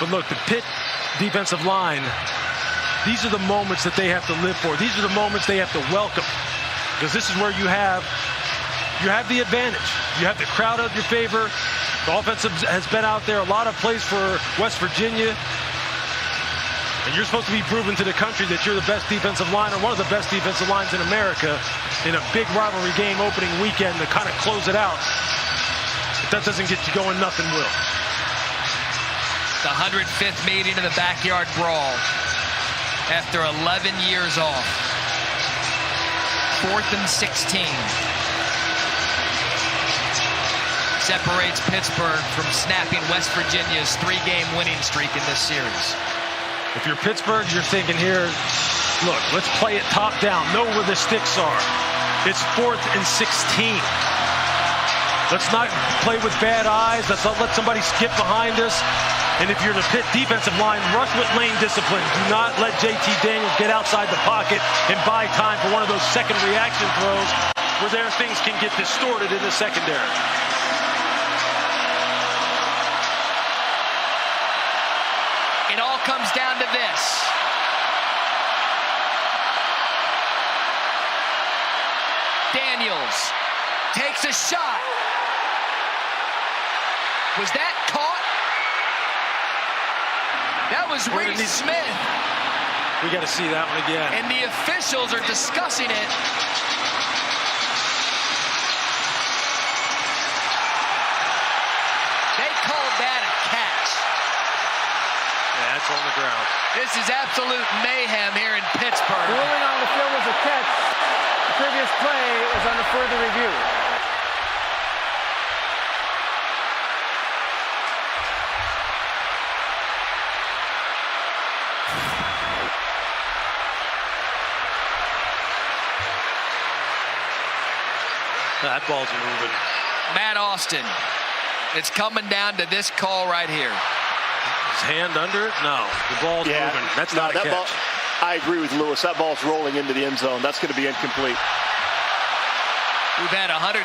But look, the Pitt defensive line, these are the moments that they have to live for. These are the moments they have to welcome. Because this is where you have the advantage. You have the crowd in your favor. The offense has been out there. A lot of plays for West Virginia. And you're supposed to be proving to the country that you're the best defensive line, or one of the best defensive lines in America, in a big rivalry game opening weekend to kind of close it out. If that doesn't get you going, nothing will. The 105th meeting in the backyard brawl after 11 years off. 4th and 16. Separates Pittsburgh from snapping West Virginia's 3-game winning streak in this series. If you're Pittsburgh, you're thinking here, look, let's play it top down. Know where the sticks are. It's 4th and 16. Let's not play with bad eyes. Let's not let somebody skip behind us. And if you're the Pitt defensive line, rush with lane discipline. Do not let JT Daniels get outside the pocket and buy time for one of those second reaction throws where their things can get distorted in the secondary. It all comes down to this. Daniels takes a shot. Was that caught? That was Reese Smith. We got to see that one again. And the officials are discussing it. They called that a catch. Yeah, that's on the ground. This is absolute mayhem here in Pittsburgh. The ruling on the field was a catch. The previous play is under further review. That ball's moving. Matt Austin. It's coming down to this call right here. His hand under it? No. The ball's moving. That's not a catch. Ball, I agree with Lewis. That ball's rolling into the end zone. That's going to be incomplete. We've had 133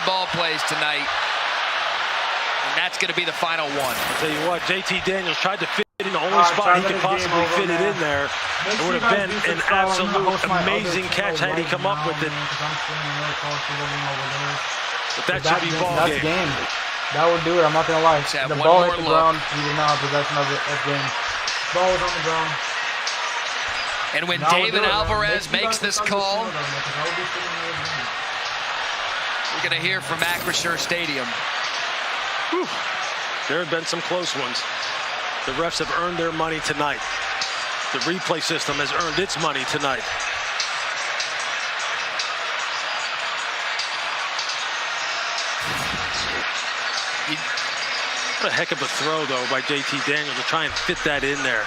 ball plays tonight. And that's going to be the final one. I'll tell you what, JT Daniels tried to fit in the only spot he could possibly fit it in there. It would have been an absolute amazing catch had he come up with it. But that should be ball game. That would do it, I'm not going to lie. The ball hit the ground, he did not have possession of it. That's game. Ball was on the ground. And when David Alvarez makes this call, we're going to hear from Acrisure Stadium. Whew. There have been some close ones. The refs have earned their money tonight. The replay system has earned its money tonight. What a heck of a throw, though, by JT Daniels to try and fit that in there.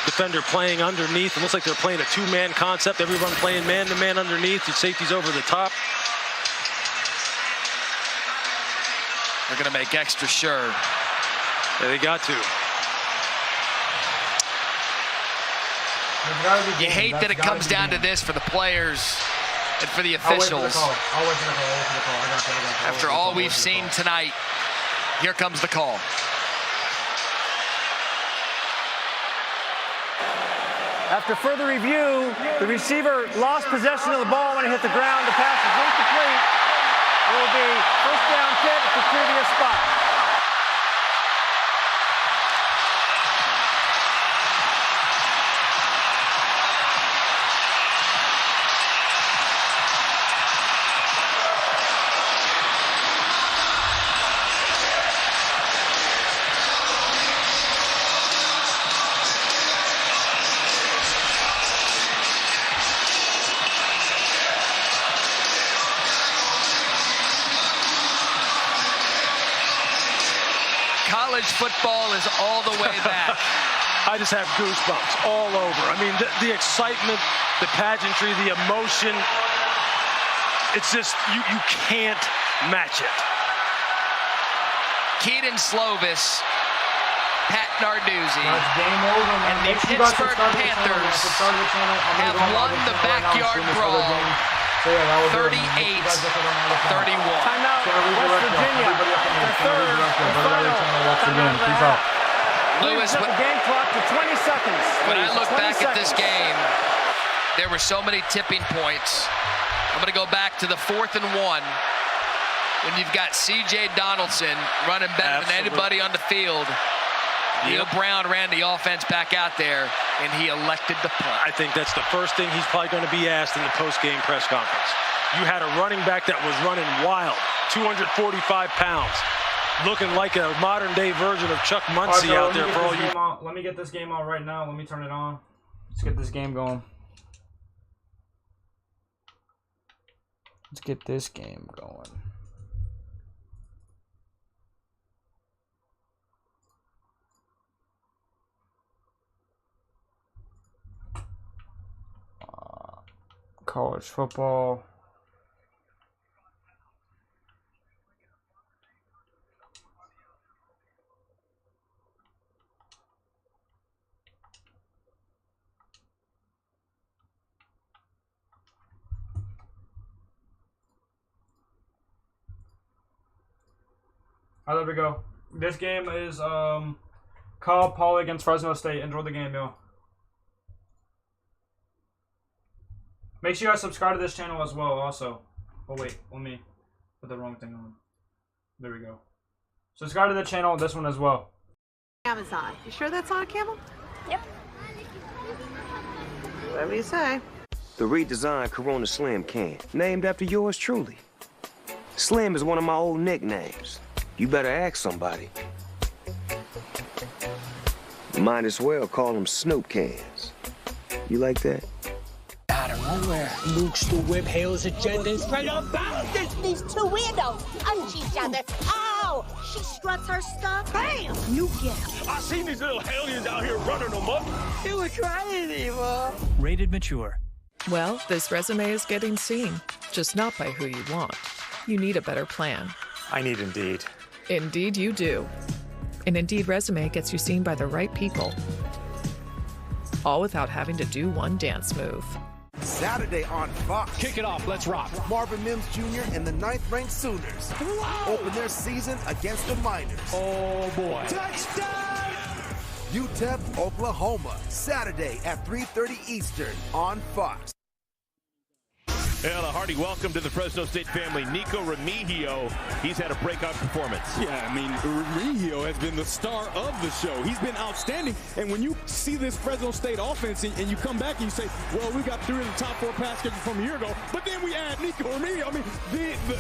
Defender playing underneath. It looks like they're playing a two-man concept. Everyone playing man-to-man underneath. The safety's over the top. They're going to make extra sure. Yeah, they got to. You hate that it comes down to this for the players and for the officials. After all we've seen tonight, here comes the call. After further review, the receiver lost possession of the ball when it hit the ground. The pass is incomplete. It will be first down Pitt at the previous spot. College football is all the way back. I just have goosebumps all over. I mean, the excitement, the pageantry, the emotion. It's just, you can't match it. Keaton Slovis, Pat Narduzzi, and the Pittsburgh Panthers have won the backyard brawl 38-31. Timeout, West Virginia, the third and final. Peace out. Lewis, the game clock to 20 seconds. When I look 20 back at this seconds. game, there were so many tipping points. I'm going to go back to the 4th and 1 when you've got C.J. Donaldson running better than anybody on the field. Neil Brown ran the offense back out there, and he elected the punt. I think that's the first thing he's probably going to be asked in the post-game press conference. You had a running back that was running wild, 245 pounds, looking like a modern-day version of Chuck Muncie out there for all you. Let me get this game on right now. Let me turn it on. Let's get this game going. Let's get this game going. College football. All right, there we go. This game is Cal Poly against Fresno State. Enjoy the game, yo. Make sure you guys subscribe to this channel as well, also. Oh, wait. Let me put the wrong thing on. There we go. Subscribe to the channel, this one as well. Amazon. You sure that's on camel? Yep. Whatever you say. The redesigned Corona Slim can, named after yours truly. Slim is one of my old nicknames. You better ask somebody. Might as well call them Snoop cans. You like that? Out of nowhere, Luke's the whip hails agenda is right on balance. These two weirdos punch each other. Ow! She struts her stuff. Bam! You get her. I seen these little hellions out here running them up. You were crazy, Mom. Rated mature. Well, this resume is getting seen, just not by who you want. You need a better plan. I need Indeed. Indeed you do. An Indeed resume gets you seen by the right people. All without having to do one dance move. Saturday on Fox. Kick it off, let's rock. Marvin Mims Jr. and the 9th-ranked Sooners open their season against the Miners. Oh boy. Touchdown! UTEP, Oklahoma, Saturday at 3:30 Eastern on Fox. And a hearty welcome to the Fresno State family. Nico Remigio, he's had a breakout performance. Yeah, I mean, Remigio has been the star of the show. He's been outstanding. And when you see this Fresno State offense and you come back and you say, well, we got 3 of the top 4 pass catchers from a year ago, but then we add Nico Remigio. I mean,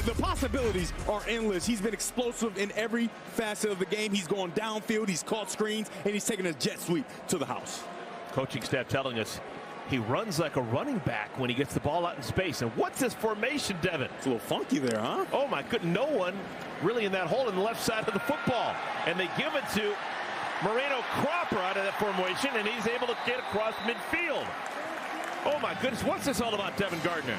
the possibilities are endless. He's been explosive in every facet of the game. He's gone downfield, he's caught screens, and he's taken a jet sweep to the house. Coaching staff telling us he runs like a running back when he gets the ball out in space. And what's his formation, Devin? It's a little funky there, huh? Oh, my goodness. No one really in that hole in the left side of the football. And they give it to Moreno Cropper out of that formation, and he's able to get across midfield. Oh, my goodness. What's this all about, Devin Gardner?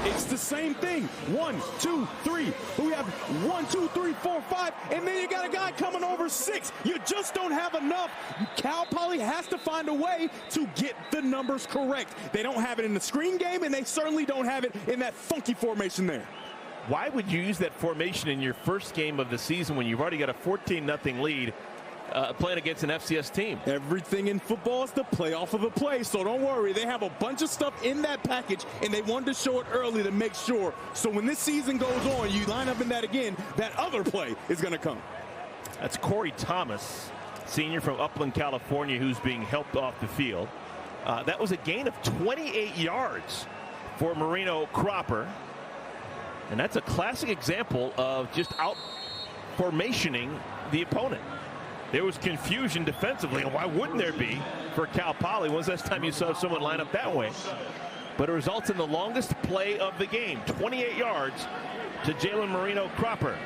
It's the same thing. 1, 2, 3. We have 1, 2, 3, 4, 5, and then you got a guy coming over 6. You just don't have enough. Cal Poly has to find a way to get the numbers correct. They don't have it in the screen game, and they certainly don't have it in that funky formation there. Why would you use that formation in your first game of the season when you've already got a 14-0 lead? Playing against an FCS team? Everything in football is to play off of a play, so don't worry. They have a bunch of stuff in that package, and they wanted to show it early to make sure. So when this season goes on, you line up in that again, that other play is going to come. That's Corey Thomas, senior from Upland, California, who's being helped off the field. That was a gain of 28 yards for Moreno Cropper. And that's a classic example of just out-formationing the opponent. There was confusion defensively, and why wouldn't there be for Cal Poly? When's the last time you saw someone line up that way? But it results in the longest play of the game, 28 yards to Jalen Moreno Cropper.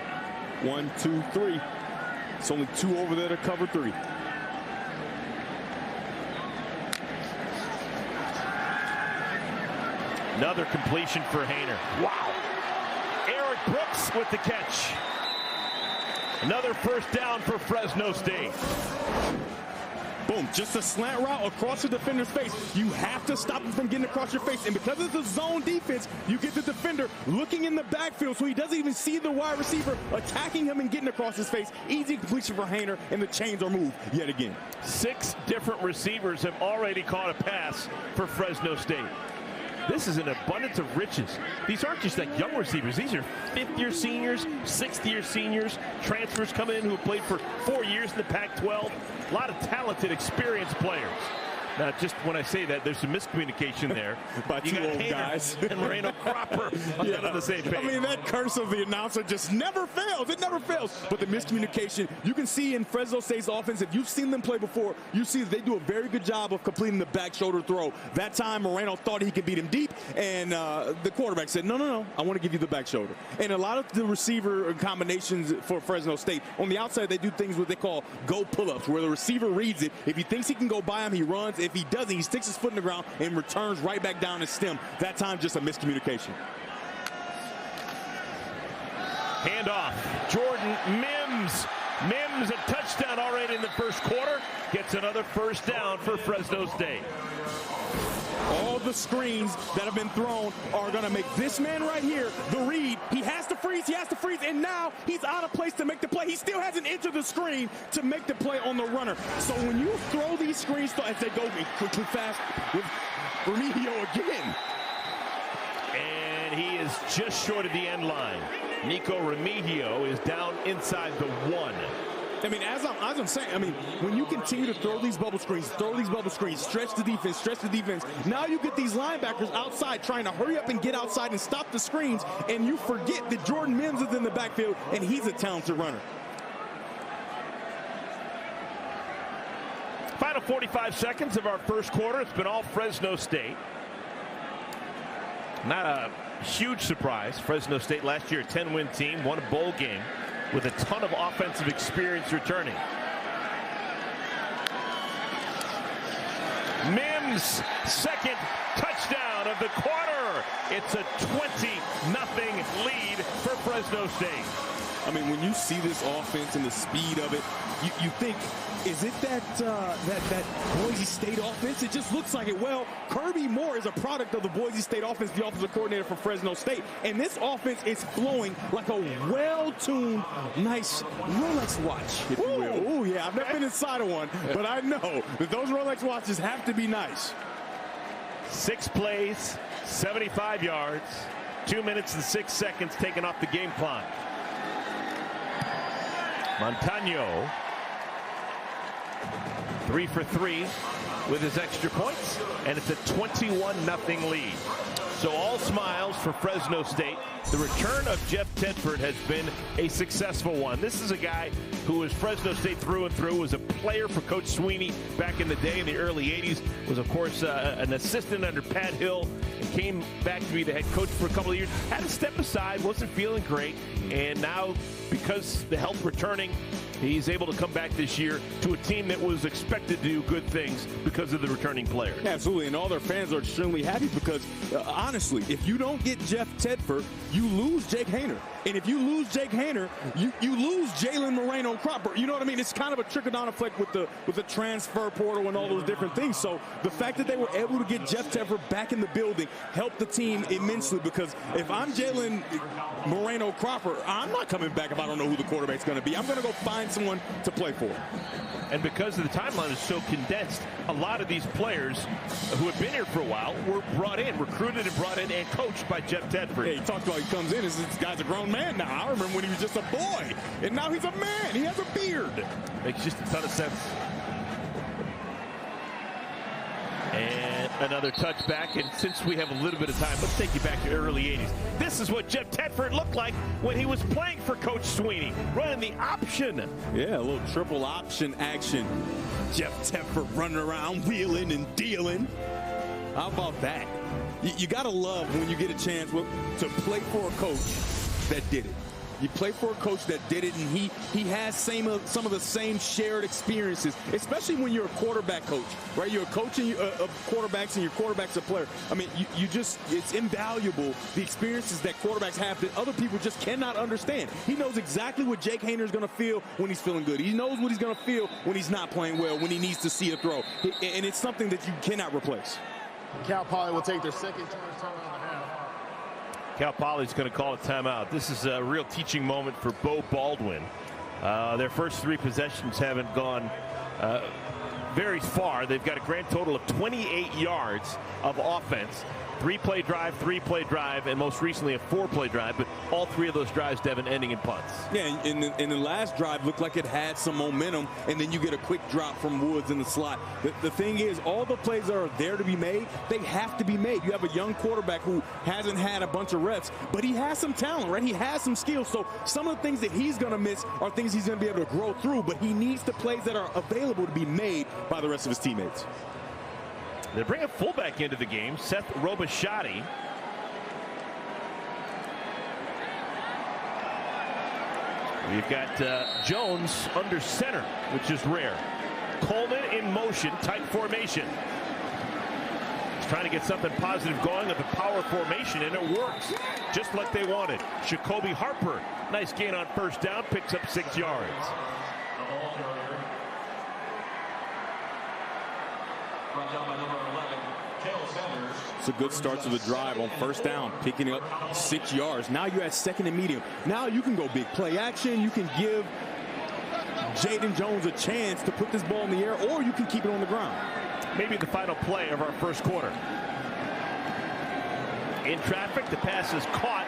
1, 2, 3. It's only 2 over there to cover 3. Another completion for Hainer. Wow. Eric Brooks with the catch. Another first down for Fresno State. Boom, just a slant route across the defender's face. You have to stop him from getting across your face. And because it's a zone defense, you get the defender looking in the backfield so he doesn't even see the wide receiver attacking him and getting across his face. Easy completion for Haener, and the chains are moved yet again. 6 different receivers have already caught a pass for Fresno State. This is an abundance of riches. These aren't just like young receivers. These are 5th-year seniors, 6th-year seniors, transfers coming in who have played for 4 years in the Pac-12. A lot of talented, experienced players. Now, just when I say that, there's some miscommunication there. By two old guys. And Moreno Cropper on the same page. I mean, that curse of the announcer just never fails. It never fails. But the miscommunication, you can see in Fresno State's offense, if you've seen them play before, you see that they do a very good job of completing the back shoulder throw. That time, Moreno thought he could beat him deep, and the quarterback said, no, I want to give you the back shoulder. And a lot of the receiver combinations for Fresno State, on the outside, they do things what they call go pull-ups, where the receiver reads it. If he thinks he can go by him, he runs. If he doesn't, he sticks his foot in the ground and returns right back down his stem. That time, just a miscommunication. Handoff. Jordan Mims. Mims, a touchdown already in the first quarter. Gets another first down for Fresno State. All the screens that have been thrown are going to make this man right here the read. He has to freeze, and now he's out of place to make the play. He still hasn't entered the screen to make the play on the runner. So when you throw these screens, as they go quickly fast with Remigio again. And he is just short of the end line. Nico Remigio is down inside the 1. I mean, as I'm saying, I mean, when you continue to throw these bubble screens, stretch the defense, now you get these linebackers outside trying to hurry up and get outside and stop the screens, and you forget that Jordan Mims is in the backfield, and he's a talented runner. Final 45 seconds of our first quarter. It's been all Fresno State. Not a huge surprise. Fresno State last year, a 10-win team, won a bowl game with a ton of offensive experience returning. Mims, second touchdown of the quarter. It's a 20-0 lead for Fresno State. I mean, when you see this offense and the speed of it, you think, is it that Boise State offense? It just looks like it. Well, Kirby Moore is a product of the Boise State offense, the offensive coordinator for Fresno State. And this offense is flowing like a well-tuned, nice Rolex watch, if you will. Ooh, yeah, I've never been inside of one, but I know that those Rolex watches have to be nice. 6 plays, 75 yards, 2 minutes and 6 seconds taken off the game clock. Montano 3 for 3 with his extra points, and it's a 21-0 lead. So all smiles for Fresno State. The return of Jeff Tedford has been a successful one. This is a guy who was Fresno State through and through, was a player for Coach Sweeney back in the day in the early 80s, was of course an assistant under Pat Hill, and came back to be the head coach for a couple of years. Had to step aside, wasn't feeling great, and now because the health returning, he's able to come back this year to a team that was expected to do good things because of the returning players. Absolutely, and all their fans are extremely happy because, honestly, if you don't get Jeff Tedford, you lose Jake Haener. And if you lose Jake Haener, you lose Jalen Moreno Cropper. You know what I mean? It's kind of a trickle-down effect with the transfer portal and all those different things. So the fact that they were able to get Jeff Tedford back in the building helped the team immensely, because if I'm Jalen Moreno Cropper, I'm not coming back if I don't know who the quarterback's going to be. I'm going to go find someone to play for. And because the timeline is so condensed, a lot of these players who have been here for a while were brought in, recruited and brought in and coached by Jeff Tedford. Hey, he talked about he comes in, this guy's a grown man now. I remember when he was just a boy, and now he's a man. He has a beard. Makes just a ton of sense. And another touchback, and since we have a little bit of time, let's take you back to early 80s. This is what Jeff Tedford looked like when he was playing for Coach Sweeney, running the option. Yeah, a little triple option action. Jeff Tedford running around, wheeling and dealing. How about that? You got to love when you get a chance to play for a coach that did it. You play for a coach that did it, and he has some of the same shared experiences, especially when you're a quarterback coach, right? You're a coach of quarterbacks, and your quarterback's a player. I mean, it's invaluable, the experiences that quarterbacks have that other people just cannot understand. He knows exactly what Jake Hayner's going to feel when he's feeling good. He knows what he's going to feel when he's not playing well, when he needs to see a throw. And it's something that you cannot replace. Cal Poly will take their second timeout of the half. Cal Poly's going to call a timeout. This is a real teaching moment for Bo Baldwin. Their first 3 possessions haven't gone very far. They've got a grand total of 28 yards of offense. 3-play drive, and most recently a 4-play drive, but all 3 of those drives, Devin, ending in punts. Yeah, and the last drive looked like it had some momentum, and then you get a quick drop from Woods in the slot. The thing is, all the plays that are there to be made, they have to be made. You have a young quarterback who hasn't had a bunch of reps, but he has some talent, right? He has some skills, so some of the things that he's going to miss are things he's going to be able to grow through, but he needs the plays that are available to be made by the rest of his teammates. They bring a fullback into the game, Seth Robichatti. We've got Jones under center, which is rare. Coleman in motion, tight formation. He's trying to get something positive going with the power formation, and it works just like they wanted. Jacoby Harper, nice gain on first down, picks up 6 yards. It's a good start to the drive on first down, picking up 6 yards. Now you're at second and medium. Now you can go big play action. You can give Jaden Jones a chance to put this ball in the air, or you can keep it on the ground. Maybe the final play of our first quarter. In traffic, the pass is caught.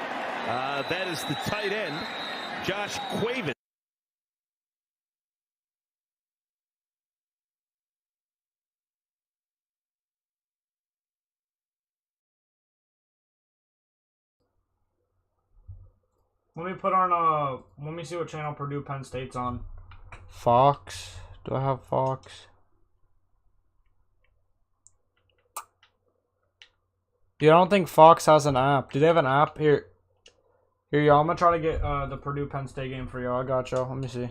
That is the tight end, Josh Quaven. Let me put on let me see what channel Purdue Penn State's on. Fox. Do I have Fox? Yeah, I don't think Fox has an app. Do they have an app? Here, y'all. I'm gonna try to get the Purdue Penn State game for y'all. I got y'all. Let me see.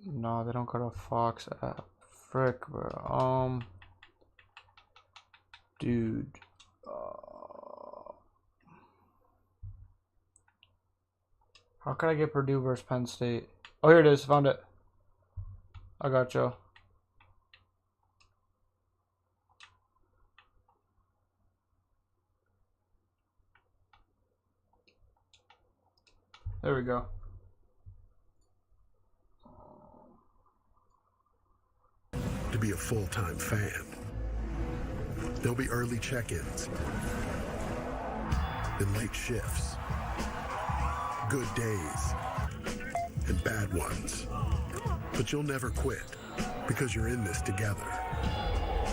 No, they don't got a Fox app. Frick, bro. Dude. How can I get Purdue versus Penn State? Oh, here it is. Found it. I got you. There we go. To be a full-time fan, there'll be early check-ins and late shifts, good days and bad ones. But you'll never quit because you're in this together.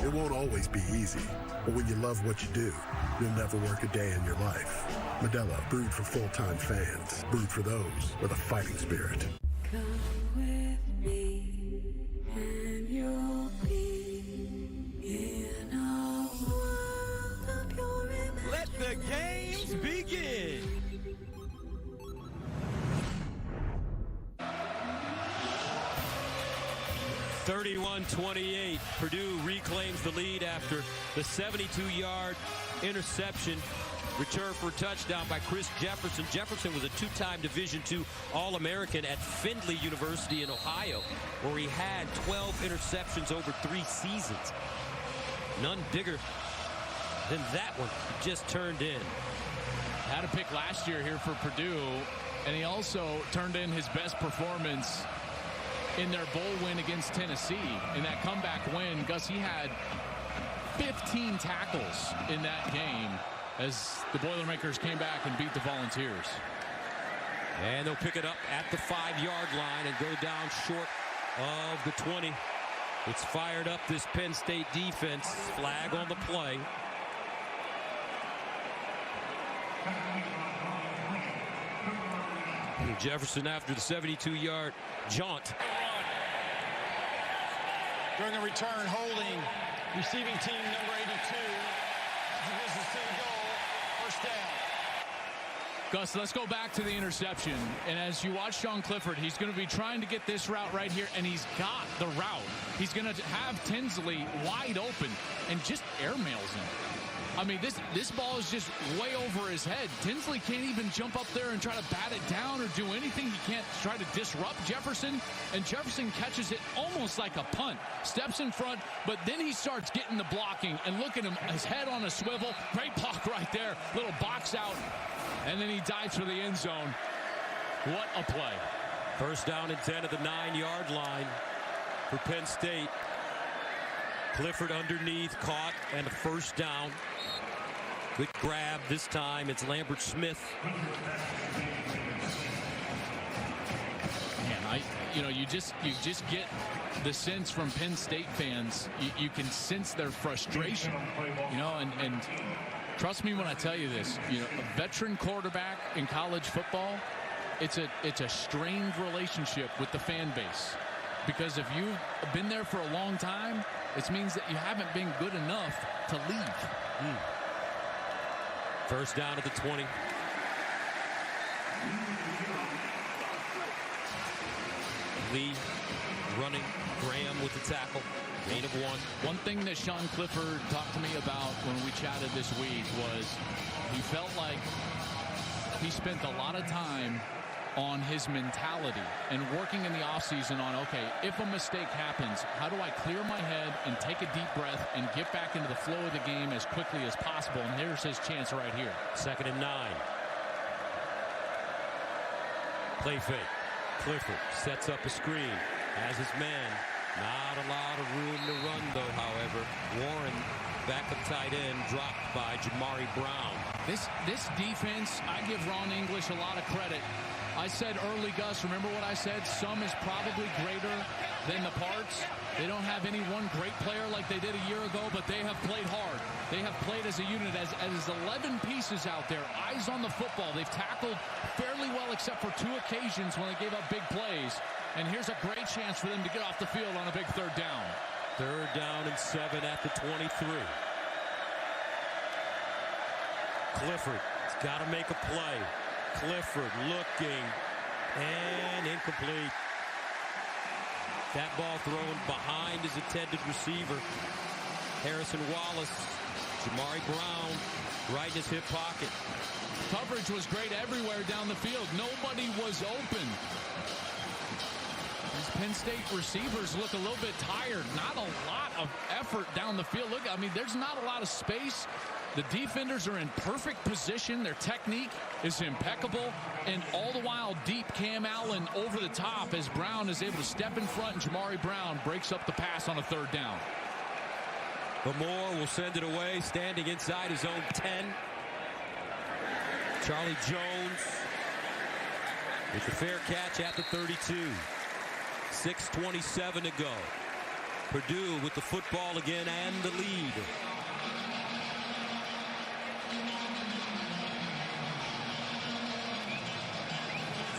It won't always be easy, but when you love what you do, you'll never work a day in your life. Modelo, brewed for full-time fans, brewed for those with a fighting spirit. Come with me and you'll be in a world of your imagination. Let the games begin. (31-28). Purdue reclaims the lead after the 72-yard interception. Return for a touchdown by Chris Jefferson. Jefferson was a 2-time Division II All-American at Findlay University in Ohio, where he had 12 interceptions over 3 seasons. None bigger than that one he just turned in. Had a pick last year here for Purdue, and he also turned in his best performance in their bowl win against Tennessee. In that comeback win, Gus, he had 15 tackles in that game as the Boilermakers came back and beat the Volunteers. And they'll pick it up at the 5-yard line and go down short of the 20. It's fired up, this Penn State defense. Flag on the play. And Jefferson after the 72-yard jaunt. During a return, holding receiving team number 82. He misses to the goal. Gus, let's go back to the interception. And as you watch Sean Clifford, he's going to be trying to get this route right here, and he's got the route. He's going to have Tinsley wide open and just airmails him. I mean, this ball is just way over his head. Tinsley can't even jump up there and try to bat it down or do anything. He can't try to disrupt Jefferson, and Jefferson catches it almost like a punt. Steps in front, but then he starts getting the blocking, and look at him, his head on a swivel. Great block right there. Little box out, and then he dives for the end zone. What a play. First down and 10 at the 9-yard line for Penn State. Clifford underneath, caught, and a first down. Good grab this time. It's Lambert Smith. Man, you just get the sense from Penn State fans. You can sense their frustration. And trust me when I tell you this. A veteran quarterback in college football, it's a strained relationship with the fan base, because if you've been there for a long time, it means that you haven't been good enough to leave. First down at the 20. Lee running, Graham with the tackle. Gain of 1. One thing that Sean Clifford talked to me about when we chatted this week was he felt like he spent a lot of time on his mentality and working in the offseason on, okay, if a mistake happens, how do I clear my head and take a deep breath and get back into the flow of the game as quickly as possible? And here's his chance right here. 2nd and 9. Play fake. Clifford sets up a screen. Has his man. Not a lot of room to run, though, however. Warren, backup tight end, dropped by Jamari Brown. This defense, I give Ron English a lot of credit. I said early, Gus, remember what I said? Sum is probably greater than the parts. They don't have any one great player like they did a year ago, but they have played hard. They have played as a unit, as 11 pieces out there, eyes on the football. They've tackled fairly well except for 2 occasions when they gave up big plays. And here's a great chance for them to get off the field on a big 3rd down. 3rd down and 7 at the 23. Clifford's got to make a play. Clifford looking, and incomplete. That ball thrown behind his intended receiver. Harrison Wallace, Jamari Brown, right in his hip pocket. Coverage was great everywhere down the field. Nobody was open. These Penn State receivers look a little bit tired. Not a lot of effort down the field. Look, I mean, there's not a lot of space. The defenders are in perfect position. Their technique is impeccable. And all the while, deep Cam Allen over the top as Brown is able to step in front, and Jamari Brown breaks up the pass on a 3rd down. But Moore will send it away, standing inside his own 10. Charlie Jones with the fair catch at the 32. 6:27 to go. Purdue with the football again and the lead.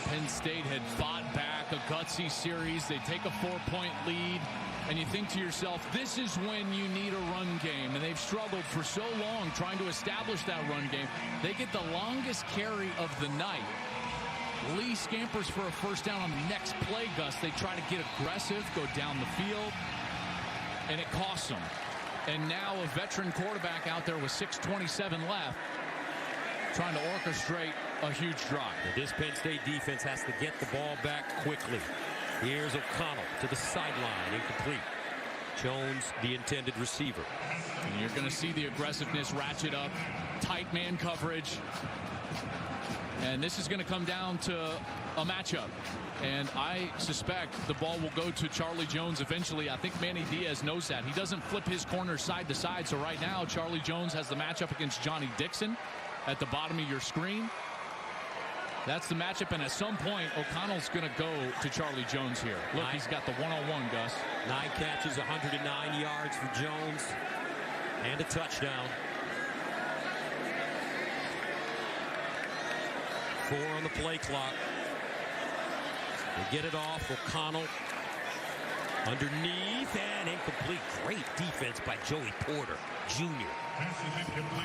Penn State had fought back a gutsy series. They take a 4-point lead, and you think to yourself, this is when you need a run game. And they've struggled for so long trying to establish that run game. They get the longest carry of the night. Lee scampers for a first down on the next play, Gus. They try to get aggressive, go down the field, and it costs them. And now a veteran quarterback out there with 6:27 left trying to orchestrate a huge drive. This Penn State defense has to get the ball back quickly. Here's O'Connell to the sideline, incomplete. Jones, the intended receiver. And you're going to see the aggressiveness ratchet up, tight man coverage. And this is going to come down to a matchup. And I suspect the ball will go to Charlie Jones eventually. I think Manny Diaz knows that. He doesn't flip his corner side to side. So right now, Charlie Jones has the matchup against Johnny Dixon at the bottom of your screen. That's the matchup, and at some point, O'Connell's going to go to Charlie Jones here. Look, he's got the one-on-one, Gus. 9 catches, 109 yards for Jones, and a touchdown. 4 on the play clock. They get it off. O'Connell underneath and incomplete. Great defense by Joey Porter Jr.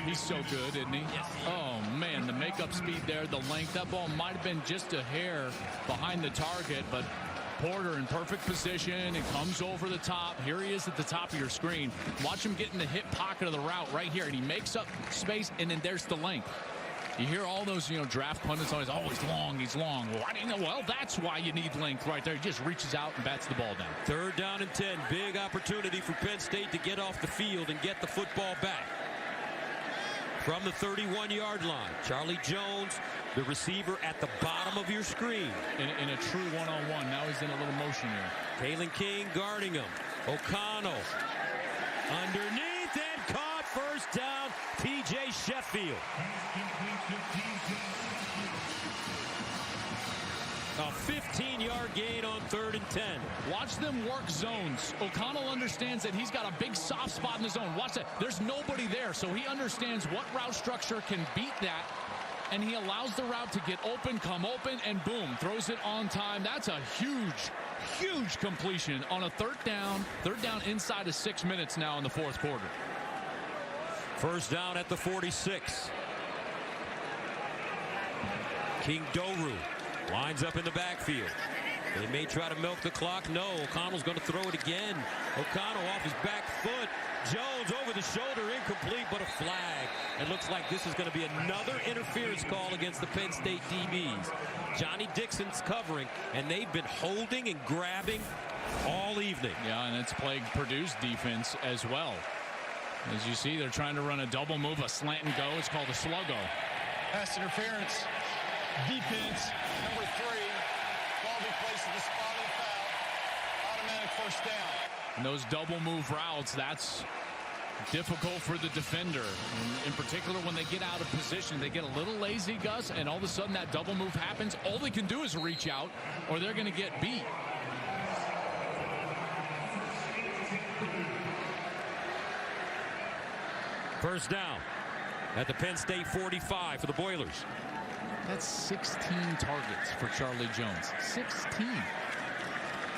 He's so good, isn't he? Yes. Oh, man, the makeup speed there, the length. That ball might have been just a hair behind the target, but Porter in perfect position and comes over the top. Here he is at the top of your screen. Watch him get in the hip pocket of the route right here, and he makes up space, and then there's the length. You hear all those, draft pundits always, oh, he's long, he's long. Well, I didn't know. Well, that's why you need length right there. He just reaches out and bats the ball down. 3rd down and 10. Big opportunity for Penn State to get off the field and get the football back. From the 31-yard line, Charlie Jones, the receiver at the bottom of your screen. In a true one-on-one. Now he's in a little motion here. Kalen King guarding him. O'Connell underneath and caught. First down, T.J. Sheffield. A 15-yard gain on 3rd and 10. Watch them work zones. O'Connell understands that he's got a big soft spot in the zone. Watch that. There's nobody there, so he understands what route structure can beat that, and he allows the route to get open, come open, and boom, throws it on time. That's a huge completion on a 3rd down. 3rd down inside of 6 minutes now in the 4th quarter. First down at the 46. King Doru lines up in the backfield. They may try to milk the clock. No, O'Connell's going to throw it again. O'Connell off his back foot. Jones over the shoulder, incomplete, but a flag. It looks like this is going to be another interference call against the Penn State DBs. Johnny Dixon's covering, and they've been holding and grabbing all evening. Yeah, and it's plagued Purdue's defense as well. As you see, they're trying to run a double move, a slant and go. It's called a sluggo. Pass interference. Defense, number 3. Ball be placed at the spot of the foul. Automatic first down. And those double move routes, that's difficult for the defender. In particular, when they get out of position, they get a little lazy, Gus, and all of a sudden that double move happens. All they can do is reach out, or they're going to get beat. First down at the Penn State 45 for the Boilers. That's 16 targets for Charlie Jones. 16.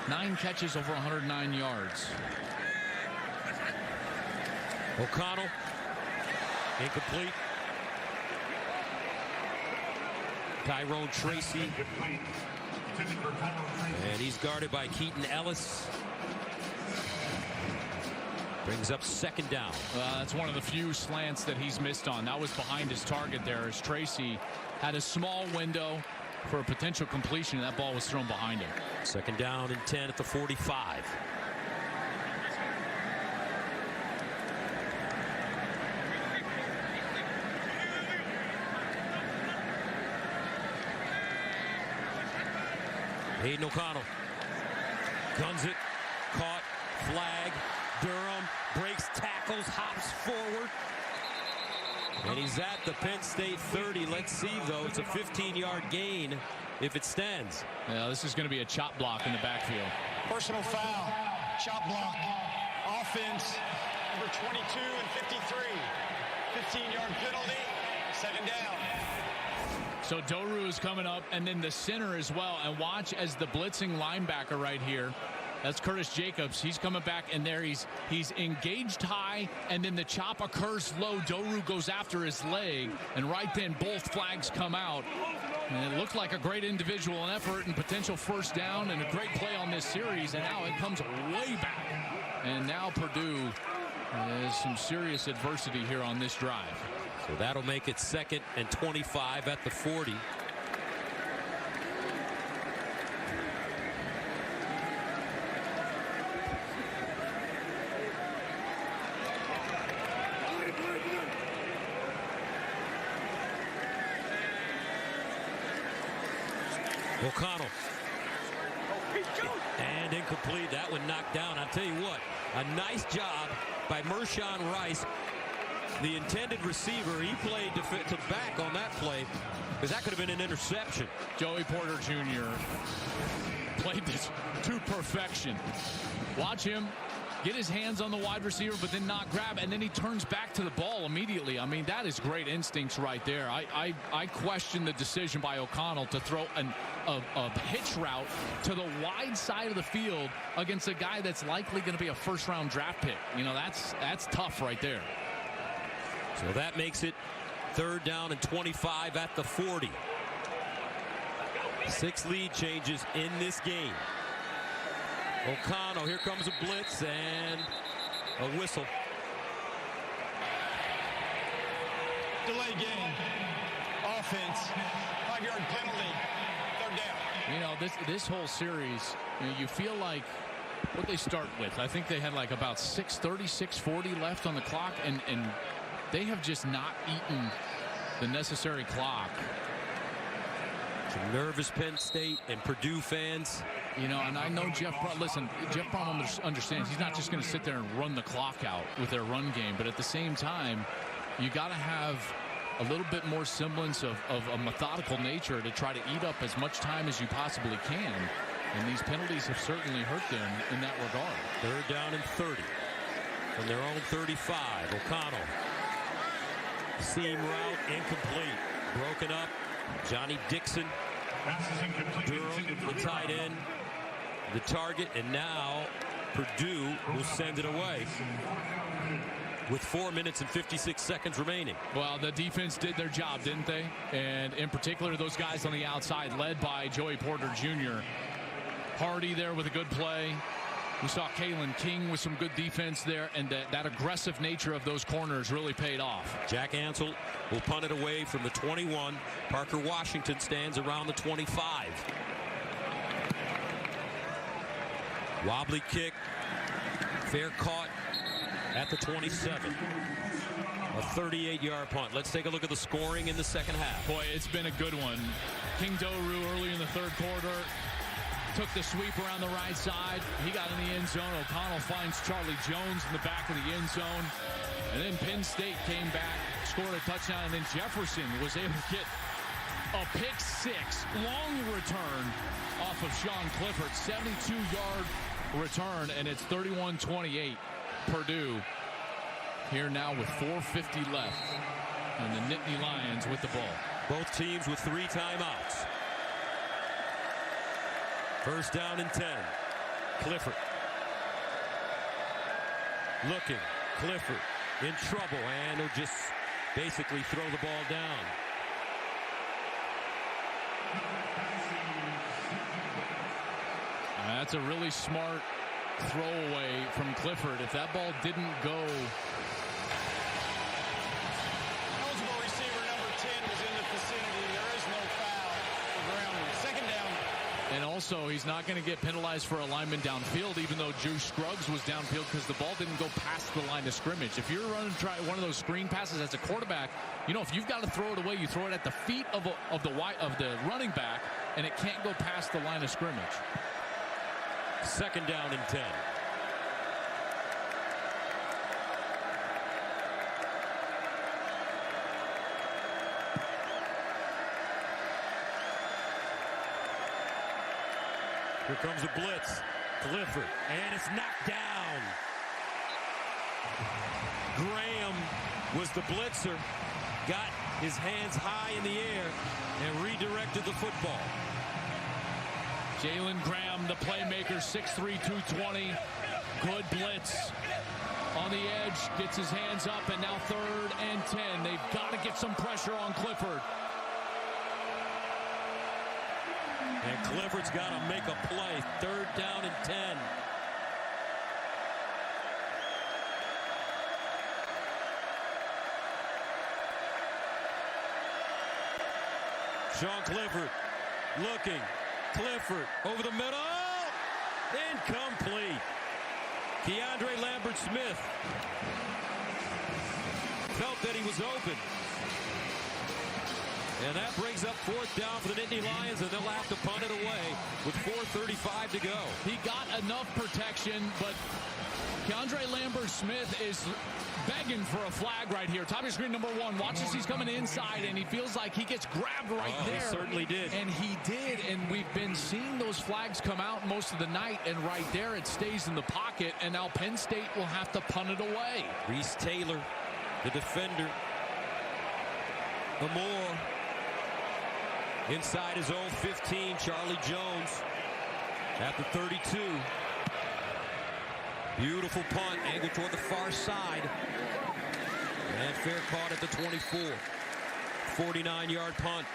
9 catches over 109 yards. O'Connell, incomplete. Tyrone Tracy. And he's guarded by Keaton Ellis. Brings up 2nd down. That's one of the few slants that he's missed on. That was behind his target there as Tracy had a small window for a potential completion. That ball was thrown behind him. 2nd down and 10 at the 45. Hayden O'Connell guns it, caught, flag. Durham breaks tackles, hops forward. And he's at the Penn State 30. Let's see, though. It's a 15-yard gain if it stands. Yeah, this is going to be a chop block in the backfield. Personal foul. Chop block. Offense, number 22 and 53. 15-yard penalty. 2nd down. So Doru is coming up, and then the center as well. And watch as the blitzing linebacker right here. That's Curtis Jacobs. He's coming back, and there he's engaged high, and then the chop occurs low. Doru goes after his leg, and right then both flags come out. And it looked like a great individual effort and potential first down and a great play on this series, and now it comes way back. And now Purdue has some serious adversity here on this drive. So that'll make it 2nd and 25 at the 40. O'Connell. And incomplete. That one knocked down. I'll tell you what, a nice job by Mershawn Rice, the intended receiver. He played to back on that play because that could have been an interception. Joey Porter Jr. played this to perfection. Watch him get his hands on the wide receiver, but then not grab, and then he turns back to the ball immediately. I mean, that is great instincts right there. I question the decision by O'Connell to throw a hitch route to the wide side of the field against a guy that's likely going to be a first-round draft pick. You know, that's tough right there. So that makes it 3rd down and 25 at the 40. 6 lead changes in this game. O'Connell, here comes a blitz and a whistle. Delay game. Offense. 5-yard penalty. 3rd down. You know, this whole series, you feel like what they start with. I think they had like about 6:30, 6:40 left on the clock, and they have just not eaten the necessary clock. Some nervous Penn State and Purdue fans. You know, and I know Jeff Brohm understands he's not just going to sit there and run the clock out with their run game, but at the same time, you got to have a little bit more semblance of a methodical nature to try to eat up as much time as you possibly can. And these penalties have certainly hurt them in that regard. 3rd down and 30 from their own 35. O'Connell. Seam route incomplete. Broken up. Johnny Dixon. Durham, the tight end. The target. And now Purdue will send it away with 4 minutes and 56 seconds remaining. Well, the defense did their job, didn't they? And in particular, those guys on the outside, led by Joey Porter Jr. Hardy there with a good play. We saw Kalen King with some good defense there, and that aggressive nature of those corners really paid off. Jack Ansel will punt it away from the 21. Parker Washington stands around the 25. Wobbly kick. Fair caught at the 27. A 38-yard punt. Let's take a look at the scoring in the second half. Boy, it's been a good one. King Doru early in the 3rd quarter took the sweep around the right side. He got in the end zone. O'Connell finds Charlie Jones in the back of the end zone. And then Penn State came back, scored a touchdown, and then Jefferson was able to get a pick 6. Long return off of Sean Clifford. 72-yard return, and it's 31-28. Purdue here now with 4:50 left. And the Nittany Lions with the ball. Both teams with 3 timeouts. 1st down and 10. Clifford. Looking. Clifford in trouble, and he'll just basically throw the ball down. That's a really smart throwaway from Clifford. If that ball didn't go. Eligible receiver number 10 was in the vicinity. There is no foul for grounding. 2nd down. And also, he's not going to get penalized for alignment downfield, even though Drew Scruggs was downfield because the ball didn't go past the line of scrimmage. If you're running one of those screen passes as a quarterback, you know, if you've got to throw it away, you throw it at the feet of the running back, and it can't go past the line of scrimmage. 2nd down and 10. Here comes a blitz. Clifford, and it's knocked down. Graham was the blitzer, got his hands high in the air, and redirected the football. Jalen Graham, the playmaker, 6'3", 220. Good blitz. On the edge, gets his hands up, and now 3rd and 10. They've got to get some pressure on Clifford. And Clifford's got to make a play. 3rd down and 10. Sean Clifford looking. Clifford over the middle. Incomplete. Keandre Lambert-Smith felt that he was open. And that brings up 4th down for the Nittany Lions, and they'll have to punt it away with 4:35 to go. He got enough protection, but Keandre Lambert-Smith is begging for a flag right here. Top of screen number 1. Watch as he's coming inside, and he feels like he gets grabbed right there. He certainly did. And he did, and we've been seeing those flags come out most of the night, and right there it stays in the pocket, and now Penn State will have to punt it away. Reese Taylor, the defender. Amore. Inside his own 15, Charlie Jones at the 32. Beautiful punt, angled toward the far side. And fair caught at the 24. 49-yard punt.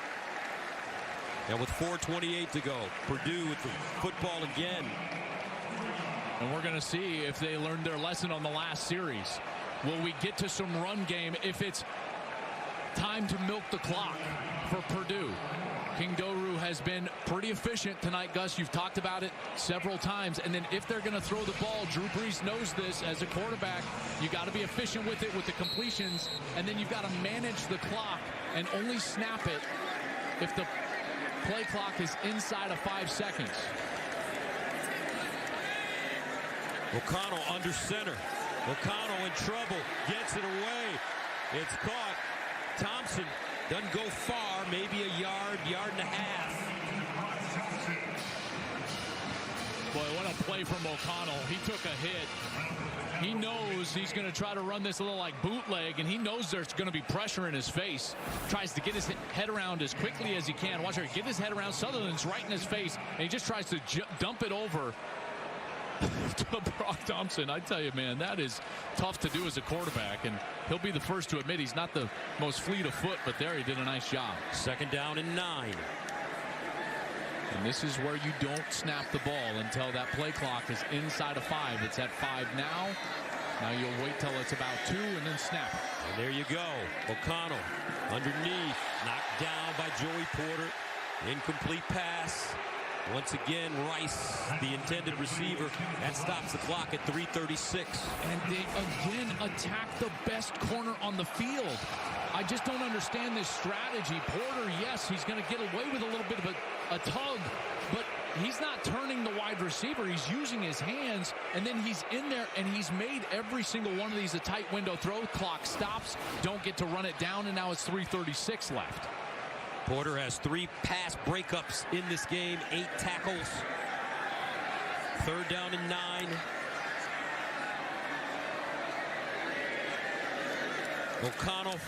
And with 4:28 to go, Purdue with the football again. And we're going to see if they learned their lesson on the last series. Will we get to some run game if it's time to milk the clock for Purdue? King Doru has been pretty efficient tonight, Gus. You've talked about it several times. And then if they're going to throw the ball, Drew Brees knows this as a quarterback. You got to be efficient with it with the completions. And then you've got to manage the clock and only snap it if the play clock is inside of 5 seconds. O'Connell under center. O'Connell in trouble. Gets it away. It's caught. Thompson doesn't go far. Maybe a yard, yard and a half. Boy, what a play from O'Connell. He took a hit. He knows he's going to try to run this a little like bootleg, and he knows there's going to be pressure in his face. Tries to get his head around as quickly as he can. Watch her get his head around. Sutherland's right in his face, and he just tries to dump it over to Brock Thompson. I tell you, man, that is tough to do as a quarterback, and he'll be the first to admit he's not the most fleet of foot, but there he did a nice job. 2nd down and 9. And this is where you don't snap the ball until that play clock is inside of 5. It's at 5 now. Now you'll wait till it's about 2 and then snap. And there you go. O'Connell underneath, knocked down by Joey Porter. Incomplete pass. Once again, Rice, the intended receiver, that stops the clock at 3:36. And they again attack the best corner on the field. I just don't understand this strategy. Porter, yes, he's going to get away with a little bit of a tug, but he's not turning the wide receiver. He's using his hands, and then he's in there, and he's made every single one of these a tight window throw. Clock stops, don't get to run it down, and now it's 3:36 left. Porter has 3 pass breakups in this game, 8 tackles. 3rd down and 9. O'Connell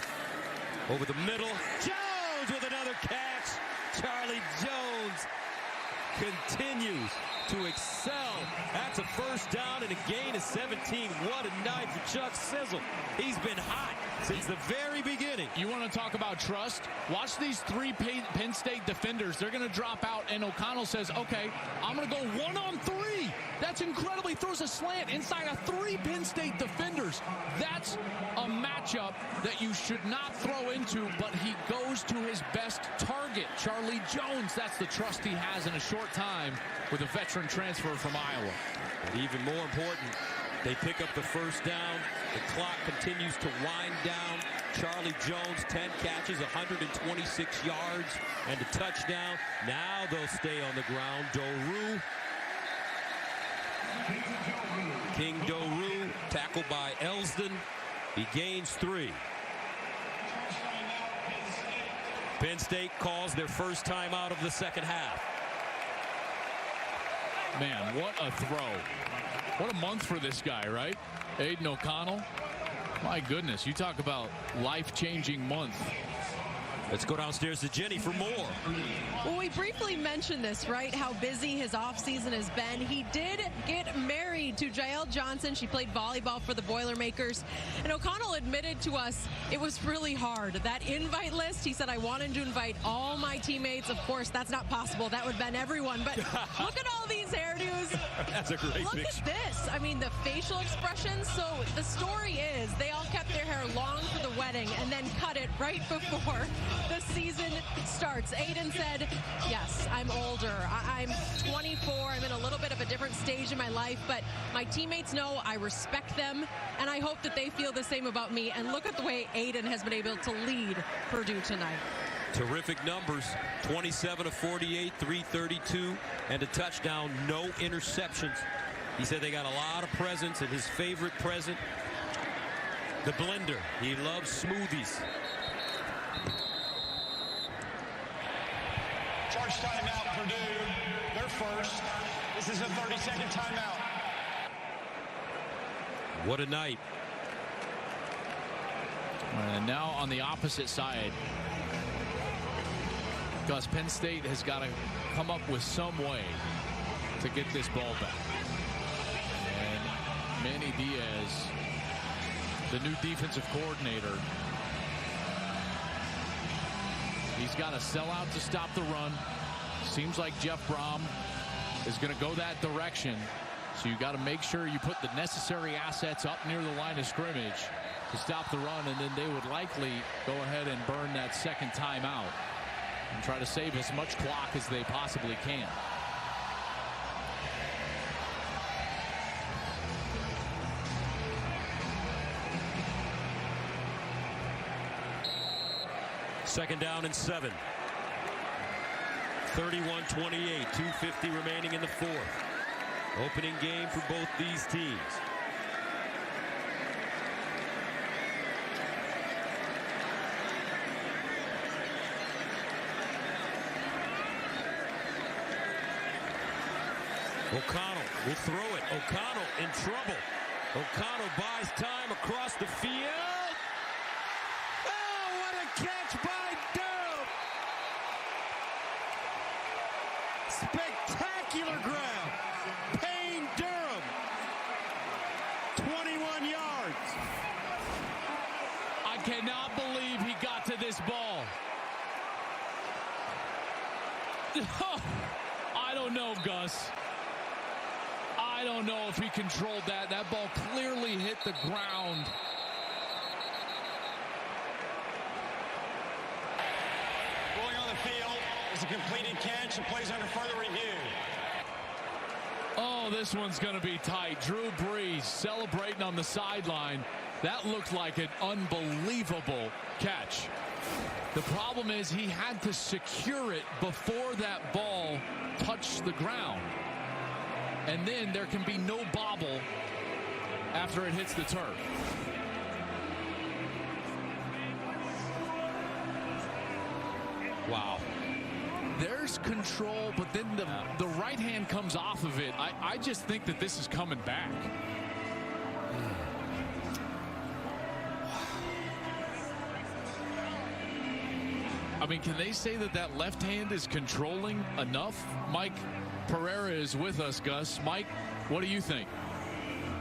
over the middle. Jones with another catch. Charlie Jones continues to excel. That's a 1st down and a gain of 17. What a night for Chuck Sizzle. He's been hot since the very beginning. You want to talk about trust? Watch these 3 Penn State defenders. They're going to drop out, and O'Connell says, okay, I'm going to go 1-on-3. That's incredible. He throws a slant inside of 3 Penn State defenders. That's a matchup that you should not throw into, but he goes to his best target, Charlie Jones. That's the trust he has in a short time with a veteran transfer from Iowa. But even more important, they pick up the 1st down. The clock continues to wind down. Charlie Jones, 10 catches, 126 yards, and a touchdown. Now they'll stay on the ground. Doru. King Doru, tackled by Elsden. He gains 3. Penn State calls their first time out of the 2nd half. Man, what a throw. What a month for this guy, right? Aiden O'Connell. My goodness, you talk about life-changing month. Let's go downstairs to Jenny for more. Well, we briefly mentioned this, right? How busy his offseason has been. He did get married to Jael Johnson. She played volleyball for the Boilermakers. And O'Connell admitted to us it was really hard. That invite list, he said, I wanted to invite all my teammates. Of course, that's not possible. That would have been everyone. But look at all these hairdos. That's a great Look picture. at this. I mean, the facial expressions. So the story is they all kept their hair long for the wedding and then cut it right before the season starts. Aiden said, yes, I'm older. I'm 24. I'm in a little bit of a different stage in my life, but my teammates know I respect them, and I hope that they feel the same about me. And look at the way Aiden has been able to lead Purdue tonight. Terrific numbers. 27 of 48, 332, and a touchdown, no interceptions. He said they got a lot of presents, and his favorite present, the blender. He loves smoothies. Charge timeout, Purdue. They're first. This is a 30-second timeout. What a night. And now on the opposite side, Gus, Penn State has got to come up with some way to get this ball back. And Manny Diaz the new defensive coordinator. He's got to sell out to stop the run. Seems like Jeff Brom is going to go that direction. So you got to make sure you put the necessary assets up near the line of scrimmage to stop the run, and then they would likely go ahead and burn that second timeout and try to save as much clock as they possibly can. Second down and 7. 31-28, 2:50 remaining in the fourth. Opening game for both these teams. O'Connell will throw it. O'Connell in trouble. O'Connell buys time across the field. Oh, what a catch by Durham! Spectacular grab. Penn Durham. 21 yards. I cannot believe he got to this ball. I don't know, Gus. I don't know if he controlled that. That ball clearly hit the ground. Rolling on the field is a completed catch and plays under further review. Oh, this one's going to be tight. Drew Brees celebrating on the sideline. That looked like an unbelievable catch. The problem is he had to secure it before that ball touched the ground. And then there can be no bobble after it hits the turf. Wow. There's control, but then the right hand comes off of it. I just think that this is coming back. I mean, can they say that that left hand is controlling enough? Mike Pereira is with us, Gus. Mike, what do you think?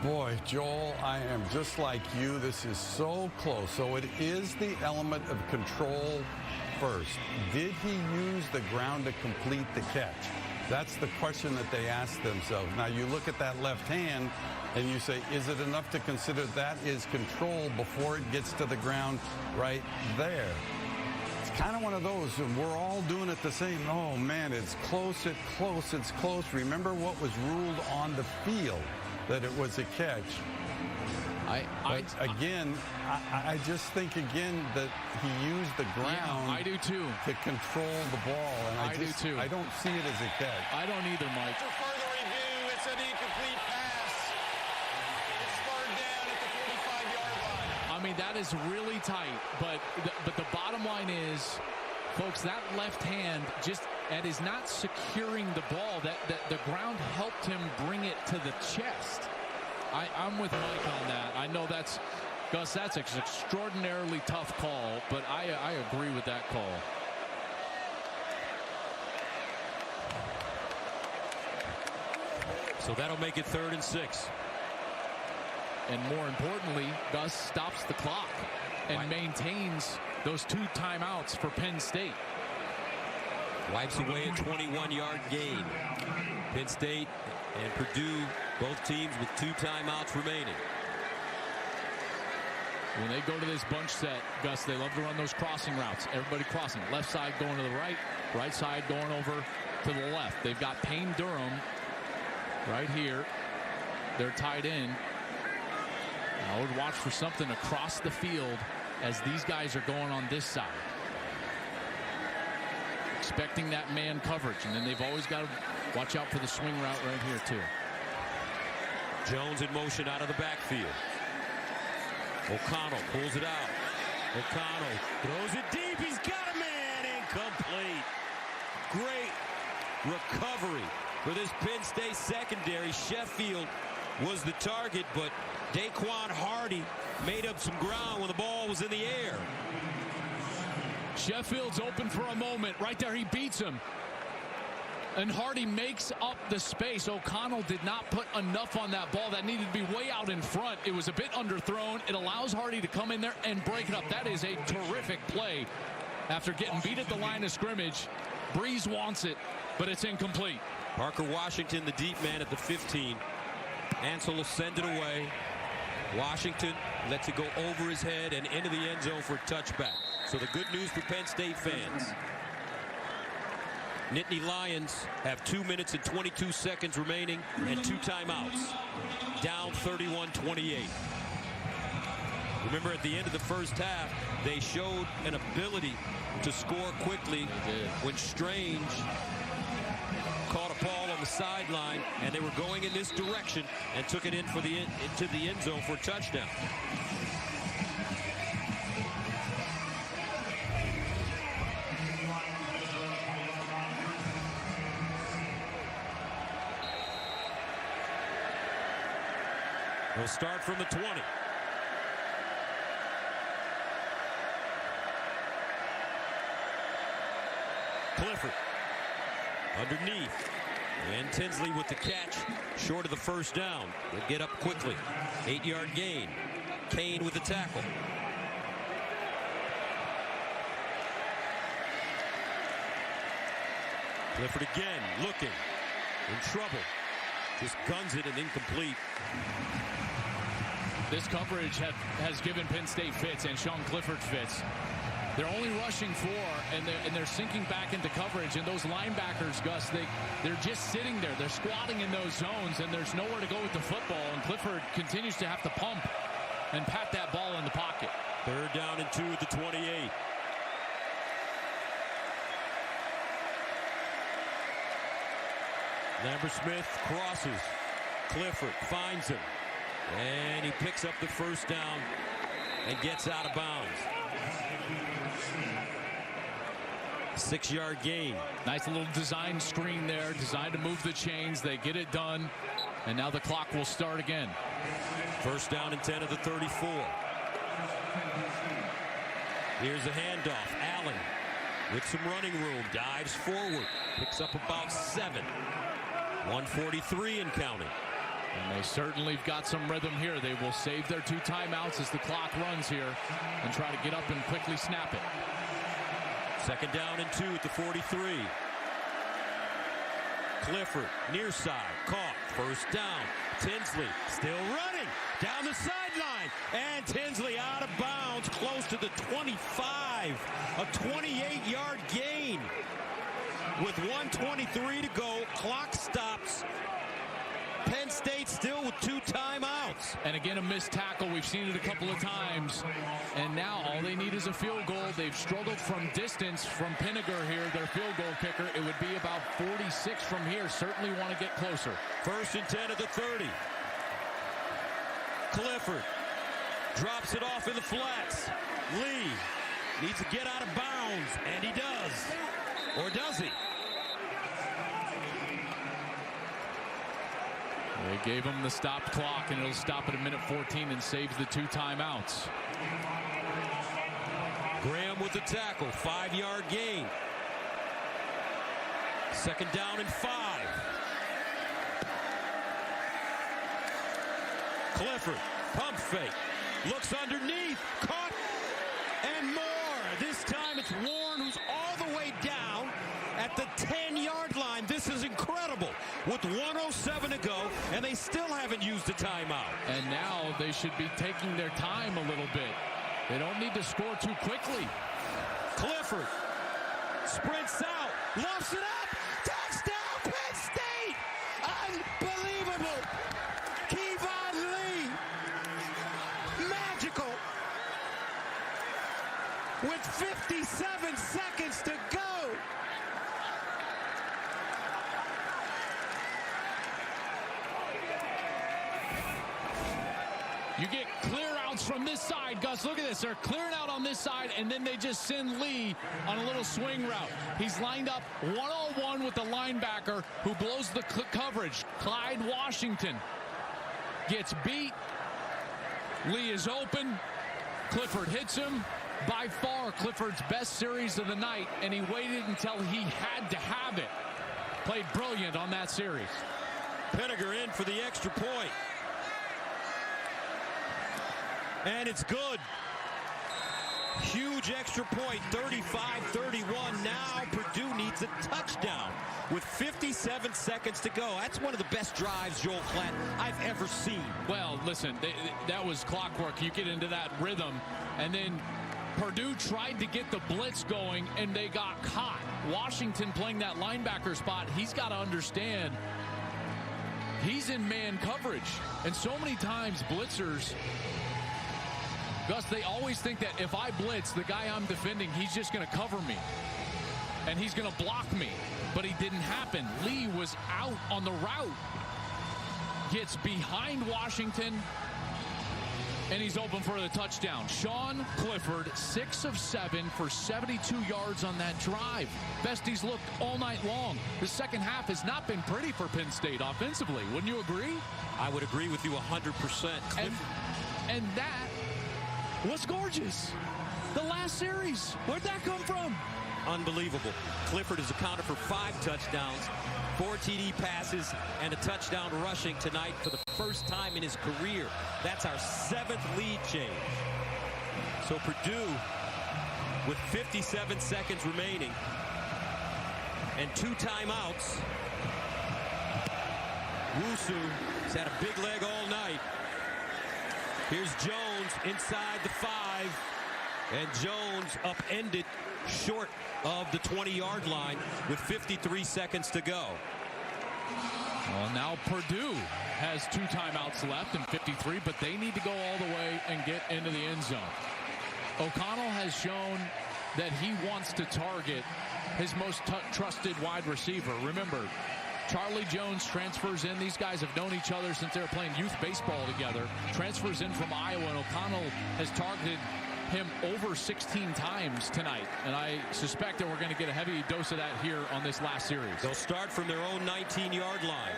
Boy, Joel, I am just like you. This is so close. So it is the element of control first. Did he use the ground to complete the catch? That's the question that they ask themselves. Now, you look at that left hand and you say, is it enough to consider that is control before it gets to the ground right there? It's kind of one of those, and we're all doing it the same. Oh, man, it's close, it's close, it's close. Remember what was ruled on the field, that it was a catch. I just think, again, that he used the ground I do too. to control the ball. And I do too. I don't see it as a catch. I don't either, Mike. For further review, it's an incomplete pass. It's third down at the 45-yard line. I mean, that is really tight, but the bottom line is, folks, that left hand that is not securing the ball. That the ground helped him bring it to the chest. I'm with Mike on that. I know that's, Gus, that's an extraordinarily tough call, but I agree with that call. So that'll make it 3rd and 6. And more importantly, Gus stops the clock and maintains those 2 timeouts for Penn State. Wipes away a 21-yard gain. Penn State and Purdue, both teams with 2 timeouts remaining. When they go to this bunch set, Gus, they love to run those crossing routes. Everybody crossing. Left side going to the right, right side going over to the left. They've got Penn Durham right here. They're tied in. I would watch for something across the field as these guys are going on this side. Expecting that man coverage, and then they've always got to watch out for the swing route right here too. Jones in motion out of the backfield. O'Connell pulls it out. O'Connell throws it deep. He's got a man. Incomplete. Great recovery for this Penn State secondary. Sheffield was the target, but Daquan Hardy made up some ground when the ball was in the air. Sheffield's open for a moment. Right there, he beats him. And Hardy makes up the space. O'Connell did not put enough on that ball. That needed to be way out in front. It was a bit underthrown. It allows Hardy to come in there and break it up. That is a terrific play after getting beat at the line of scrimmage. Breeze wants it, but it's incomplete. Parker Washington, the deep man at the 15. Ansel will send it away. Washington lets it go over his head and into the end zone for a touchback. So the good news for Penn State fans. Nittany Lions have 2 minutes and 22 seconds remaining and 2 timeouts. Down 31-28. Remember, at the end of the first half, they showed an ability to score quickly when Strange caught a ball on the sideline, and they were going in this direction and took it into the end zone for a touchdown. We'll start from the 20. Clifford underneath, and Tinsley with the catch, short of the first down. They get up quickly. 8-yard gain. Kane with the tackle. Clifford again, looking, in trouble. Just guns it and incomplete. This coverage has given Penn State fits and Sean Clifford fits. They're only rushing 4, and they're sinking back into coverage. And those linebackers, Gus, they're just sitting there. They're squatting in those zones, and there's nowhere to go with the football. And Clifford continues to have to pump and pat that ball in the pocket. 3rd down and 2 at the 28. Lambert-Smith crosses. Clifford finds him. And he picks up the first down and gets out of bounds. 6-yard gain. Nice little design screen there, designed to move the chains. They get it done, and now the clock will start again. 1st down and 10 of the 34. Here's a handoff. Allen with some running room, dives forward, picks up about 7. 1:43 and counting. And they certainly have got some rhythm here. They will save their 2 timeouts as the clock runs here and try to get up and quickly snap it. 2nd down and 2 at the 43. Clifford near side, caught, 1st down. Tinsley still running down the sideline, and Tinsley out of bounds close to the 25. A 28-yard gain with 1:23 to go. Clock stops. Penn State still with 2 timeouts. And again, a missed tackle. We've seen it a couple of times. And now all they need is a field goal. They've struggled from distance from Pinniger here, their field goal kicker. It would be about 46 from here. Certainly want to get closer. 1st and 10 at the 30. Clifford drops it off in the flats. Lee needs to get out of bounds, and he does. Or does he? They gave him the stopped clock, and it'll stop at 1:14 and saves the 2 timeouts. Graham with the tackle, 5-yard gain. 2nd down and 5. Clifford, pump fake, looks underneath, caught, and more. This time it's Warren who's all the way down at the 10-yard line. This is incredible. With 1:07 to go, and they still haven't used a timeout. And now they should be taking their time a little bit. They don't need to score too quickly. Clifford sprints out, lofts it up, touchdown Penn State! Unbelievable! Kevon Lee, magical! With 57 seconds to go. You get clear outs from this side, Gus. Look at this. They're clearing out on this side, and then they just send Lee on a little swing route. He's lined up 1-on-1 with the linebacker who blows the coverage. Clyde Washington gets beat. Lee is open. Clifford hits him. By far, Clifford's best series of the night, and he waited until he had to have it. played brilliant on that series. Penninger in for the extra point. And it's good. Huge extra point, 35-31. Now Purdue needs a touchdown with 57 seconds to go. That's one of the best drives, Joel Klatt, I've ever seen. Well, listen, that was clockwork. You get into that rhythm, and then Purdue tried to get the blitz going, and they got caught. Washington playing that linebacker spot, he's got to understand he's in man coverage. And so many times blitzers, Gus, they always think that if I blitz, the guy I'm defending, he's just going to cover me. And he's going to block me. But it didn't happen. Lee was out on the route. Gets behind Washington. And he's open for the touchdown. Sean Clifford, 6 of 7 for 72 yards on that drive. Best he's looked all night long. The second half has not been pretty for Penn State offensively. Wouldn't you agree? I would agree with you 100%. And that was gorgeous. The last series. Where'd that come from? Unbelievable. Clifford has accounted for 5 touchdowns, 4 TD passes, and a touchdown rushing tonight for the first time in his career. That's our 7th lead change. So Purdue, with 57 seconds remaining and 2 timeouts. Wusu has had a big leg all night. Here's Jones inside the 5, and Jones upended short of the 20-yard line with 53 seconds to go. Well, now Purdue has 2 timeouts left and 53, but they need to go all the way and get into the end zone. O'Connell has shown that he wants to target his most trusted wide receiver. Remember, Charlie Jones transfers in. These guys have known each other since they were playing youth baseball together. Transfers in from Iowa, and O'Connell has targeted him over 16 times tonight. And I suspect that we're going to get a heavy dose of that here on this last series. They'll start from their own 19-yard line.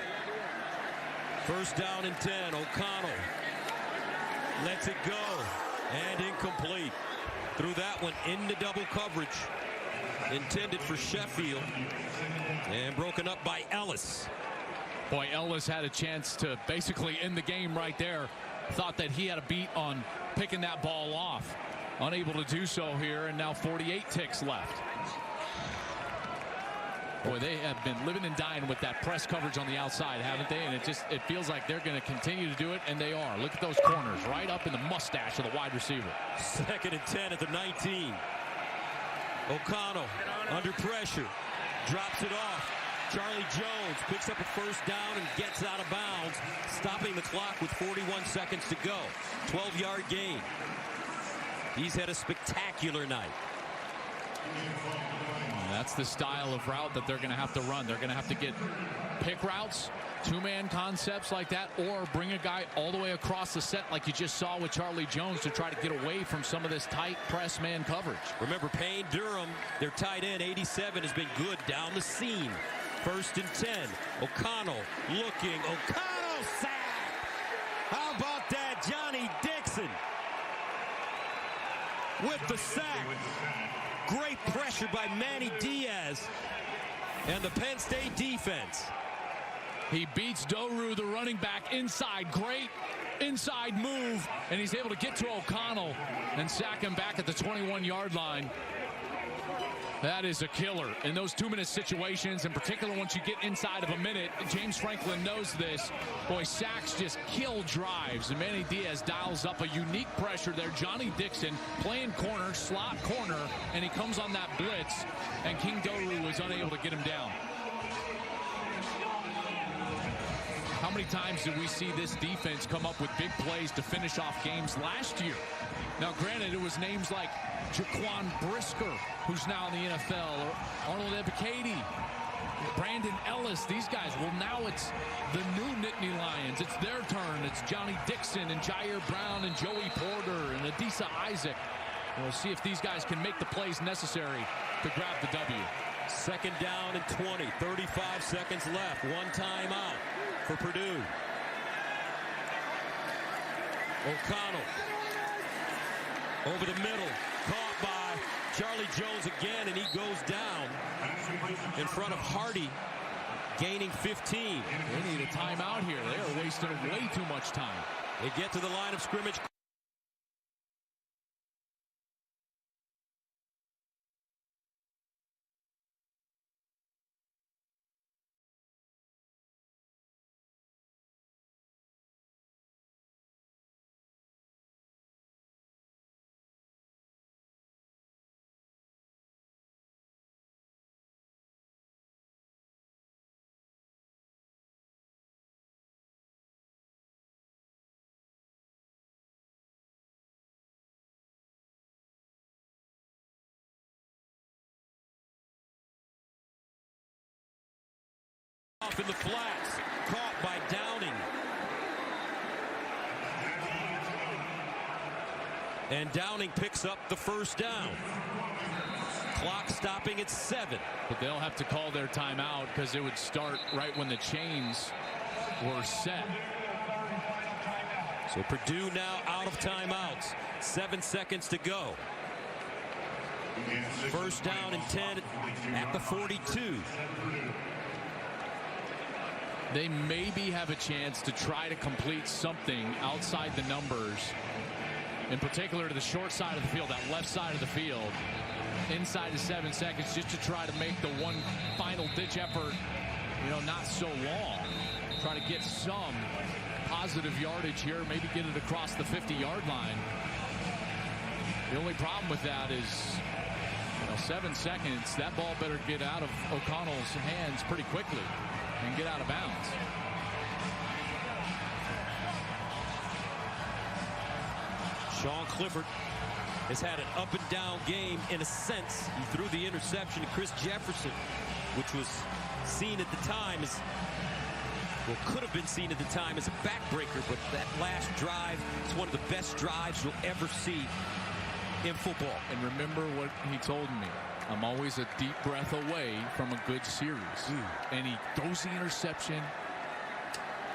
First down and 10. O'Connell lets it go. And incomplete. Threw that one into double coverage. Intended for Sheffield. And broken up by Ellis. Boy, Ellis had a chance to basically end the game right there. Thought that he had a beat on picking that ball off. Unable to do so here, and now 48 ticks left. Boy, they have been living and dying with that press coverage on the outside, haven't they? And it feels like they're going to continue to do it, and they are. Look at those corners right up in the mustache of the wide receiver. 2nd and 10 at the 19. O'Connell under pressure. Drops it off. Charlie Jones picks up a first down and gets out of bounds, stopping the clock with 41 seconds to go. 12-yard gain. He's had a spectacular night. That's the style of route that they're going to have to run. They're going to have to get pick routes, 2-man concepts like that, or bring a guy all the way across the set like you just saw with Charlie Jones to try to get away from some of this tight press man coverage. Remember, Payne Durham, their tight end, 87, has been good down the seam. 1st and 10. O'Connell looking. O'Connell sack. How about that? Johnny Dixon with the sack. Great pressure by Manny Diaz and the Penn State defense. He beats Doru, the running back, inside. Great inside move, and he's able to get to O'Connell and sack him back at the 21-yard line. That is a killer in those 2-minute situations, in particular once you get inside of a minute. James Franklin knows this. Boy, sacks just kill drives, and Manny Diaz dials up a unique pressure there. Johnny Dixon playing corner, slot corner, and he comes on that blitz, and King Doru was unable to get him down. How many times did we see this defense come up with big plays to finish off games last year? Now, granted, it was names like Jaquan Brisker, who's now in the NFL, or Arnold Ebiketie, Brandon Ellis, these guys. Well, now it's the new Nittany Lions. It's their turn. It's Johnny Dixon and Jair Brown and Joey Porter and Adisa Isaac. We'll see if these guys can make the plays necessary to grab the W. 2nd down and 20. 35 seconds left. 1 timeout for Purdue. O'Connell over the middle, caught by Charlie Jones again, and he goes down in front of Hardy gaining 15. They need a timeout here. They are wasting way too much time. They get to the line of scrimmage. Off in the flats, caught by Downing. And Downing picks up the first down. Clock stopping at 7. But they'll have to call their timeout because it would start right when the chains were set. So Purdue now out of timeouts. 7 seconds to go. First down and 10 at the 42. They maybe have a chance to try to complete something outside the numbers, in particular to the short side of the field, that left side of the field, inside of 7 seconds, just to try to make the one final ditch effort, not so long. Try to get some positive yardage here, maybe get it across the 50-yard line. The only problem with that is, 7 seconds, that ball better get out of O'Connell's hands pretty quickly and get out of bounds. Sean Clifford has had an up and down game in a sense. He threw the interception to Chris Jefferson, which was seen at the time as, could have been seen at the time as a backbreaker, but that last drive is one of the best drives you'll ever see in football. And remember what he told me. I'm always a deep breath away from a good series. And he throws the interception,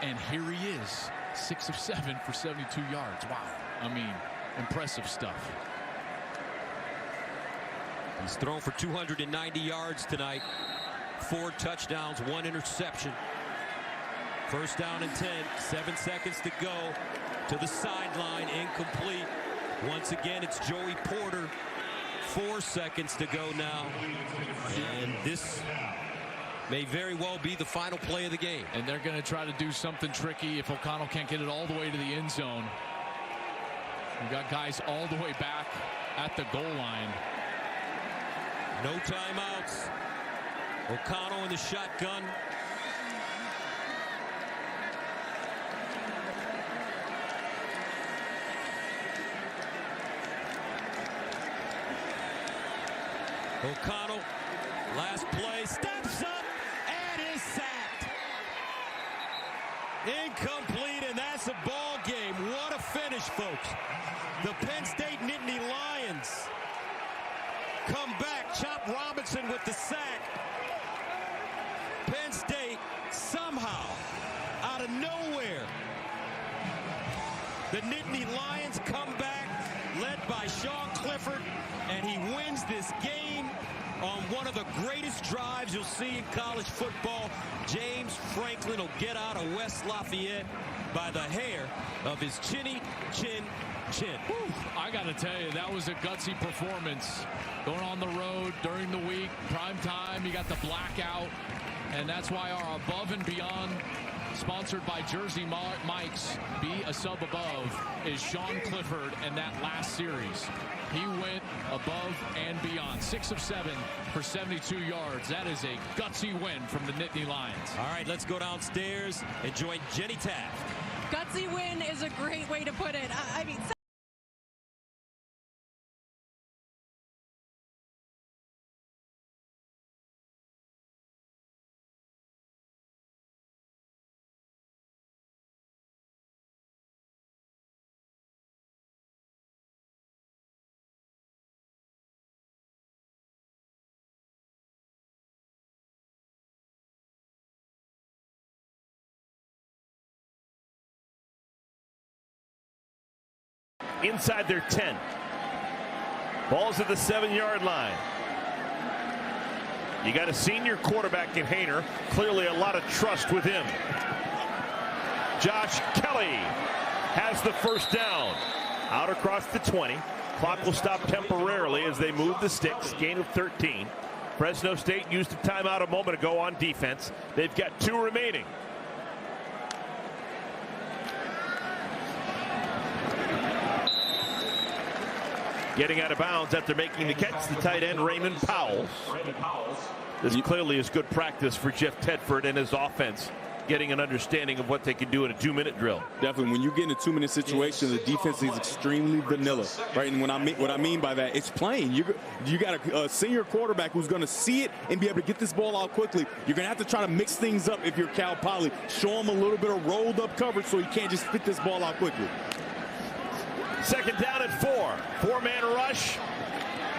and here he is, 6 of 7 for 72 yards. Wow. I mean, impressive stuff. He's thrown for 290 yards tonight. 4 touchdowns, 1 interception. First down and 10, 7 seconds to go to the sideline, incomplete. Once again, it's Joey Porter. 4 seconds to go now. And this may very well be the final play of the game. And they're going to try to do something tricky if O'Connell can't get it all the way to the end zone. We've got guys all the way back at the goal line. No timeouts. O'Connell in the shotgun. O'Connell, last play, steps up and is sacked. Incomplete, and that's a ball game. What a finish, folks. The Penn State Nittany Lions come back. Chop Robinson with the sack. Penn State somehow, out of nowhere, the Nittany Lions come back, led by Sean Clifford, and he wins this game on one of the greatest drives you'll see in college football. James Franklin will get out of West Lafayette by the hair of his chinny chin. Whew, I got to tell you, that was a gutsy performance. Going on the road during the week, prime time, you got the blackout, and that's why our Above and Beyond, sponsored by Jersey Mike's, Be a Sub Above, is Sean Clifford and that last series. He went above and beyond. 6 of 7 for 72 yards. That is a gutsy win from the Nittany Lions. All right, let's go downstairs and join Jenny Taft. Gutsy win is a great way to put it. I mean, inside their 10. Ball's at the 7-yard line. You got a senior quarterback in Haener. Clearly a lot of trust with him. Josh Kelly has the first down. Out across the 20. Clock will stop temporarily as they move the sticks. Gain of 13. Fresno State used a timeout a moment ago on defense. They've got 2 remaining. Getting out of bounds after making the catch, the tight end Raymond Powell. This clearly is good practice for Jeff Tedford and his offense, getting an understanding of what they can do in a 2-minute drill. Definitely, when you get in a 2-minute situation, the defense is extremely vanilla, right? And what I mean by that, it's plain. You got a senior quarterback who's going to see it and be able to get this ball out quickly. You're going to have to try to mix things up if you're Cal Poly. Show him a little bit of rolled up coverage so he can't just spit this ball out quickly. Second down at 4. 4-man rush.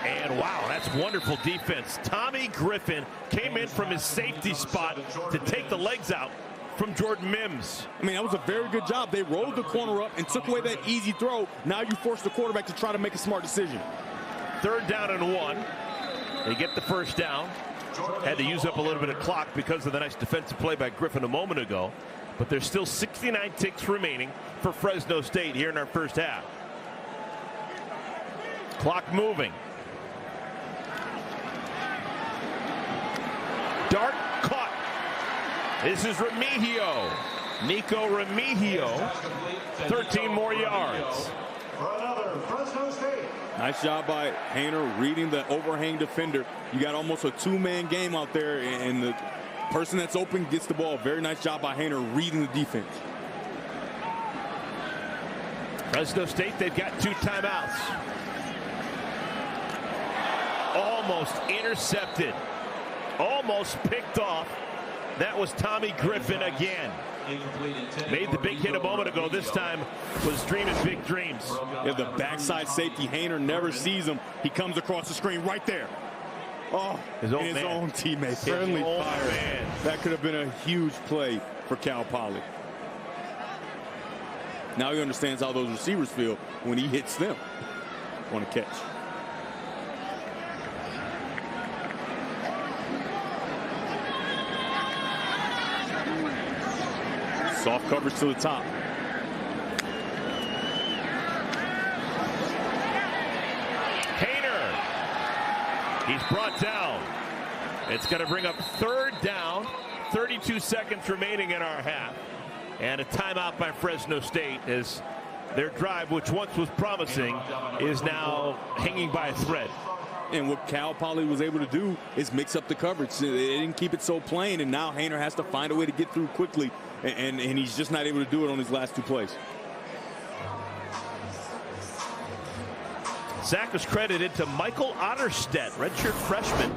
And wow, that's wonderful defense. Tommy Griffin came in from his safety spot to take the legs out from Jordan Mims. I mean, that was a very good job. They rolled the corner up and took away that easy throw. Now you force the quarterback to try to make a smart decision. 3rd down and 1. They get the first down. Had to use up a little bit of clock because of the nice defensive play by Griffin a moment ago. But there's still 69 ticks remaining for Fresno State here in our first half. Clock moving. Dart caught. This is Remigio. Nico Remigio. 13 more yards. Nice job by Haener reading the overhang defender. You got almost a 2-man game out there, and the person that's open gets the ball. Very nice job by Haener reading the defense. Fresno State, they've got 2 timeouts. Almost intercepted. Almost picked off. That was Tommy Griffin again. Made the big hit a moment ago. This time was dreaming big dreams. Yeah, the backside safety, Haener never sees him. He comes across the screen right there. Oh, his own teammate. Friendly fire. That could have been a huge play for Cal Poly. Now he understands how those receivers feel when he hits them on a catch. Soft coverage to the top. Haener. He's brought down. It's going to bring up 3rd down. 32 seconds remaining in our half. And a timeout by Fresno State as their drive, which once was promising, is now hanging by a thread. And what Cal Poly was able to do is mix up the coverage. They didn't keep it so plain, and now Haener has to find a way to get through quickly, and he's just not able to do it on his last 2 plays. Sack was credited to Michael Otterstedt, redshirt freshman,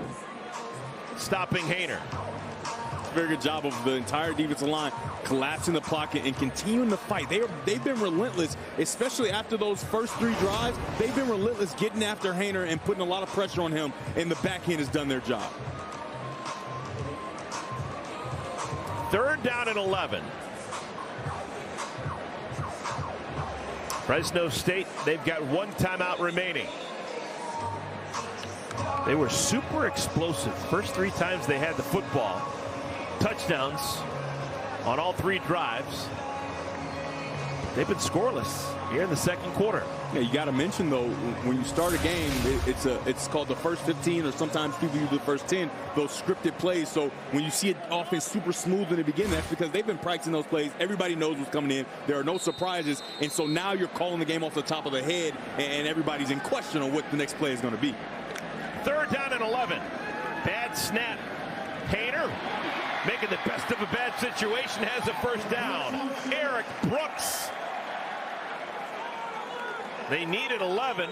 stopping Haener. Very good job of the entire defensive line collapsing the pocket and continuing to fight. They've been relentless, especially after those first 3 drives. They've been relentless getting after Haener and putting a lot of pressure on him, and the back end has done their job. 3rd down and 11. Fresno State, they've got 1 timeout remaining. They were super explosive. First 3 times they had the football. Touchdowns on all 3 drives. They've been scoreless here in the 2nd quarter. Yeah, you got to mention though, when you start a game, it's called the first 15, or sometimes people use the first 10. Those scripted plays. So when you see an offense super smooth in the beginning, that's because they've been practicing those plays. Everybody knows what's coming in. There are no surprises, and so now you're calling the game off the top of the head, and everybody's in question on what the next play is going to be. 3rd down and 11. Bad snap. Haener, making the best of a bad situation, has a first down. Eric Brooks. They needed 11,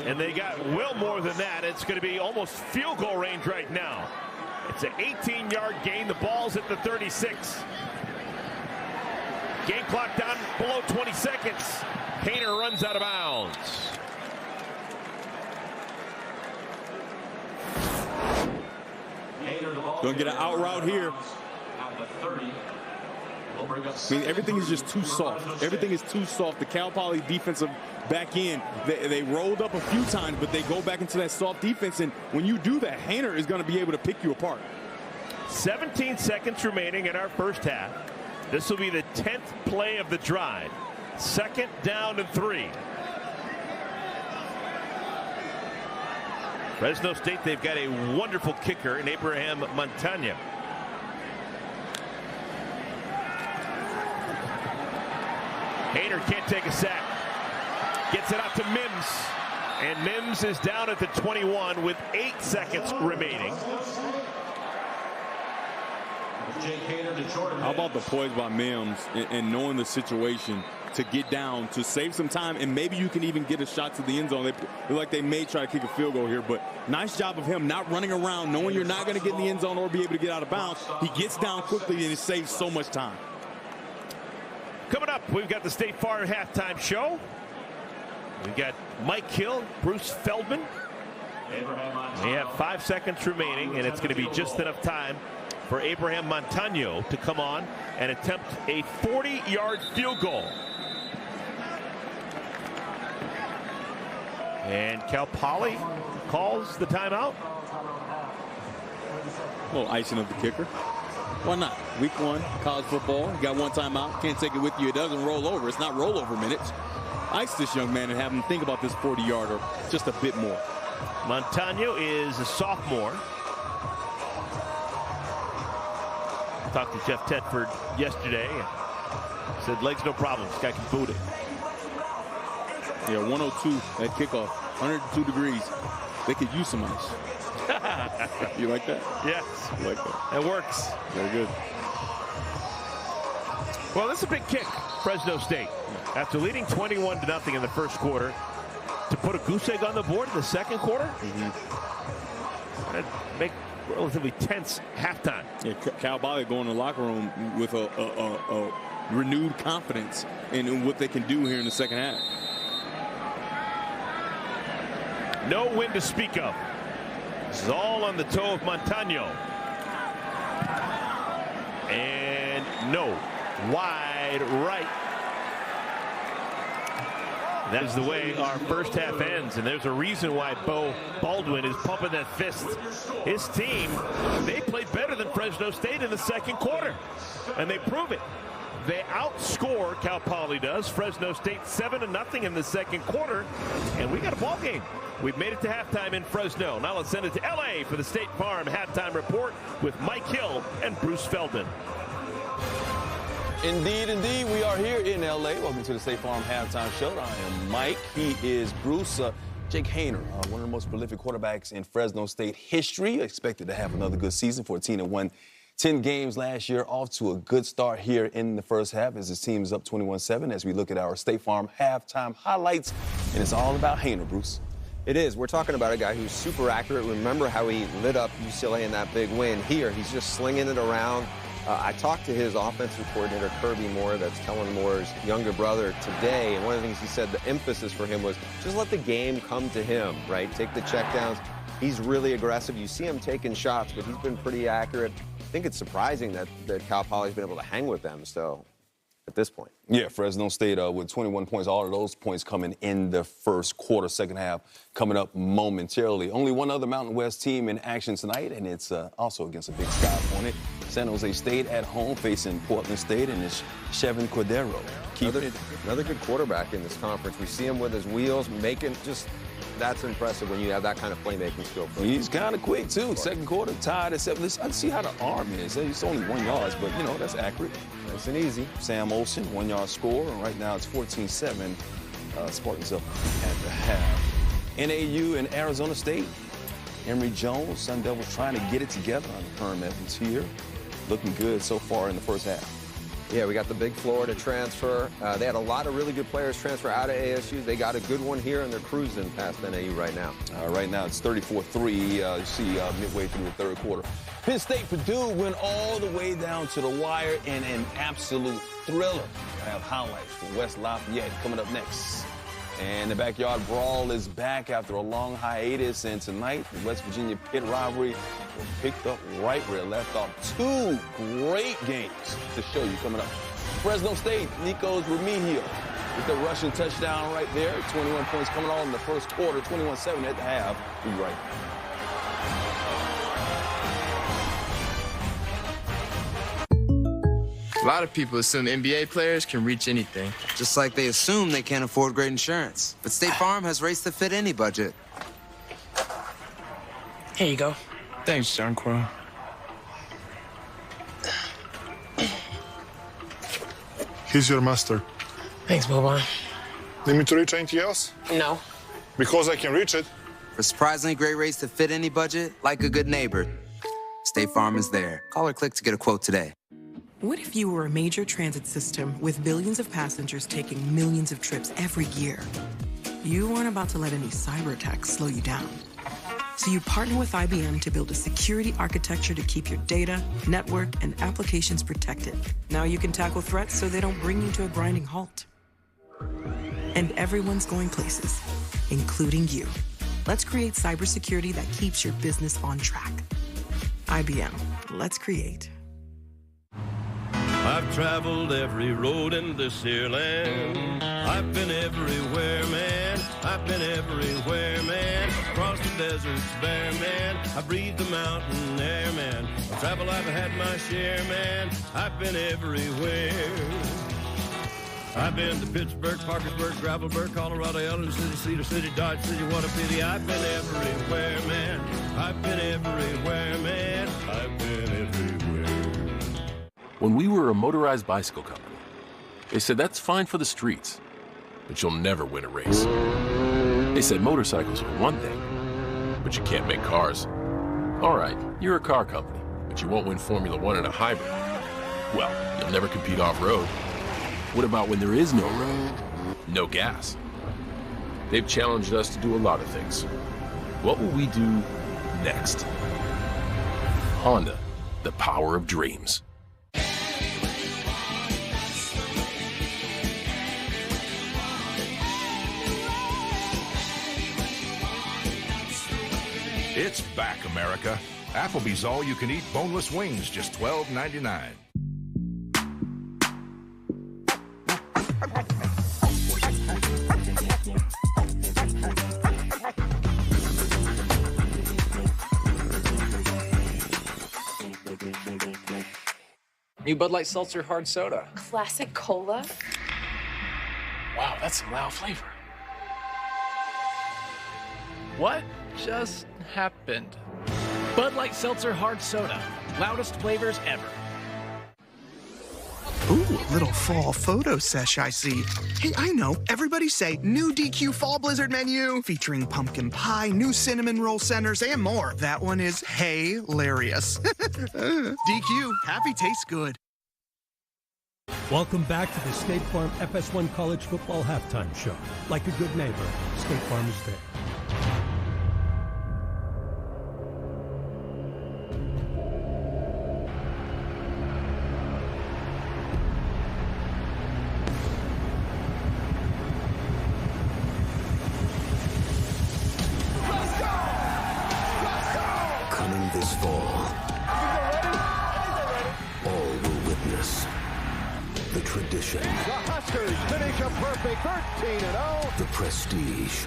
and they got well more than that. It's going to be almost field goal range right now. It's an 18-yard gain. The ball's at the 36. Game clock down below 20 seconds. Haener runs out of bounds. Going to get an out route here. I mean, everything is just too soft. Everything is too soft. The Cal Poly defensive back end, they rolled up a few times, but they go back into that soft defense. And when you do that, Haener is going to be able to pick you apart. 17 seconds remaining in our first half. This will be the 10th play of the drive. 2nd down and 3. Fresno State, they've got a wonderful kicker in Abraham Montano. Haener can't take a sack. Gets it out to Mims. And Mims is down at the 21 with 8 seconds remaining. How about the poise by Mims and knowing the situation to get down, to save some time, and maybe you can even get a shot to the end zone. They look like they may try to kick a field goal here, but nice job of him not running around, knowing you're not going to get in the end zone or be able to get out of bounds. He gets down quickly, and it saves so much time. Coming up, we've got the State Farm halftime show. We've got Mike Hill, Bruce Feldman. We have 5 seconds remaining, and it's going to be just enough time for Abraham Montano to come on and attempt a 40-yard field goal. And Cal Poly calls the timeout. A little icing of the kicker. Why not? Week 1, college football. You got one timeout. Can't take it with you. It doesn't roll over. It's not rollover minutes. Ice this young man and have him think about this 40-yarder just a bit more. Montano is a sophomore. Talked to Jeff Tedford yesterday. Said legs no problem. This guy can boot it. Yeah, 102 at kickoff. 102 degrees. They could use some ice. You like that? Yes. I like that. It works. Very good. Well, this is a big kick, Fresno State. After leading 21-0 in the first quarter, to put a goose egg on the board in the second quarter, and make relatively tense halftime. Yeah, Cal Poly going to the locker room with a renewed confidence in what they can do here in the second half. No win to speak of. This is all on the toe of Montano. And no. Wide right. That is the way our first half ends, and there's a reason why Bo Baldwin is pumping that fist. His team, they played better than Fresno State in the second quarter, and they prove it. They outscore, Cal Poly does, Fresno State 7-0 in the second quarter, and we got a ball game. We've made it to halftime in Fresno. Now let's send it to LA for the State Farm halftime report with Mike Hill and Bruce Feldman. Indeed, indeed, we are here in LA. Welcome to the State Farm halftime show. I am Mike. He is Bruce. Jake Haener, one of the most prolific quarterbacks in Fresno State history. Expected to have another good season. 14-1, 10 games last year. Off to a good start here in the first half as his team is up 21-7 as we look at our State Farm halftime highlights. And it's all about Haener, Bruce. It is. We're talking about a guy who's super accurate. Remember how he lit up UCLA in that big win. Here, he's just slinging it around. I talked to his offensive coordinator, Kirby Moore, that's Kellen Moore's younger brother, today, and one of the things he said, the emphasis for him was just let the game come to him, right? Take the checkdowns. He's really aggressive. You see him taking shots, but he's been pretty accurate. I think it's surprising that Cal Poly's been able to hang with them, so at this point. Yeah, Fresno State with 21 points. All of those points coming in the first quarter, second half coming up momentarily. Only one other Mountain West team in action tonight, and it's also against a Big Sky opponent. San Jose State at home facing Portland State, and it's Chevin Cordero. Another good quarterback in this conference. We see him with his wheels, making just, that's impressive when you have that kind of playmaking skill. He's kind of quick, too. Second quarter, tied at 7. I see how the arm is. It's only 1 yard, but, you know, that's accurate. Nice and easy. Sam Olsen, 1 yard score, and right now it's 14-7. Spartans up at the half. NAU and Arizona State. Emory Jones, Sun Devils trying to get it together on Herm Evans here. Looking good so far in the first half. Yeah, we got the big Florida transfer. They had a lot of really good players transfer out of ASU. They got a good one here, and they're cruising past NAU right now. Right now it's 34-3. You see midway through the third quarter. Penn State Purdue went all the way down to the wire in an absolute thriller. I have highlights from West Lafayette coming up next. And the backyard brawl is back after a long hiatus. And tonight, the West Virginia Pitt rivalry will pick up right where it left off. 2 great games to show you coming up. Fresno State, Nico's Remigio with the rushing touchdown right there. 21 points coming on in the first quarter, 21-7 at the half. We'll be right back. A lot of people assume NBA players can reach anything. Just like they assume they can't afford great insurance. But State Farm has rates that fit any budget. Here you go. Thanks, John Crow. He's your master. Thanks, Boba. Need me to reach anything else? No. Because I can reach it. For surprisingly great rates that fit any budget, like a good neighbor, State Farm is there. Call or click to get a quote today. What if you were a major transit system with billions of passengers taking millions of trips every year? You weren't about to let any cyber attacks slow you down. So you partner with IBM to build a security architecture to keep your data, network, and applications protected. Now you can tackle threats so they don't bring you to a grinding halt. And everyone's going places, including you. Let's create cybersecurity that keeps your business on track. IBM, let's create. I've traveled every road in this here land. I've been everywhere, man. I've been everywhere, man. Across the deserts bare, man. I breathe the mountain air, man. Of travel I've had my share, man. I've been everywhere. I've been to Pittsburgh, Parkersburg, Gravelburg, Colorado, Ellen City, Cedar City, Dodge City, what a pity. I've been everywhere, man. I've been everywhere, man. I've been everywhere. When we were a motorized bicycle company, they said that's fine for the streets, but you'll never win a race. They said motorcycles are one thing, but you can't make cars. All right, you're a car company, but you won't win Formula One in a hybrid. Well, you'll never compete off-road. What about when there is no road? No gas? They've challenged us to do a lot of things. What will we do next? Honda, the power of dreams. It's back, America. Applebee's all-you-can-eat boneless wings, just $12.99. New Bud Light Seltzer Hard Soda. Classic cola. Wow, that's some loud flavor. What just happened? Bud Light Seltzer Hard Soda. Loudest flavors ever. Ooh, a little fall photo sesh, I see. Hey, I know. Everybody say new DQ Fall Blizzard menu featuring pumpkin pie, new cinnamon roll centers, and more. That one is hilarious. DQ, happy tastes good. Welcome back to the State Farm FS1 College Football Halftime Show. Like a good neighbor, State Farm is there. Coming this fall, all will witness the tradition, The Huskers finish a perfect 13-0. the prestige,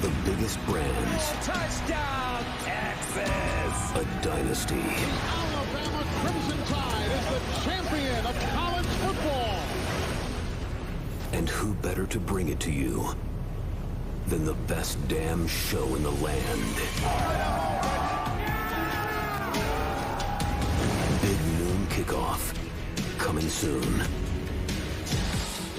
the biggest brands, Touchdown, Texas! a dynasty. Alabama Crimson Tide is the champion of college football. And who better to bring it to you than the best damn show in the land? Big Noon Kickoff, coming soon.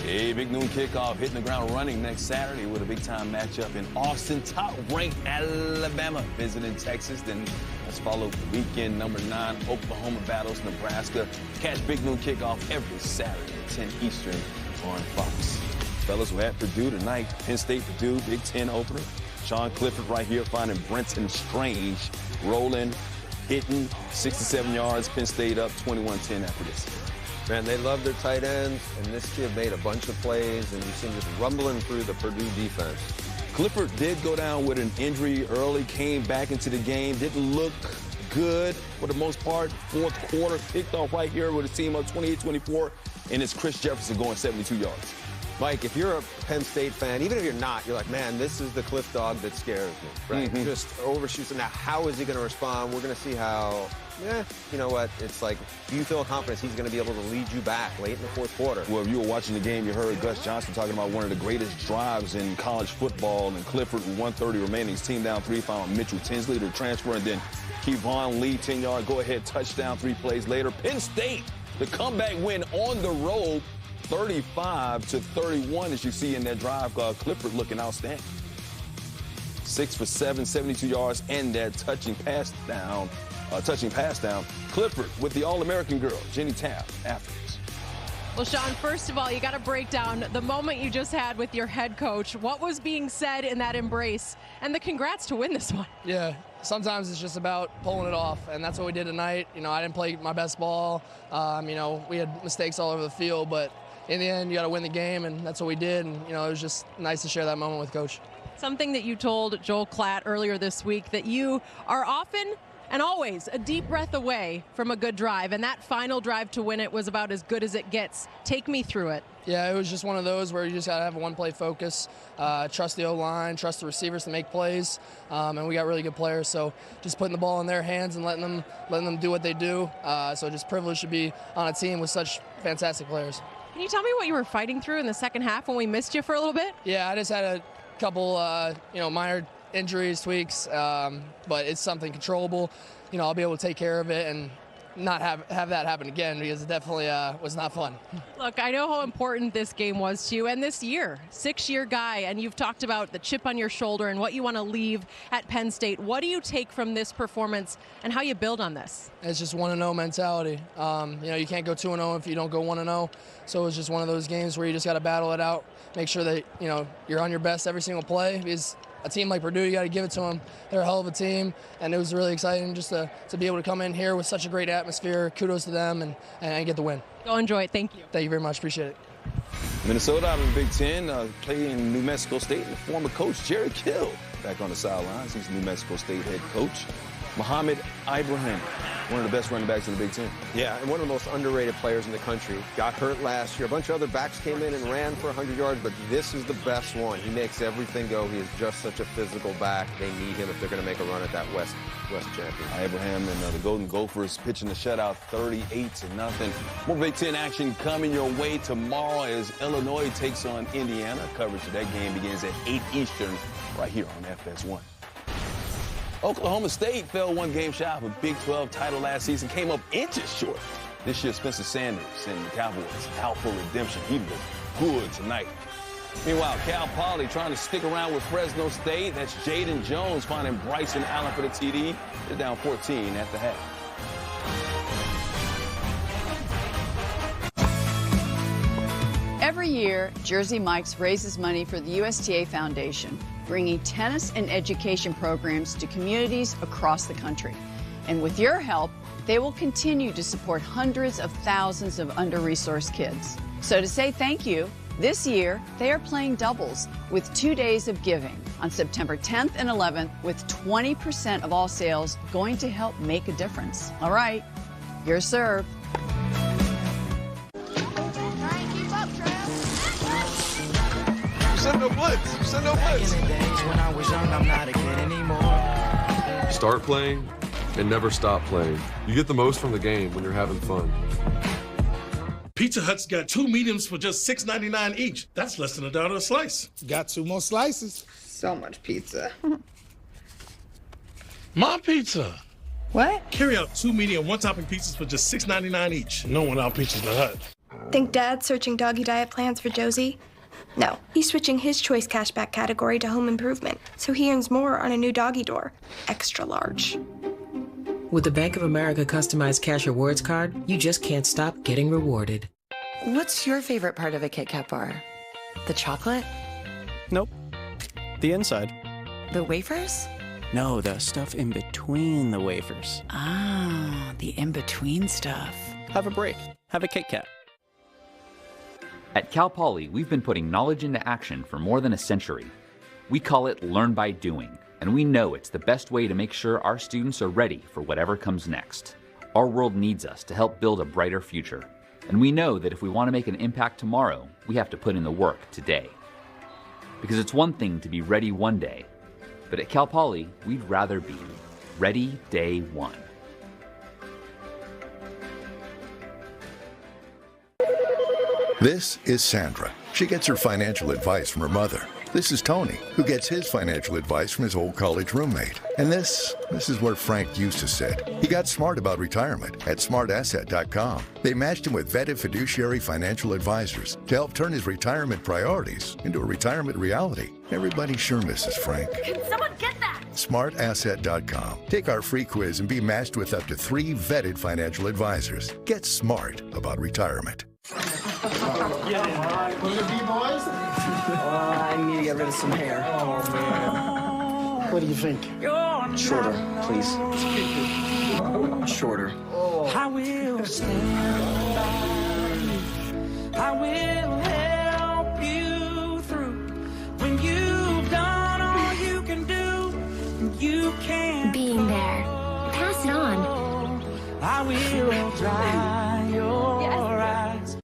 Hey, Big Noon Kickoff hitting the ground running next Saturday with a big-time matchup in Austin. Top-ranked Alabama visiting Texas. Then let's follow weekend number 9, Oklahoma battles Nebraska. Catch Big Noon Kickoff every Saturday at 10 Eastern on Fox. Fellas, we're at Purdue tonight. Penn State, Purdue, Big Ten opener. Sean Clifford right here finding Brenton Strange rolling, hitting 67 yards. Penn State up 21-10 after this. Man, they love their tight ends, and this kid made a bunch of plays, and you see him just rumbling through the Purdue defense. Clifford did go down with an injury early, came back into the game, didn't look good for the most part. Fourth quarter kicked off right here with a team up 28-24, and it's Chris Jefferson going 72 yards. Mike, if you're a Penn State fan, even if you're not, you're like, man, this is the cliff dog that scares me, right? Just overshoots it. Now, how is he going to respond? We're going to see how, you know what? It's like, do you feel confident he's going to be able to lead you back late in the fourth quarter? Well, if you were watching the game, you heard Gus Johnson talking about one of the greatest drives in college football, and Clifford with 1:30 remaining. His team down 3, found Mitchell Tinsley to transfer, and then Kevon Lee, 10-yard go-ahead touchdown 3 plays later. Penn State, the comeback win on the road, 35-31, as you see in that drive. Clifford looking outstanding. 6 for 7, 72 yards, and that touching pass down. Clifford with the All-American girl, Jenny Taft, afterwards. Well, Sean, first of all, you got to break down the moment you just had with your head coach. What was being said in that embrace? And the congrats to win this one. Yeah, sometimes it's just about pulling it off, and that's what we did tonight. You know, I didn't play my best ball. You know, we had mistakes all over the field, but in the end, you got to win the game, and that's what we did. And, you know, it was just nice to share that moment with Coach. Something that you told Joel Klatt earlier this week, that you are often and always a deep breath away from a good drive, and that final drive to win it was about as good as it gets. Take me through it. Yeah, it was just one of those where you just got to have a one-play focus, trust the O-line, trust the receivers to make plays, and we got really good players. So just putting the ball in their hands and letting them do what they do. So just privileged to be on a team with such fantastic players. Can you tell me what you were fighting through in the second half when we missed you for a little bit? Yeah, I just had a couple, minor injuries, tweaks, but it's something controllable. You know, I'll be able to take care of it and not have that happen again, because it definitely was not fun. Look, I know how important this game was to you, and this year, 6-year guy, and you've talked about the chip on your shoulder and what you want to leave at Penn State. What do you take from this performance and how you build on this? It's just 1-0 mentality. You know, you can't go 2-0 if you don't go 1-0. So it's just one of those games where you just got to battle it out, make sure that, you know, you're on your best every single play, because a team like Purdue, you got to give it to them. They're a hell of a team, and it was really exciting just to be able to come in here with such a great atmosphere. Kudos to them and get the win. Go enjoy it. Thank you. Thank you very much. Appreciate it. Minnesota out of the Big Ten, playing New Mexico State, and former coach Jerry Kill back on the sidelines. He's New Mexico State head coach. Mohamed Ibrahim, one of the best running backs in the Big Ten. Yeah, and one of the most underrated players in the country. Got hurt last year. A bunch of other backs came in and ran for 100 yards, but this is the best one. He makes everything go. He is just such a physical back. They need him if they're going to make a run at that West champion. Ibrahim and the Golden Gophers pitching the shutout 38-0. More Big Ten action coming your way tomorrow as Illinois takes on Indiana. Coverage of that game begins at 8 Eastern right here on FS1. Oklahoma State fell one game shy of a Big 12 title last season, came up inches short. This year, Spencer Sanders and the Cowboys out for redemption. He looked good tonight. Meanwhile, Cal Poly trying to stick around with Fresno State. That's Jaden Jones finding Bryson Allen for the TD. They're down 14 at the half. Every year, Jersey Mike's raises money for the USTA Foundation, bringing tennis and education programs to communities across the country. And with your help, they will continue to support hundreds of thousands of under-resourced kids. So to say thank you, this year, they are playing doubles with 2 days of giving on September 10th and 11th, with 20% of all sales going to help make a difference. All right, you're served. Send no blitz. Send no blitz. Start playing and never stop playing. You get the most from the game when you're having fun. Pizza Hut's got 2 mediums for just $6.99 each. That's less than $1 a slice. Got 2 more slices. So much pizza. My pizza. What? Carry out 2 medium one-topping pizzas for just $6.99 each. No one out-pizzas the Hut. Think Dad's searching doggy diet plans for Josie? No, he's switching his choice cashback category to home improvement, so he earns more on a new doggy door, extra large. With the Bank of America customized cash rewards card, you just can't stop getting rewarded. What's your favorite part of a Kit Kat bar? The chocolate? Nope. The inside. The wafers? No, the stuff in between the wafers. Ah, the in-between stuff. Have a break. Have a Kit Kat. At Cal Poly, we've been putting knowledge into action for more than a century. We call it Learn by Doing. And we know it's the best way to make sure our students are ready for whatever comes next. Our world needs us to help build a brighter future. And we know that if we want to make an impact tomorrow, we have to put in the work today. Because it's one thing to be ready one day, but at Cal Poly, we'd rather be ready day one. This is Sandra. She gets her financial advice from her mother. This is Tony, who gets his financial advice from his old college roommate. And this is where Frank used to sit. He got smart about retirement at smartasset.com. They matched him with vetted fiduciary financial advisors to help turn his retirement priorities into a retirement reality. Everybody sure misses Frank. Can someone get that? smartasset.com. Take our free quiz and be matched with up to 3 vetted financial advisors. Get smart about retirement. I need to get rid of some hair. Oh, man. What do you think? Shorter, please. Shorter. I will stand by you. I will help you through. When you've done all you can do, you can being there. Pass it on. I will dry your eyes.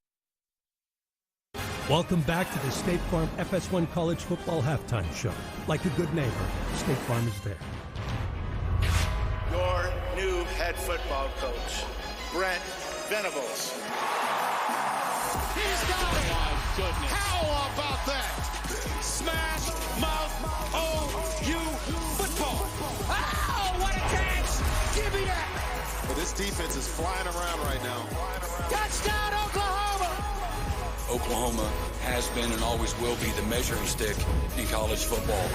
Welcome back to the State Farm FS1 College Football Halftime Show. Like a good neighbor, State Farm is there. Your new head football coach, Brent Venables. He's got it. Oh, my goodness. How about that? Smash mouth OU football. Oh, what a catch. Give me that. Well, this defense is flying around right now. Touchdown, Oklahoma. Oklahoma has been and always will be the measuring stick in college football.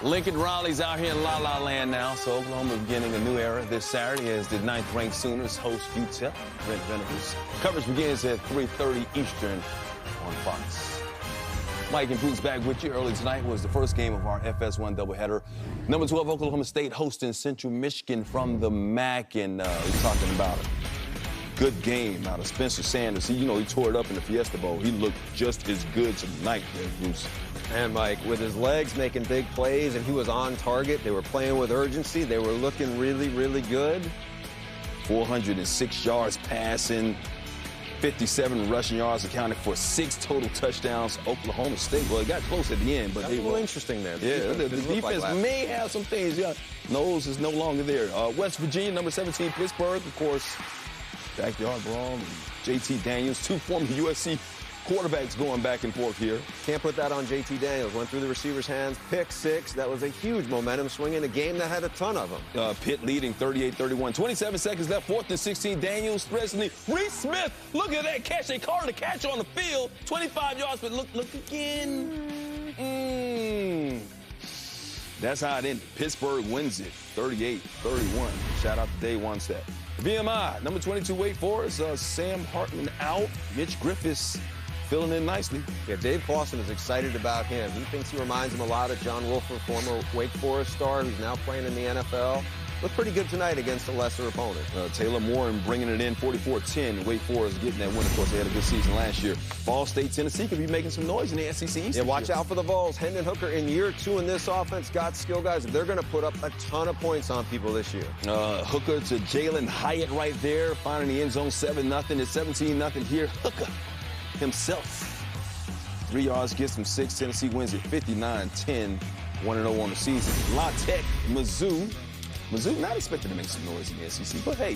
Lincoln Riley's out here in La La Land now, so Oklahoma beginning a new era this Saturday as the 9th-ranked Sooners host UTEP. Brent Venables. Coverage begins at 3:30 Eastern on Fox. Mike and Bruce back with you. Early tonight was the first game of our FS1 doubleheader. Number 12, Oklahoma State hosting Central Michigan from the MAC, and we're talking about it. Good game out of Spencer Sanders. He tore it up in the Fiesta Bowl. He looked just as good tonight there, Bruce. And Mike, with his legs making big plays, and he was on target. They were playing with urgency. They were looking really, really good. 406 yards passing, 57 rushing yards, accounted for 6 total touchdowns. Oklahoma State, well, it got close at the end, but That's a little interesting there. Yeah, the defense may have some things. Yeah, Knowles is no longer there. West Virginia, number 17, Pittsburgh, of course. Backyard brawl, JT Daniels, 2 former USC quarterbacks going back and forth here. Can't put that on JT Daniels. Went through the receiver's hands, pick 6. That was a huge momentum swing in a game that had a ton of them. Pitt leading 38-31. 27 seconds left, 4th and 16. Daniels threads the knee. Reese Smith, look at that catch. They called a catch on the field. 25 yards, but look again. That's how it ended. Pittsburgh wins it, 38-31. Shout out to Day One Step. VMI, number 22, Wake Forest. Sam Hartman out. Mitch Griffiths filling in nicely. Yeah, Dave Clawson is excited about him. He thinks he reminds him a lot of John Wolford, former Wake Forest star, who's now playing in the NFL. Looked pretty good tonight against a lesser opponent. Taylor Moore bringing it in 44-10. Wake Forest getting that win. Of course, they had a good season last year. Ball State, Tennessee could be making some noise in the SEC East. Yeah, watch out for the Vols. Hendon Hooker in year 2 in this offense got skill guys. They're going to put up a ton of points on people this year. Hooker to Jalen Hyatt right there, finding the end zone 7-0. It's 17-0 here. Hooker himself. 3 yards, gets him 6. Tennessee wins it 59-10. 1-0 on the season. La Tech, Mizzou not expected to make some noise in the SEC, but hey,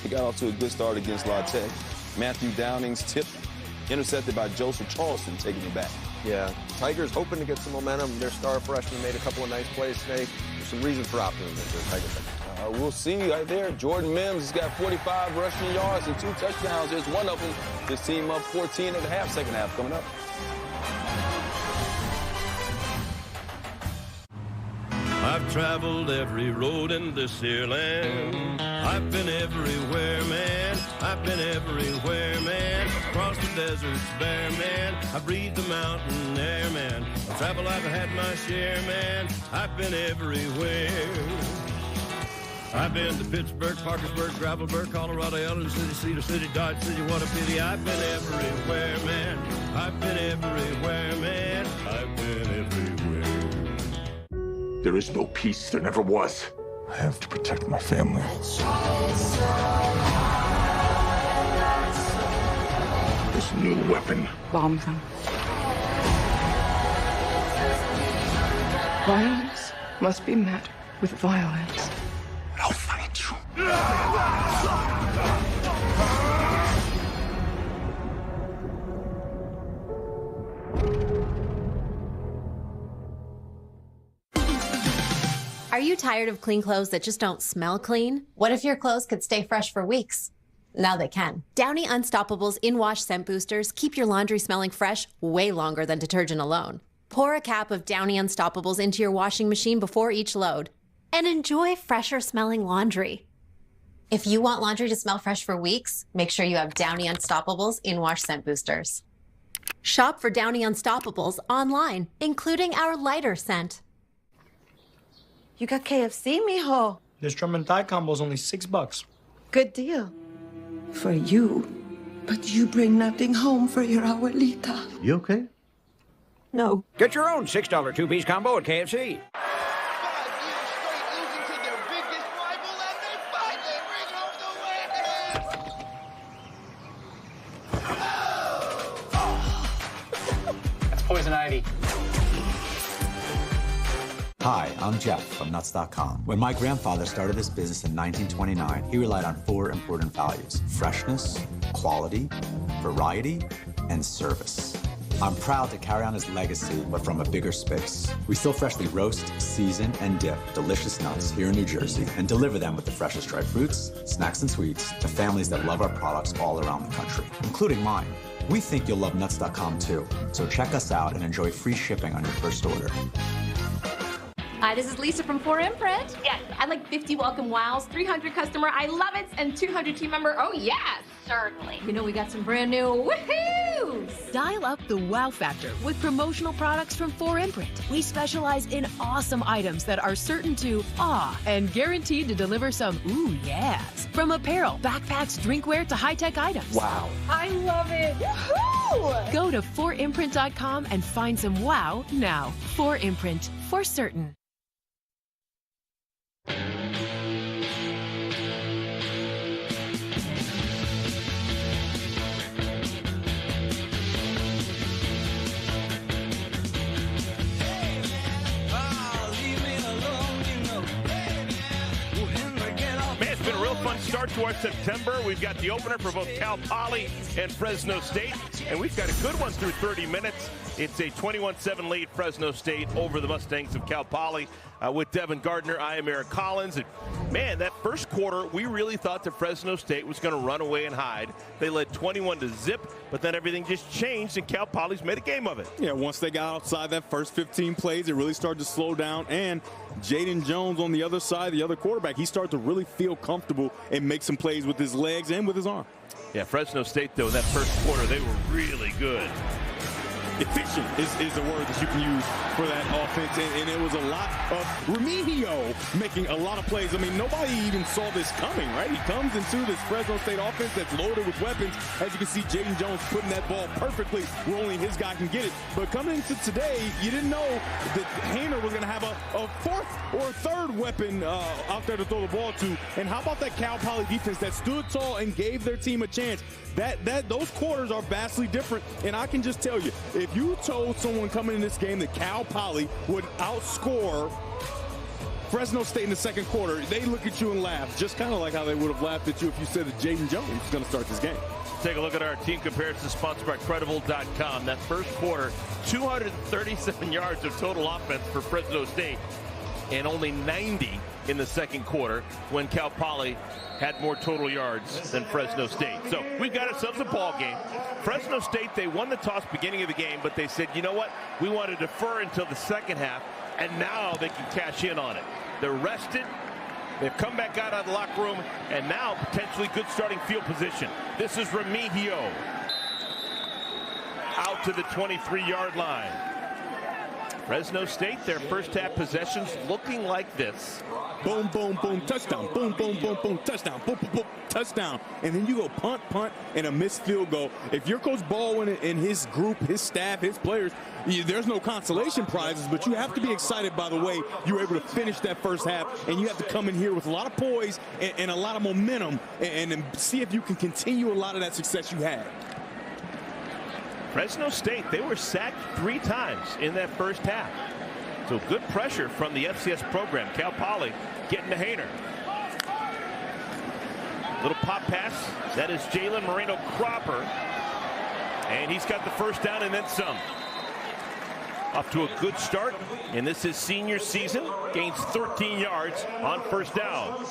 he got off to a good start against La Tech. Matthew Downing's tip intercepted by Joseph Charleston, taking it back. Yeah, Tigers hoping to get some momentum. Their star freshman made a couple of nice plays today. There's some reason for optimism for the Tigers. We'll see right there. Jordan Mims has got 45 rushing yards and 2 touchdowns. There's one of them. This team up 14 at the half, second half coming up. I've traveled every road in this here land. I've been everywhere, man. I've been everywhere, man. Across the deserts bare, man. I breathe the mountain air, man. I've traveled, I've had my share, man. I've been everywhere. I've been to Pittsburgh, Parkersburg, Gravelburg, Colorado, Ellen City, Cedar City, Dodge City, what a pity. I've been everywhere, man. I've been everywhere, man. I've been everywhere. There is no peace. There never was. I have to protect my family. This new weapon. Bomb them. Violence must be met with violence. I'll fight you. Are you tired of clean clothes that just don't smell clean? What if your clothes could stay fresh for weeks? Now they can. Downy Unstoppable's in-wash scent boosters keep your laundry smelling fresh way longer than detergent alone. Pour a cap of Downy Unstoppables into your washing machine before each load and enjoy fresher smelling laundry. If you want laundry to smell fresh for weeks, make sure you have Downy Unstoppables in-wash scent boosters. Shop for Downy Unstoppables online, including our lighter scent. You got KFC, mijo. This drum and thigh combo is only $6. Good deal. For you. But you bring nothing home for your abuelita. You okay? No. Get your own $6 two-piece combo at KFC. That's poison ivy. Hi, I'm Jeff from Nuts.com. When my grandfather started this business in 1929, he relied on 4 important values: freshness, quality, variety, and service. I'm proud to carry on his legacy, but from a bigger space. We still freshly roast, season, and dip delicious nuts here in New Jersey and deliver them with the freshest dried fruits, snacks, and sweets to families that love our products all around the country, including mine. We think you'll love Nuts.com too, so check us out and enjoy free shipping on your first order. Hi, this is Lisa from 4Imprint. Yes, I'd like 50 welcome wows, 300 customer I love it, and 200 team member oh yes, certainly. You know we got some brand new woohoos. Dial up the wow factor with promotional products from 4Imprint. We specialize in awesome items that are certain to awe and guaranteed to deliver some ooh yes. From apparel, backpacks, drinkware to high-tech items. Wow. I love it. Woohoo! Go to 4imprint.com and find some wow now. 4Imprint, for certain. Fun start to our September. We've got the opener for both Cal Poly and Fresno State, and we've got a good one through 30 minutes. It's a 21-7 lead Fresno State over the Mustangs of Cal Poly. With Devin Gardner, I am Eric Collins. And man, that first quarter, we really thought that Fresno State was going to run away and hide. They led 21-0, but then everything just changed, and Cal Poly's made a game of it. Yeah, once they got outside that first 15 plays, it really started to slow down. And Jaden Jones on the other side, the other quarterback, he started to really feel comfortable and make some plays with his legs and with his arm. Yeah, Fresno State, though, in that first quarter, they were really good. Efficient is the word that you can use for that offense, and it was a lot of Remigio making a lot of plays. I mean, nobody even saw this coming, right? He comes into this Fresno State offense that's loaded with weapons. As you can see, Jaden Jones putting that ball perfectly where only his guy can get it. But coming into today, you didn't know that Hainer was going to have a fourth or third weapon out there to throw the ball to. And how about that Cal Poly defense that stood tall and gave their team a chance? Those quarters are vastly different, and I can just tell you, if you told someone coming in this game that Cal Poly would outscore Fresno State in the second quarter, they look at you and laugh, just kind of like how they would have laughed at you if you said that Jaden Jones was going to start this game. Take a look at our team comparison sponsored by Credible.com. That first quarter, 237 yards of total offense for Fresno State, and only 90 in the second quarter when Cal Poly had more total yards than Fresno State. So we've got ourselves a ball game. Fresno State, they won the toss beginning of the game, but they said, you know what? We want to defer until the second half, and now they can cash in on it. They're rested. They've come back out of the locker room, and now potentially good starting field position. This is Remigio out to the 23-yard line. Fresno State, their first half possessions looking like this. Boom, boom, boom, touchdown. Boom, boom, boom, boom, touchdown. Boom, boom, boom, touchdown. And then you go punt, and a missed field goal. If you're Coach Baldwin and his group, his staff, his players, there's no consolation prizes, but you have to be excited by the way you were able to finish that first half, and you have to come in here with a lot of poise and a lot of momentum and see if you can continue a lot of that success you had. Fresno State, they were sacked 3 times in that first half. So good pressure from the FCS program. Cal Poly getting to Haener. Little pop pass. That is Jalen Moreno Cropper. And he's got the first down and then some. Off to a good start. And this is senior season. Gains 13 yards on first down.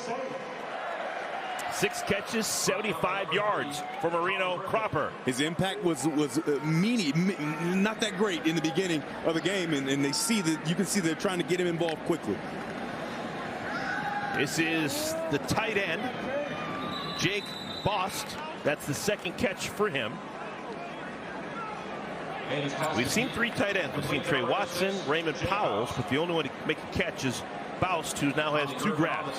6 catches, 75 yards for Moreno Cropper. His impact was not that great in the beginning of the game, and they see that you can see they're trying to get him involved quickly. This is the tight end, Jake Bost. That's the second catch for him. We've seen 3 tight ends. We've seen Trey Watson, Raymond Powell, but the only one to make a catch is Boust, who now has 2 grabs.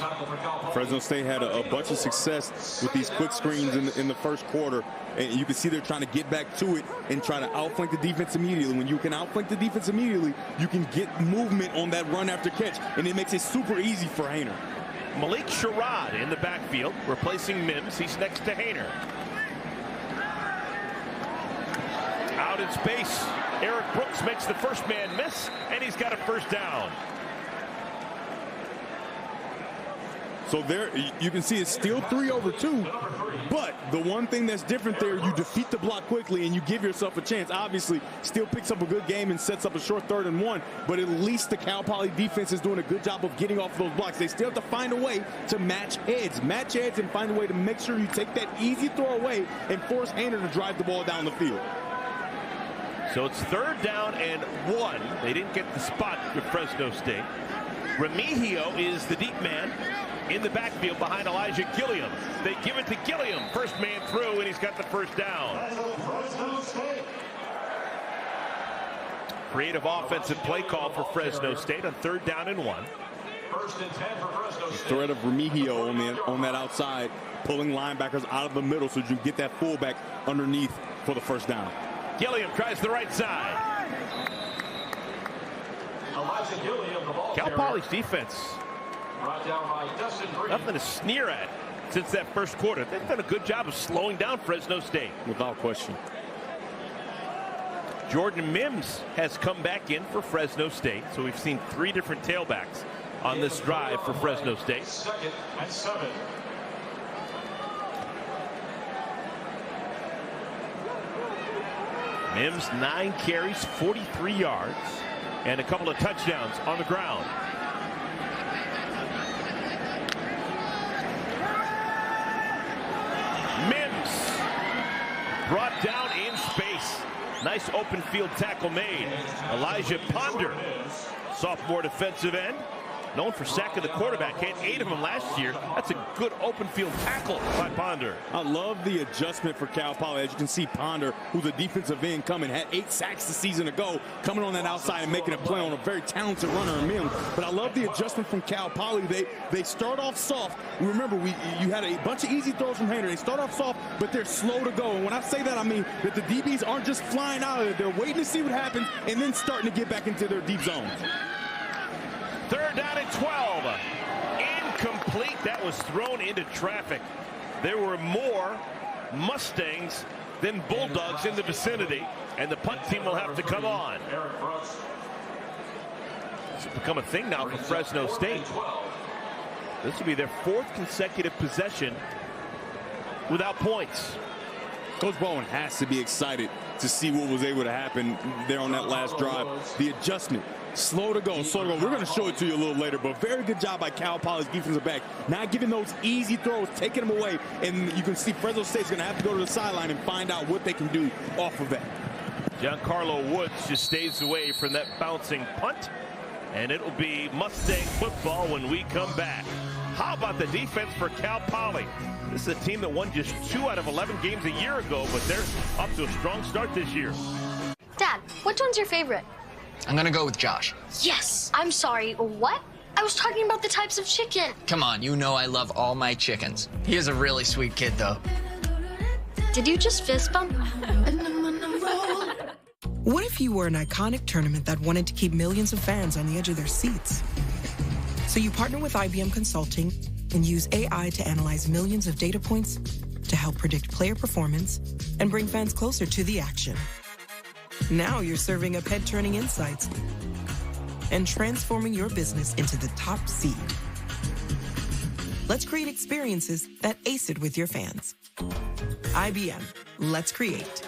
Fresno State had a bunch of success with these quick screens in the first quarter, and you can see they're trying to get back to it and try to outflank the defense immediately. When you can outflank the defense immediately, you can get movement on that run after catch, and it makes it super easy for Haener. Malik Sherrod in the backfield, replacing Mims. He's next to Haener. Out in space, Eric Brooks makes the first man miss, and he's got a first down. So there, you can see it's still 3 over 2, but the one thing that's different there, you defeat the block quickly and you give yourself a chance. Obviously, still picks up a good game and sets up a short 3rd and 1, but at least the Cal Poly defense is doing a good job of getting off those blocks. They still have to find a way to match heads and find a way to make sure you take that easy throw away and force Haener to drive the ball down the field. So it's 3rd down and 1. They didn't get the spot with Fresno State. Remigio is the deep man in the backfield behind Elijah Gilliam. They give it to Gilliam. First man through, and he's got the first down. Creative offensive play call for Fresno State on 3rd down and 1. The threat of Remigio on that outside, pulling linebackers out of the middle so you can get that fullback underneath for the first down. Gilliam tries the right side. Cal Poly's defense, nothing to sneer at since that first quarter. They've done a good job of slowing down Fresno State. Without question. Jordan Mims has come back in for Fresno State. So we've seen 3 different tailbacks on this drive for Fresno State. 2nd and 7. Mims 9 carries, 43 yards, and a couple of touchdowns on the ground. Mims brought down in space. Nice open field tackle made. Elijah Ponder, sophomore defensive end, known for sacking the quarterback. Had 8 of them last year. That's a good open field tackle by Ponder. I love the adjustment for Cal Poly. As you can see, Ponder, who's a defensive end coming, had 8 sacks the season ago, coming on that outside and making a play on a very talented runner in Mims. But I love the adjustment from Cal Poly. They start off soft. Remember, you had a bunch of easy throws from Haener. They start off soft, but they're slow to go. And when I say that, I mean that the DBs aren't just flying out of it. They're waiting to see what happens and then starting to get back into their deep zones. 3rd down and 12. Incomplete. That was thrown into traffic. There were more Mustangs than Bulldogs in the vicinity, and the punt team will have to come on. This has become a thing now for Fresno State. This will be their 4th consecutive possession without points. Coach Baldwin has to be excited to see what was able to happen there on that last drive. The adjustment. Slow to go, slow to go. We're going to show it to you a little later, but very good job by Cal Poly's defensive back. Not giving those easy throws, taking them away, and you can see Fresno State's going to have to go to the sideline and find out what they can do off of that. Giancarlo Woods just stays away from that bouncing punt, and it'll be Mustang football when we come back. How about the defense for Cal Poly? This is a team that won just 2 out of 11 games a year ago, but they're up to a strong start this year. Dad, which one's your favorite? I'm gonna go with Josh. Yes. I'm sorry, what? I was talking about the types of chicken. Come on, you know I love all my chickens. He is a really sweet kid, though. Did you just fist bump? What if you were an iconic tournament that wanted to keep millions of fans on the edge of their seats? So you partner with IBM Consulting and use AI to analyze millions of data points to help predict player performance and bring fans closer to the action. Now you're serving up head-turning insights and transforming your business into the top seed. Let's create experiences that ace it with your fans. IBM, let's create.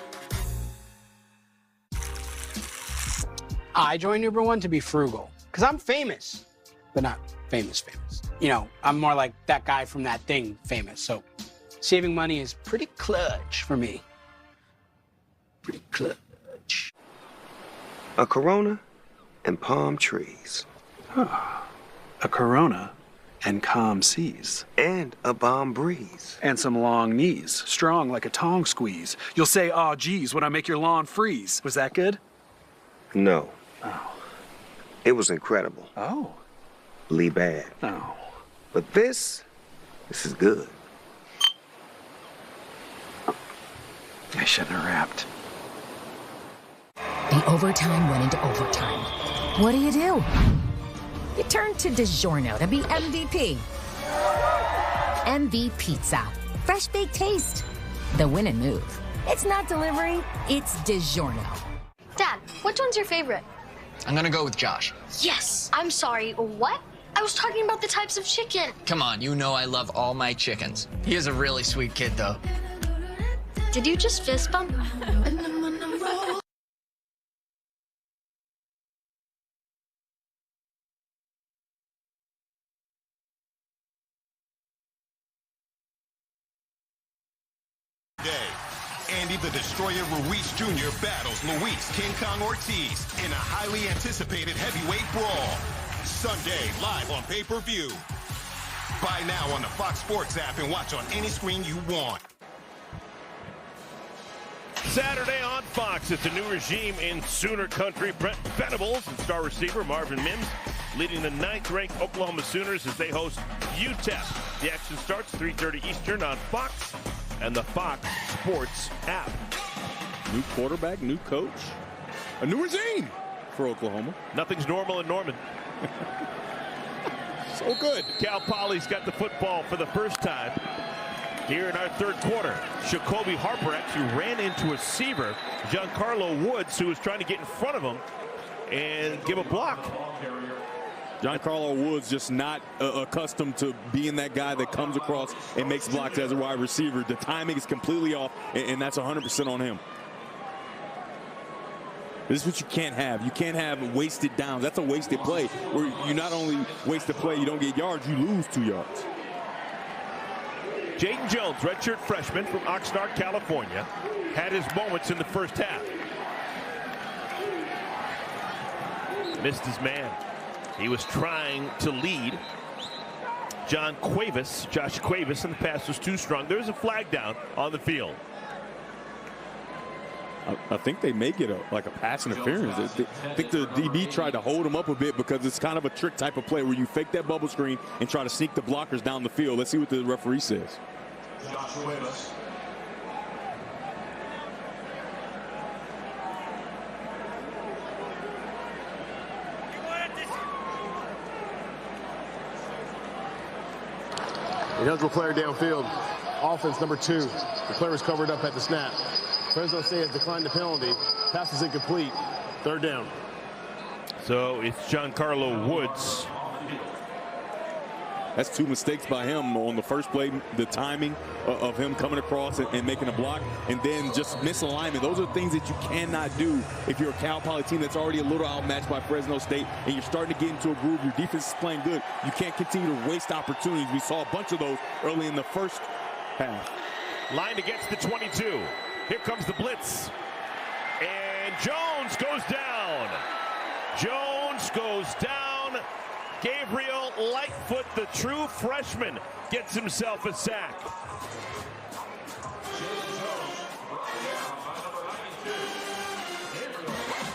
I joined Uber One to be frugal, because I'm famous, but not famous. You know, I'm more like that guy from That Thing famous, so saving money is pretty clutch for me. Pretty clutch. A Corona and palm trees. Huh. A Corona and calm seas. And a balm breeze. And some long knees, strong like a tongue squeeze. You'll say, "Aw, geez," when I make your lawn freeze. Was that good? No. Oh. It was incredible. Oh. Lee bad. Oh. But this is good. I shouldn't have rapped. The overtime went into overtime. What do? You turn to DiGiorno to be MVP. MV Pizza. Fresh baked taste. The win and move. It's not delivery, it's DiGiorno. Dad, which one's your favorite? I'm gonna go with Josh. Yes. I'm sorry, what? I was talking about the types of chicken. Come on, you know I love all my chickens. He is a really sweet kid, though. Did you just fist bump? Andy the Destroyer Ruiz Jr. battles Luis King Kong Ortiz in a highly anticipated heavyweight brawl. Sunday, live on pay-per-view. Buy now on the Fox Sports app and watch on any screen you want. Saturday on Fox, it's a new regime in Sooner Country. Brent Venables and star receiver Marvin Mims leading the 9th-ranked Oklahoma Sooners as they host UTEP. The action starts 3:30 Eastern on Fox and the Fox Sports app. New quarterback, new coach, a new regime for Oklahoma. Nothing's normal in Norman. So good. Cal Poly's got the football for the first time here in our third quarter. Jacoby Harper actually ran into a receiver, Giancarlo Woods, who was trying to get in front of him and give a block. Giancarlo Woods just not accustomed to being that guy that comes across and makes blocks as a wide receiver. The timing is completely off, and that's 100% on him. This is what you can't have. You can't have wasted downs. That's a wasted play, where you not only waste the play, you don't get yards, you lose 2 yards. Jaden Jones, redshirt freshman from Oxnard, California, had his moments in the first half. Missed his man. He was trying to lead Josh Cuevas, and the pass was too strong. There's a flag down on the field. I think they may get a pass interference. I think the DB tried to hold him up a bit because it's kind of a trick type of play where you fake that bubble screen and try to sneak the blockers down the field. Let's see what the referee says. Eligible player downfield. Offense number 2. The player was covered up at the snap. Fresno State has declined the penalty. Pass is incomplete. 3rd down. So it's Giancarlo Woods. That's 2 mistakes by him on the first play, the timing of him coming across and making a block, and then just misalignment. Those are things that you cannot do if you're a Cal Poly team that's already a little outmatched by Fresno State, and you're starting to get into a groove. Your defense is playing good. You can't continue to waste opportunities. We saw a bunch of those early in the first half. Lined against the 22. Here comes the blitz. And Jones goes down. Jones goes down. Gabriel Lightfoot, the true freshman, gets himself a sack.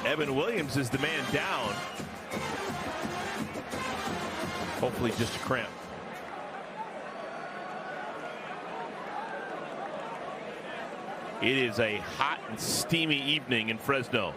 Evan Williams is the man down. Hopefully just a cramp. It is a hot and steamy evening in Fresno.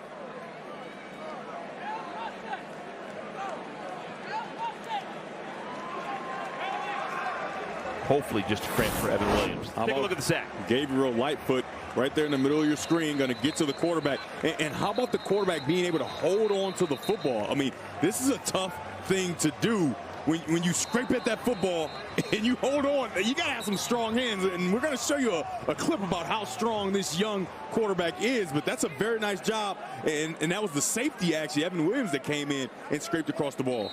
Hopefully just a cramp for Evan Williams. Take a look at the sack. Gabriel Lightfoot right there in the middle of your screen, going to get to the quarterback. And how about the quarterback being able to hold on to the football? I mean, this is a tough thing to do. When you scrape at that football and you hold on, you got to have some strong hands. And we're going to show you a clip about how strong this young quarterback is. But that's a very nice job. And that was the safety, actually, Evan Williams, that came in and scraped across the ball.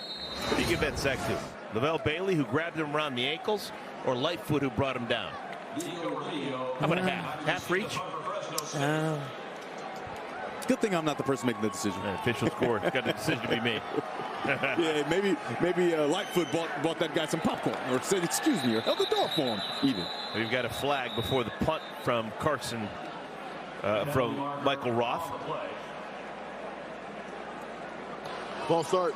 What do you give that sack to? Lavelle Bailey, who grabbed him around the ankles, or Lightfoot, who brought him down? How about a half? Half reach? Good thing I'm not the person making the decision. Official score. It's got a decision to be made. Yeah, maybe Lightfoot bought that guy some popcorn, or said excuse me, or held the door for him even. We've got a flag before the punt from Carson, from Michael Roth. Ball start.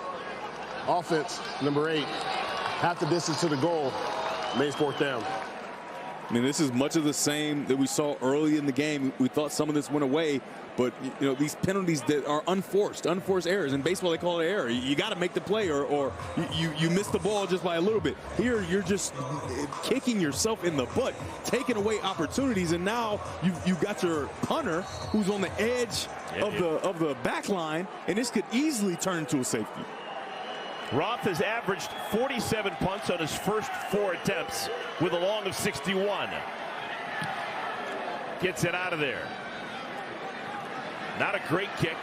Offense, number 8. Half the distance to the goal. Mays 4th down. I mean, this is much of the same that we saw early in the game. We thought some of this went away, but you know, these penalties that are unforced errors. In baseball, they call it error. You got to make the play, or you miss the ball just by a little bit. Here, you're just kicking yourself in the butt, taking away opportunities, and now you've got your punter who's on the edge of the back line, and this could easily turn into a safety. Roth has averaged 47 punts on his first 4 attempts with a long of 61. Gets it out of there. Not a great kick.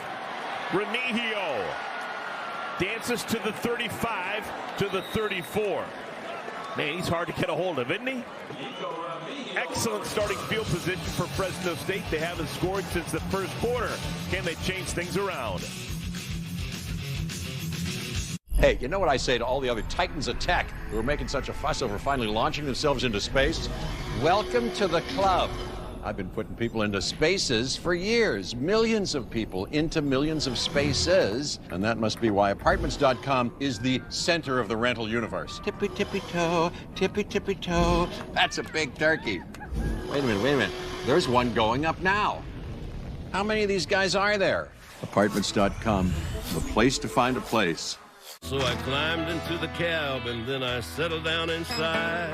Remigio dances to the 35, to the 34. Man, he's hard to get a hold of, isn't he? Excellent starting field position for Fresno State. They haven't scored since the first quarter. Can they change things around? Hey, you know what I say to all the other titans of tech who are making such a fuss over finally launching themselves into space? Welcome to the club. I've been putting people into spaces for years. Millions of people into millions of spaces. And that must be why Apartments.com is the center of the rental universe. Tippy, tippy toe, tippy, tippy toe. That's a big turkey. Wait a minute. There's one going up now. How many of these guys are there? Apartments.com, the place to find a place. So I climbed into the cab and then I settled down inside.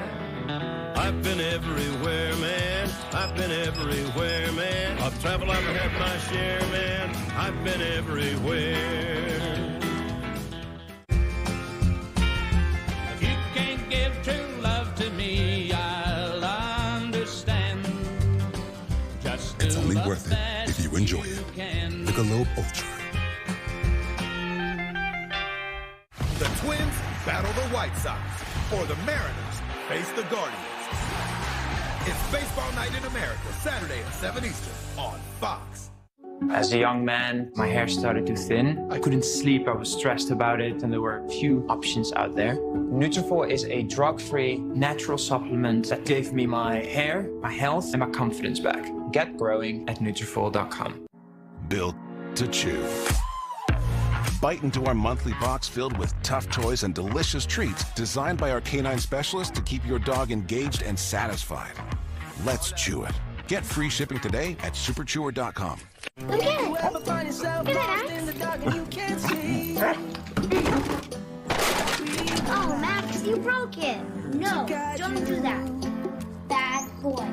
I've been everywhere, man. I've been everywhere, man. I've traveled, I've had my share, man. I've been everywhere. If you can't give true love to me, I'll understand. Just it's only worth it if you enjoy it. Michelob Ultra. The Twins battle the White Sox, or the Mariners face the Guardians. It's Baseball Night in America, Saturday at 7 Eastern on Fox. As a young man, my hair started to thin. I couldn't sleep, I was stressed about it, and there were few options out there. Nutrafol is a drug-free, natural supplement that gave me my hair, my health, and my confidence back. Get growing at Nutrafol.com. Built to chew. Bite into our monthly box filled with tough toys and delicious treats designed by our canine specialists to keep your dog engaged and satisfied. Let's chew it. Get free shipping today at superchewer.com. Look at Oh, Max, you broke it. No, don't do that. Bad boy.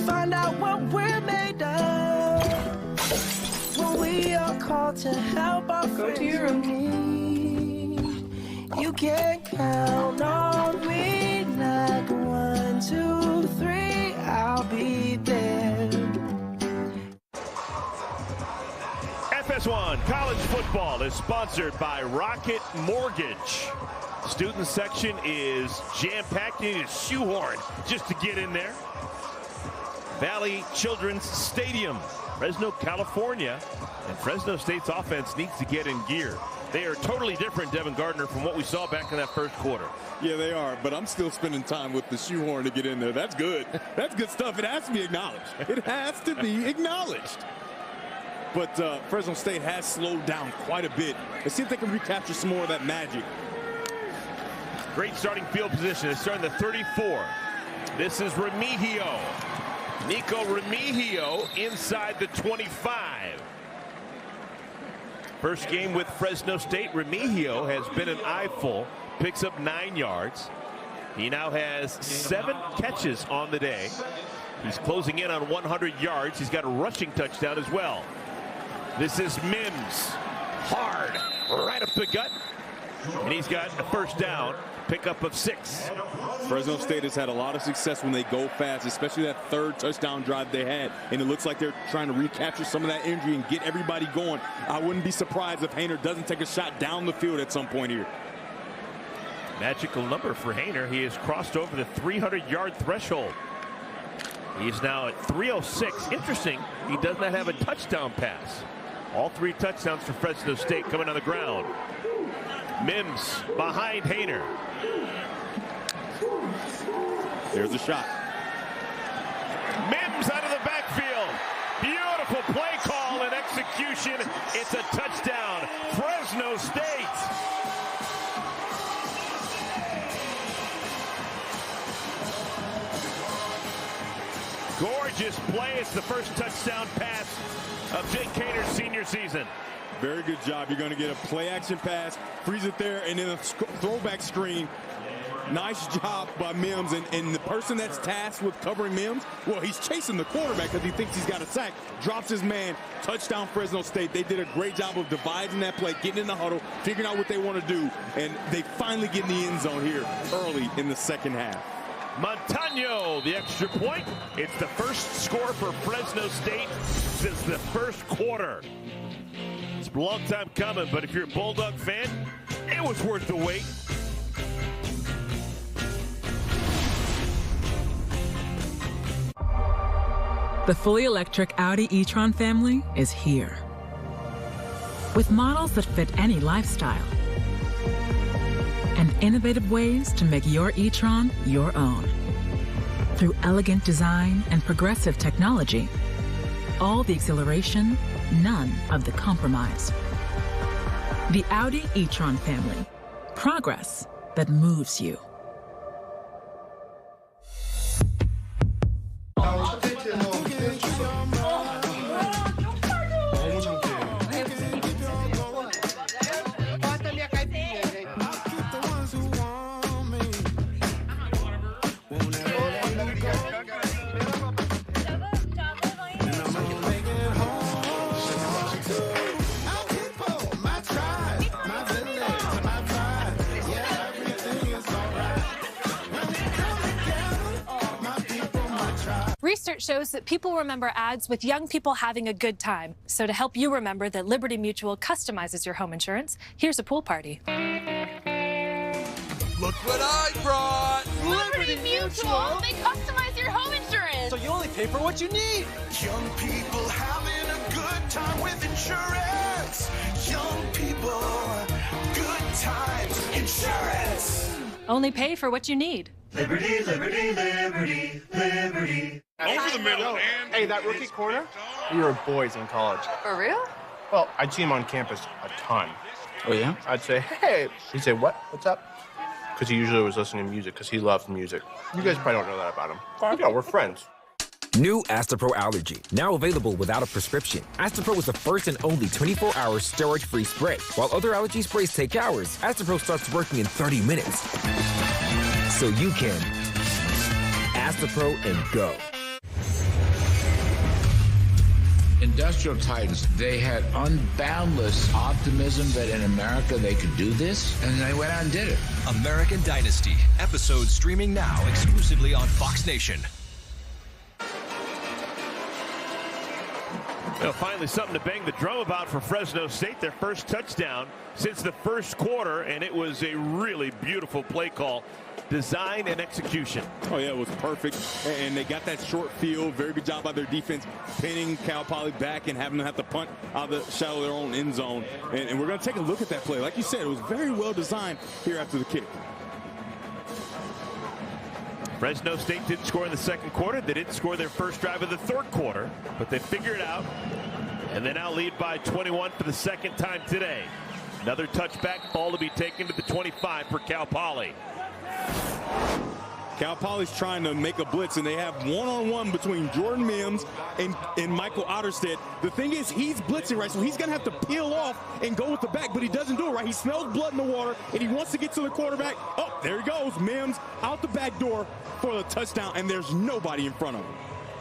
Find out what we're made of. When we are called to help our friends. Go to your room. You can count on me like 1, 2, 3. I'll be there. FS1 College Football is sponsored by Rocket Mortgage. Student section is jam-packed. You need a shoehorn just to get in there. Valley Children's Stadium, Fresno, California. And Fresno State's offense needs to get in gear. They are totally different, Devin Gardner, from what we saw back in that first quarter. Yeah, they are, but I'm still spending time with the shoehorn to get in there. That's good. That's good stuff. It has to be acknowledged. It has to be acknowledged. but Fresno State has slowed down quite a bit. Let's see if they can recapture some more of that magic. Great starting field position. It's starting the 34. This is Remigio. Nico Remigio inside the 25. First game with Fresno State. Remigio has been an eyeful. Picks up 9 yards. He now has 7 catches on the day. He's closing in on 100 yards. He's got a rushing touchdown as well. This is Mims. Hard. Right up the gut. And he's got a first down. Pickup of 6. Fresno State has had a lot of success when they go fast, especially that third touchdown drive they had. And it looks like they're trying to recapture some of that injury and get everybody going. I wouldn't be surprised if Haener doesn't take a shot down the field at some point here. Magical number for Haener. He has crossed over the 300-yard threshold. He's now at 306. Interesting, he does not have a touchdown pass. All 3 touchdowns for Fresno State coming on the ground. Mims behind Haener. There's a shot. Mims out of the backfield. Beautiful play call and execution. It's a touchdown. Fresno State. Gorgeous play. It's the first touchdown pass of Jake Haener's senior season. Very good job. You're going to get a play action pass, freeze it there, and then a throwback screen. Nice job by Mims. And the person that's tasked with covering Mims, well, he's chasing the quarterback because he thinks he's got a sack. Drops his man. Touchdown, Fresno State. They did a great job of dividing that play, getting in the huddle, figuring out what they want to do. And they finally get in the end zone here early in the second half. Montano, the extra point. It's the first score for Fresno State since the first quarter. It's a long time coming, but if you're a Bulldog fan, it was worth the wait. The fully electric Audi e-tron family is here. With models that fit any lifestyle and innovative ways to make your e-tron your own. Through elegant design and progressive technology, all the exhilaration, none of the compromise. The Audi e-tron family. Progress that moves you. Research shows that people remember ads with young people having a good time. So to help you remember that Liberty Mutual customizes your home insurance, here's a pool party. Look what I brought! Liberty Mutual! They customize your home insurance! So you only pay for what you need! Young people having a good time with insurance! Young people, good times, insurance! Only pay for what you need. Liberty, liberty, liberty, liberty. Over the middle and... Hey, that rookie corner? We were boys in college. For real? Well, I'd see him on campus a ton. Oh, yeah? I'd say, hey. He'd say, what? What's up? Because he usually was listening to music, because he loves music. You guys probably don't know that about him. Yeah, we're friends. New Astapro Allergy, now available without a prescription. Astapro is the first and only 24-hour storage-free spray. While other allergy sprays take hours, Astapro starts working in 30 minutes. So you can Astapro and go. Industrial titans, they had unboundless optimism that in America they could do this, and they went out and did it. American Dynasty, episodes streaming now exclusively on Fox Nation. Well, finally something to bang the drum about for Fresno State, their first touchdown since the first quarter, and it was a really beautiful play call. Design and execution. Oh, yeah, it was perfect. And they got that short field. Very good job by their defense, pinning Cal Poly back and having them have to punt out of the shadow of their own end zone. And we're going to take a look at that play. Like you said, it was very well designed here after the kick. Fresno State didn't score in the second quarter. They didn't score their first drive of the third quarter, but they figured out And they now lead by 21 for the second time today. Another touchback, ball to be taken to the 25 for Cal Poly. Cal Poly's trying to make a blitz, and they have one-on-one between Jordan Mims and Michael Otterstedt. The thing is, he's blitzing, right? So he's going to have to peel off and go with the back, but he doesn't do it, right? He smells blood in the water, and he wants to get to the quarterback. Oh, there he goes. Mims out the back door for the touchdown, and there's nobody in front of him.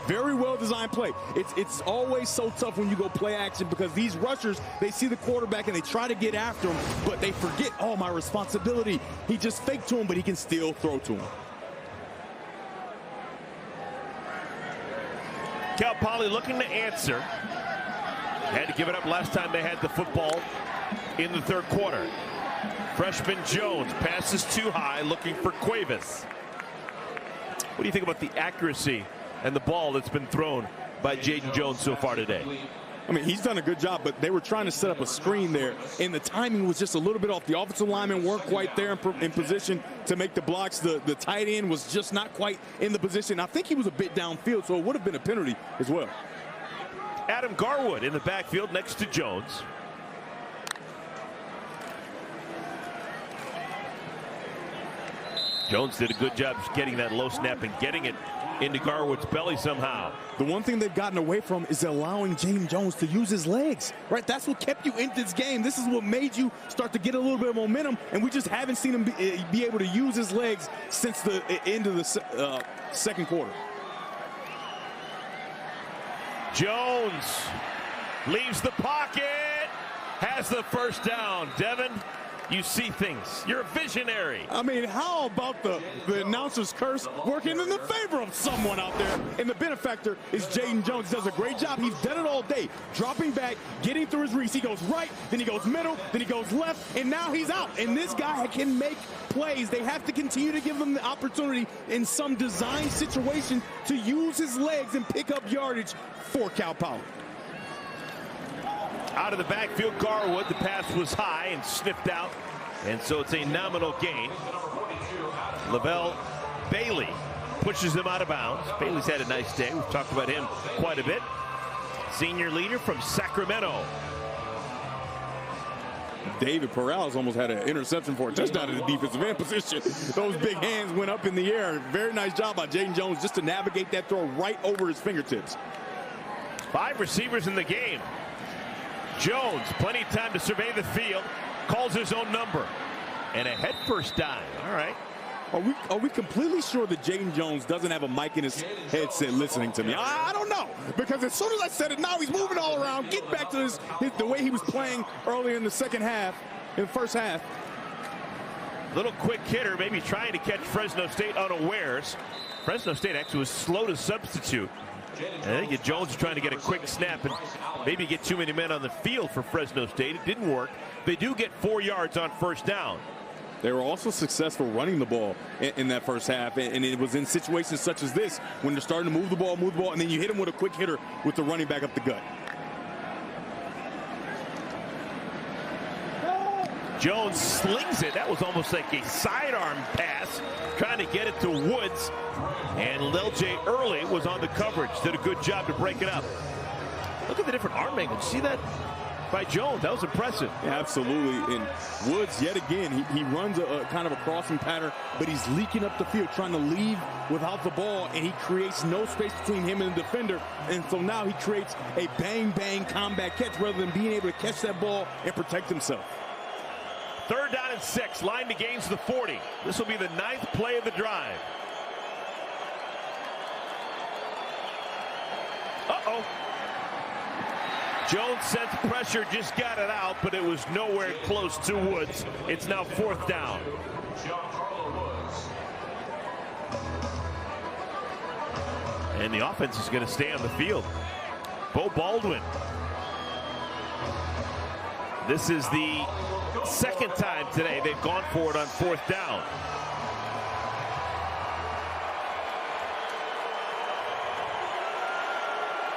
Very well-designed play. It's always so tough when you go play action because these rushers, they see the quarterback and they try to get after him, but they forget, oh, my responsibility. He just faked to him, but he can still throw to him. Cal Poly looking to answer. Had to give it up last time they had the football in the third quarter. Freshman Jones passes too high, looking for Cuevas. What do you think about the accuracy and the ball that's been thrown by Jaden Jones so far today? I mean, he's done a good job, but they were trying to set up a screen there, and the timing was just a little bit off. The offensive linemen weren't quite there in position to make the blocks. The tight end was just not quite in the position. I think he was a bit downfield, so it would have been a penalty as well. Adam Garwood in the backfield next to Jones. Jones did a good job getting that low snap and getting it into Garwood's belly somehow. The one thing they've gotten away from is allowing Jaden Jones to use his legs, right? That's what kept you in this game. This is what made you start to get a little bit of momentum, and we just haven't seen him be able to use his legs since the end of the second quarter. Jones leaves the pocket, has the first down. Devin, you see things. You're a visionary. I mean, how about the announcer's curse working in the favor of someone out there? And the benefactor is Jaden Jones. Does a great job. He's done it all day. Dropping back, getting through his reads. He goes right, then he goes middle, then he goes left, and now he's out. And this guy can make plays. They have to continue to give him the opportunity in some design situation to use his legs and pick up yardage for Cal Poly. Out of the backfield, Garwood. The pass was high and sniffed out, and so it's a nominal gain. Lavelle Bailey pushes him out of bounds. Bailey's had a nice day. We've talked about him quite a bit. Senior leader from Sacramento. David Perales almost had an interception for a touchdown in the defensive end position. Those big hands went up in the air. Very nice job by Jaden Jones just to navigate that throw right over his fingertips. 5 receivers in the game. Jones, plenty of time to survey the field, calls his own number, and a head first dive. All right. Are we completely sure that Jaden Jones doesn't have a mic in his headset listening to me? I don't know, because as soon as I said it, now he's moving all around, get back to the way he was playing earlier in the first half. Little quick hitter, maybe trying to catch Fresno State unawares. Fresno State actually was slow to substitute. And I think Jones is trying to get a quick snap and maybe get too many men on the field for Fresno State. It didn't work. They do get 4 yards on first down. They were also successful running the ball in that first half, and it was in situations such as this when they're starting to move the ball, and then you hit them with a quick hitter with the running back up the gut. Jones slings it. That was almost like a sidearm pass, trying to get it to Woods. And Lil-J Early was on the coverage. Did a good job to break it up. Look at the different arm angles. See that by Jones? That was impressive. Yeah, absolutely. And Woods, yet again, he runs a kind of a crossing pattern, but he's leaking up the field, trying to leave without the ball, and he creates no space between him and the defender. And so now he creates a bang-bang combat catch rather than being able to catch that ball and protect himself. 3rd down and 6. Line to gains the 40. This will be the 9th play of the drive. Uh-oh. Jones sensed pressure, just got it out, but it was nowhere close to Woods. It's now 4th down. And the offense is going to stay on the field. Bo Baldwin. This is the 2nd time today they've gone for it on 4th down.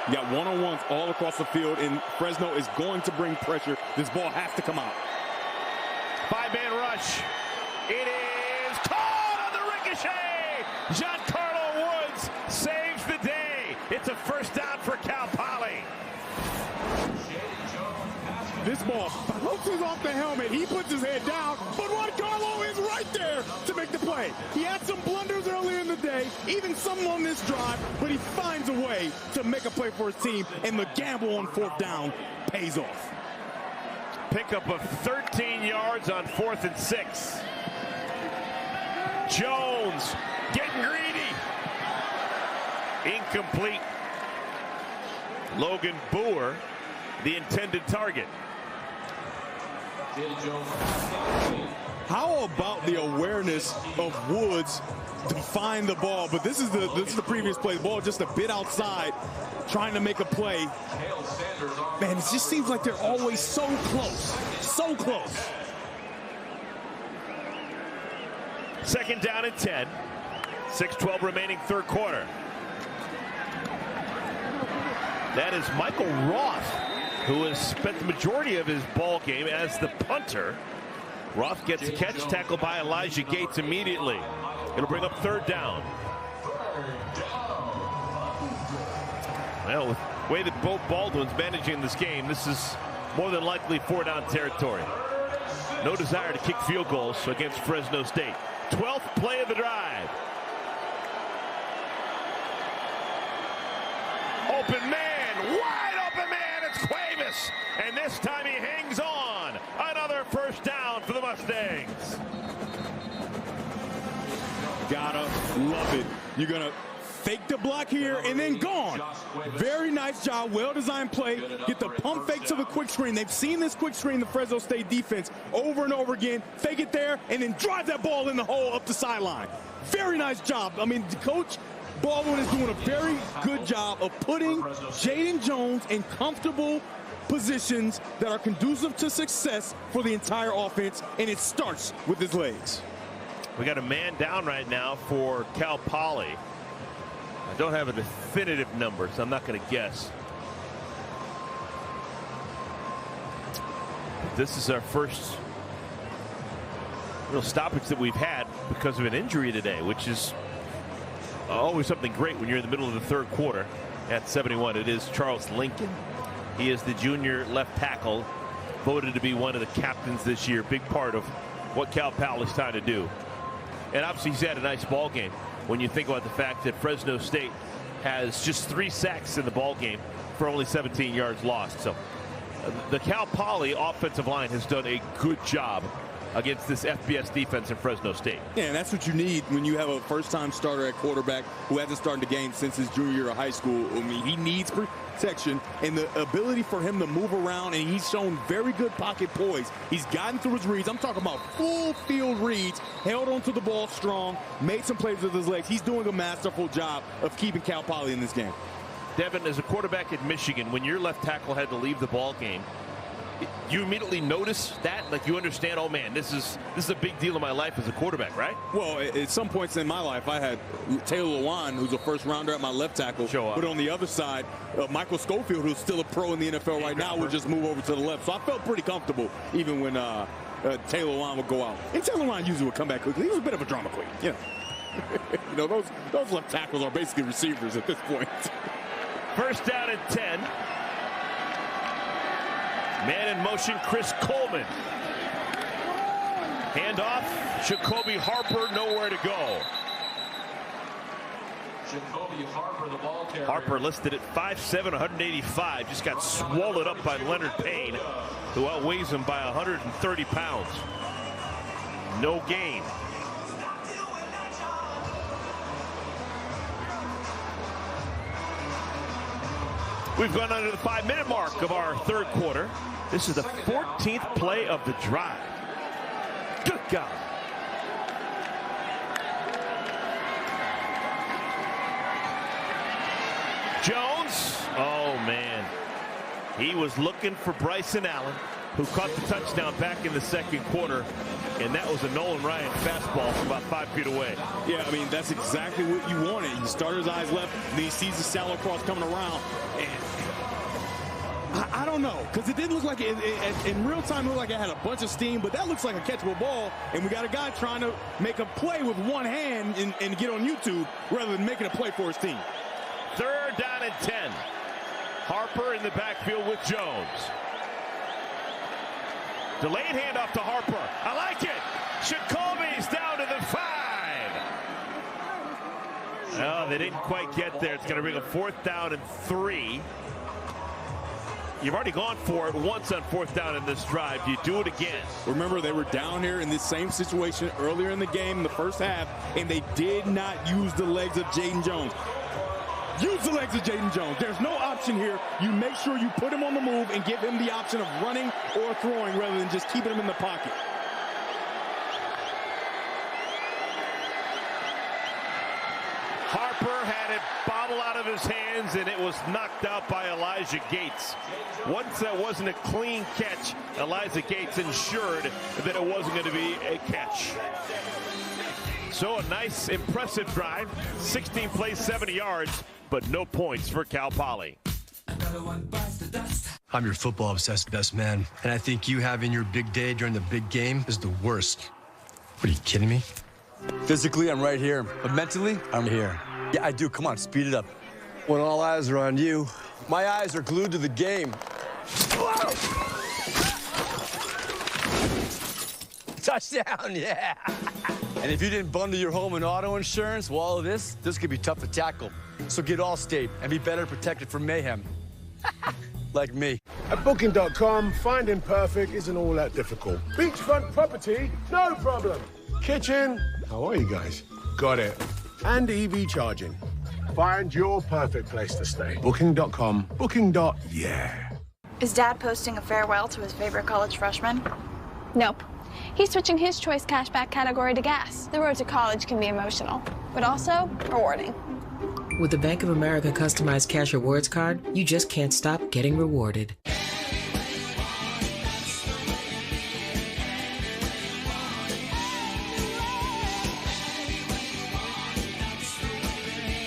You got one-on-ones all across the field, and Fresno is going to bring pressure. This ball has to come out. 5-man rush. It is caught on the ricochet. Giancarlo Woods saves the day. It's a first down for Cal Poly. ball, bounces off the helmet. He puts his head down, but Juan Carlo is right there to make the play. He had some blunders earlier in the day, even some on this drive, but he finds a way to make a play for his team, and the gamble on 4th down pays off. Pickup of 13 yards on 4th and 6. Jones getting greedy. Incomplete. Logan Boer, the intended target. How about the awareness of Woods to find the ball? But this is the previous play. The ball just a bit outside, trying to make a play. Man, it just seems like they're always so close. So close. 2nd down and 10. 6:12 remaining 3rd quarter. That is Michael Roth, who has spent the majority of his ball game as the punter. Roth gets a catch, tackled by Elijah Gates immediately. It'll bring up 3rd down. Well, with the way that both Baldwin's managing this game, this is more than likely 4-down territory. No desire to kick field goals against Fresno State. 12th play of the drive. Open man, wide open man, it's Cuevas. And this time he hangs on. Another 1st down for the Mustangs. Gotta love it. You're gonna fake the block here and then gone. Very nice job, well-designed play. Get the pump fake to the quick screen. They've seen this quick screen, the Fresno State defense, over and over again. Fake it there and then drive that ball in the hole up the sideline. Very nice job. I mean, Coach Baldwin is doing a very good job of putting Jaden Jones in comfortable positions that are conducive to success for the entire offense, and it starts with his legs. We got a man down right now for Cal Poly. I don't have a definitive number, so I'm not going to guess. This is our first real stoppage that we've had because of an injury today, which is always something great when you're in the middle of the 3rd quarter. At 71, it is Charles Lincoln. He is the junior left tackle, voted to be one of the captains this year. Big part of what Cal Poly is trying to do. And obviously he's had a nice ball game when you think about the fact that Fresno State has just 3 sacks in the ball game for only 17 yards lost. So the Cal Poly offensive line has done a good job against this FBS defense in Fresno State. Yeah, and that's what you need when you have a first-time starter at quarterback who hasn't started the game since his junior year of high school. I mean, he needs protection and the ability for him to move around, and he's shown very good pocket poise. He's gotten through his reads. I'm talking about full field reads, held onto the ball strong, made some plays with his legs. He's doing a masterful job of keeping Cal Poly in this game. Devin, as a quarterback at Michigan, when your left tackle had to leave the ball game, you immediately notice that, like you understand, oh man, this is a big deal in my life as a quarterback, right? Well, at some points in my life, I had Taylor Lewan, who's a first rounder at my left tackle, but on the other side, Michael Schofield, who's still a pro in the NFL right now, would just move over to the left. So I felt pretty comfortable even when Taylor Lewan would go out. And Taylor Lewan usually would come back quickly. He was a bit of a drama queen, you know. You know, those left tackles are basically receivers at this point. 1st down and 10. Man in motion, Chris Coleman. Handoff, Jacoby Harper, nowhere to go. Jacoby Harper, the ball carrier. Harper listed at 5'7", 185, just got swallowed up by Leonard Payne, who outweighs him by 130 pounds. No gain. We've gone under the 5-minute mark of our 3rd quarter. This is the 14th play of the drive. Good God. Jones. Oh, man. He was looking for Bryson Allen, who caught the touchdown back in the 2nd quarter. And that was a Nolan Ryan fastball from about 5 feet away. Yeah, I mean, that's exactly what you wanted. He started his eyes left, and then he sees the shallow cross coming around. And I don't know, because it didn't look like it, in real time, it looked like it had a bunch of steam, but that looks like a catchable ball, and we got a guy trying to make a play with one hand and get on YouTube rather than making a play for his team. 3rd down and 10. Harper in the backfield with Jones. Delayed handoff to Harper. I like it. Jacoby's down to the 5. Oh, they didn't quite get there. It's going to bring a 4th down and 3. You've already gone for it once on 4th down in this drive. Do you do it again? Remember, they were down here in this same situation earlier in the game in the first half, and they did not use the legs of Jaden Jones. Use the legs of Jaden Jones. There's no option here. You make sure you put him on the move and give him the option of running or throwing rather than just keeping him in the pocket. Harper had it bobble out of his hands, and it was knocked out by Elijah Gates. Once that wasn't a clean catch, Elijah Gates ensured that it wasn't going to be a catch. So a nice, impressive drive. 16 plays, 70 yards, but no points for Cal Poly. I'm your football-obsessed best man, and I think you having your big day during the big game is the worst. What, are you kidding me? Physically, I'm right here, but mentally, I'm here. Yeah, I do. Come on, speed it up. When all eyes are on you, my eyes are glued to the game. Whoa! Touchdown, yeah! And if you didn't bundle your home and auto insurance, well, all of this could be tough to tackle. So get Allstate and be better protected from mayhem. Like me. At Booking.com, finding perfect isn't all that difficult. Beachfront property, no problem. Kitchen, how are you guys? Got it. And EV charging. Find your perfect place to stay. Booking.com, booking.yeah. Is Dad posting a farewell to his favorite college freshman? Nope. He's switching his choice cashback category to gas. The road to college can be emotional, but also rewarding. With the Bank of America customized cash rewards card, you just can't stop getting rewarded.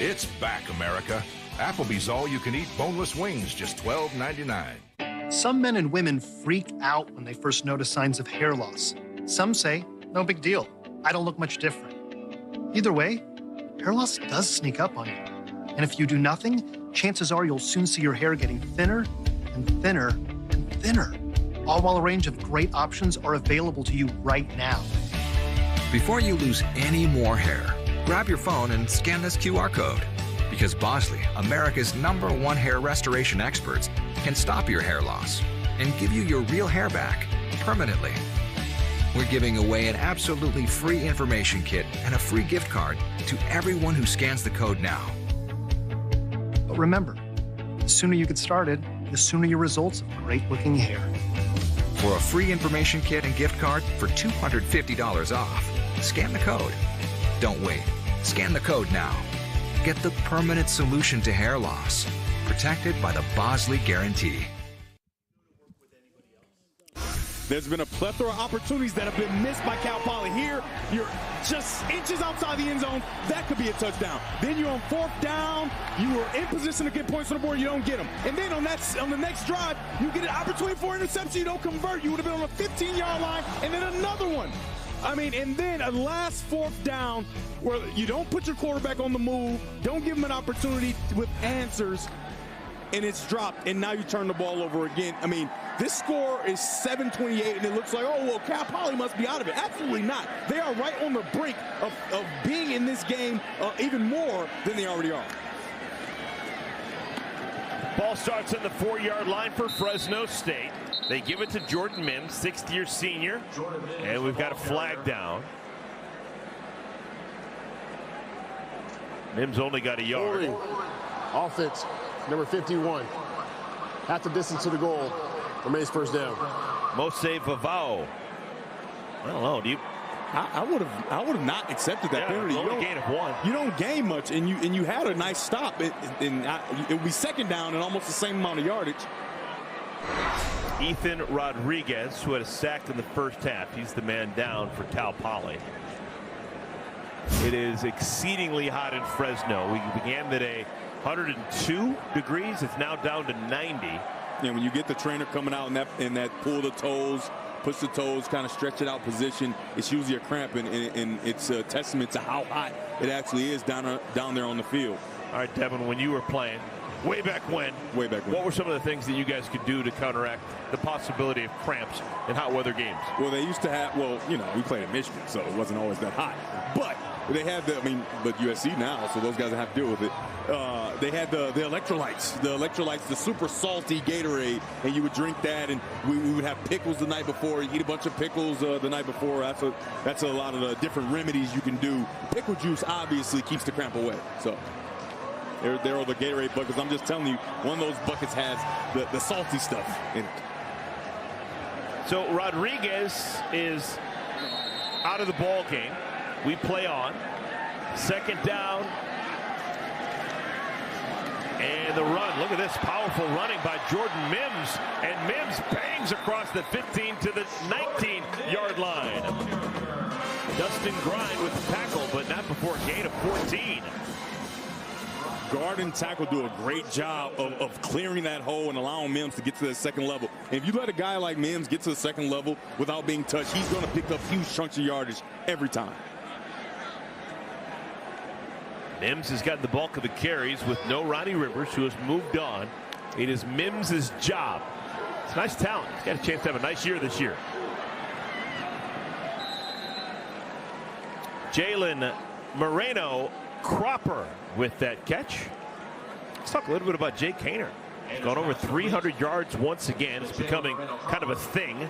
It's back, America. Applebee's all-you-can-eat boneless wings, just $12.99. Some men and women freak out when they first notice signs of hair loss. Some say, no big deal. I don't look much different. Either way, hair loss does sneak up on you. And if you do nothing, chances are you'll soon see your hair getting thinner and thinner and thinner. All while a range of great options are available to you right now. Before you lose any more hair, grab your phone and scan this QR code. Because Bosley, America's #1 hair restoration experts, can stop your hair loss and give you your real hair back permanently. We're giving away an absolutely free information kit and a free gift card to everyone who scans the code now. But remember, the sooner you get started, the sooner your results of great-looking hair. For a free information kit and gift card for $250 off, scan the code. Don't wait. Scan the code now. Get the permanent solution to hair loss. Protected by the Bosley Guarantee. There's been a plethora of opportunities that have been missed by Cal Poly. Here, you're just inches outside the end zone. That could be a touchdown. Then you're on 4th down. You were in position to get points on the board. You don't get them. And then on the next drive, you get an opportunity for interception. You don't convert. You would have been on a 15-yard line, and then another one. I mean, and then a last 4th down where you don't put your quarterback on the move, don't give him an opportunity with answers, and it's dropped, and now you turn the ball over again. I mean, this score is 7-28, and it looks like, oh, well, Cal Poly must be out of it. Absolutely not. They are right on the brink of being in this game even more than they already are. Ball starts on the 4-yard line for Fresno State. They give it to Jordan Mims, 6th-year senior, and we've got a flag down. Mims only got a yard. Offense, number 51. Half the distance to the goal. Remains 1st down. Mose Vavao. I don't know. Do you? I would have not accepted that penalty. Only gain of 1. You don't gain much, and you had a nice stop. It would be 2nd down and almost the same amount of yardage. Ethan Rodriguez, who had a sack in the first half. He's the man down for Cal Poly. It is exceedingly hot in Fresno. We began the day 102 degrees. It's now down to 90. Yeah, when you get the trainer coming out in that pull the toes, push the toes, kind of stretch it out position, it's usually a cramp, and it's a testament to how hot it actually is down there on the field. All right, Devin, when you were playing, way back when. Way back when. What were some of the things that you guys could do to counteract the possibility of cramps in hot weather games? Well, they used to have, well, you know, we played in Michigan, so it wasn't always that hot. But they had but USC now, so those guys have to deal with it. They had the electrolytes, the super salty Gatorade, and you would drink that, and we would have pickles the night before. You eat a bunch of pickles the night before. That's a lot of the different remedies you can do. Pickle juice obviously keeps the cramp away. So there are the Gatorade buckets. I'm just telling you, one of those buckets has the salty stuff in it. So Rodriguez is out of the ball game. We play on. Second down. And the run. Look at this powerful running by Jordan Mims. And Mims bangs across the 15 to the 19-yard line. Dustin Grind with the tackle, but not before a gain of 14. Guard and tackle do a great job of clearing that hole and allowing Mims to get to the second level. And if you let a guy like Mims get to the second level without being touched, he's going to pick up huge chunks of yardage every time. Mims has gotten the bulk of the carries with no Ronnie Rivers, who has moved on. It is Mims' job. It's a nice talent. He's got a chance to have a nice year this year. Jalen Moreno Cropper with that catch. Let's talk a little bit about Jake Haener. He's gone over 300 yards once again. It's becoming kind of a thing.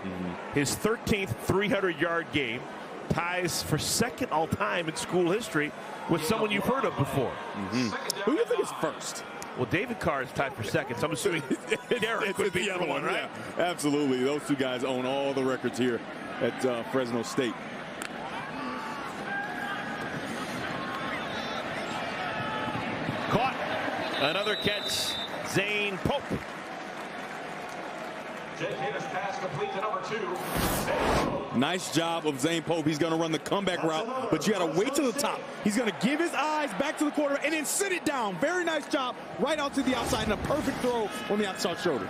His 13th 300-yard game ties for second all-time in school history with someone you've heard of before. Who do you think is first? Well, David Carr is tied for second, so I'm assuming Derek would be the other one, right? Yeah, absolutely. Those two guys own all the records here at Fresno State. Caught. Another catch. Zane Pope. Jake Haener's pass complete to number 2. Nice job of Zane Pope. He's going to run the comeback route, but you got to wait to the top. He's going to give his eyes back to the quarterback and then sit it down. Very nice job right out to the outside and a perfect throw on the outside shoulder.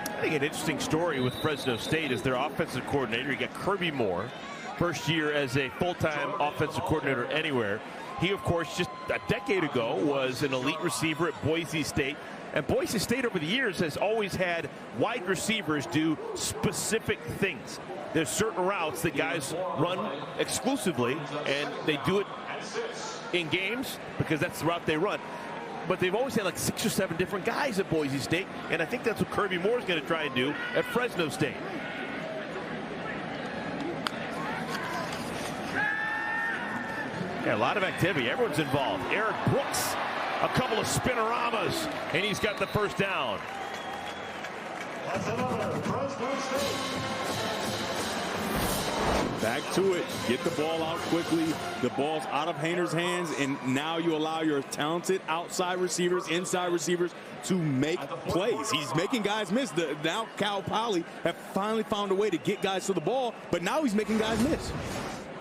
I think an interesting story with Fresno State is their offensive coordinator. You got Kirby Moore, first year as a full-time offensive coordinator anywhere. He, of course, just a decade ago was an elite receiver at Boise State. And Boise State over the years has always had wide receivers do specific things. There's certain routes that guys run exclusively, and they do it in games because that's the route they run. But they've always had like 6 or 7 different guys at Boise State, and I think that's what Kirby Moore is going to try and do at Fresno State. Yeah, a lot of activity. Everyone's involved. Eric Brooks, a couple of spinoramas, and he's got the first down. That's another Fresno State. Back to it. Get the ball out quickly. The ball's out of Haener's hands, and now you allow your talented outside receivers, inside receivers to make plays. He's making guys miss. Now Cal Poly have finally found a way to get guys to the ball, but now he's making guys miss.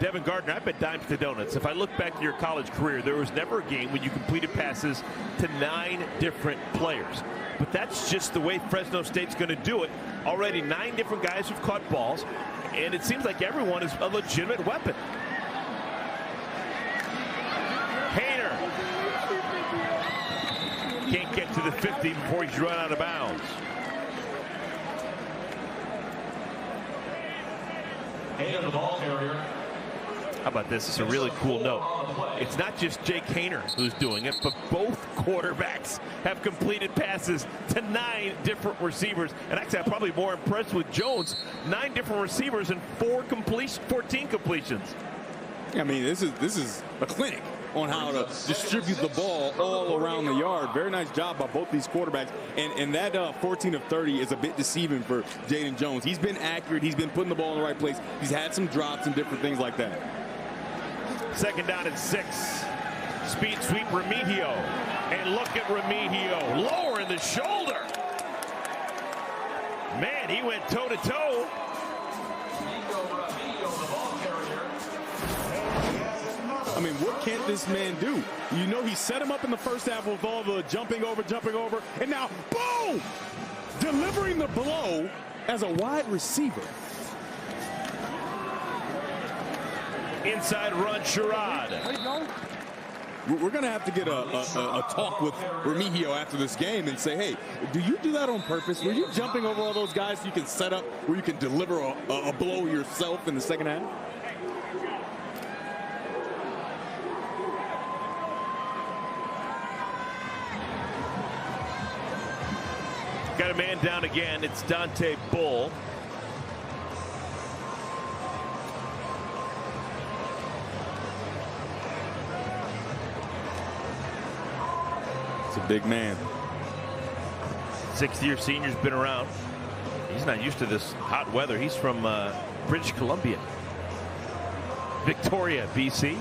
Devin Gardner, I've been dimes to donuts. If I look back to your college career, there was never a game when you completed passes to 9 different players. But that's just the way Fresno State's going to do it. Already 9 different guys have caught balls, and it seems like everyone is a legitimate weapon. Haener can't get to the 50 before he's run out of bounds. Haener, the ball carrier. How about this? It's a really cool note. It's not just Jake Haener who's doing it, but both quarterbacks have completed passes to 9 different receivers. And actually, I'm probably more impressed with Jones. 9 different receivers and 14 completions. I mean, this is a clinic on how to distribute the ball all around the yard. Very nice job by both these quarterbacks. And that 14 of 30 is a bit deceiving for Jaden Jones. He's been accurate. He's been putting the ball in the right place. He's had some drops and different things like that. Second down and 6. Speed sweep Remigio. And look at Remigio lowering the shoulder. Man, he went toe-to-toe. I mean, what can't this man do? You know, he set him up in the first half with all the jumping over, and now, boom! Delivering the blow as a wide receiver. Inside run, Sherrod. We're going to have to get a talk with Remigio after this game and say, hey, do you do that on purpose? Were you jumping over all those guys so you can set up where you can deliver a blow yourself in the second half? Got a man down again. It's Dante Bull. It's a big man. Sixth-year senior's been around. He's not used to this hot weather. He's from British Columbia, Victoria, BC.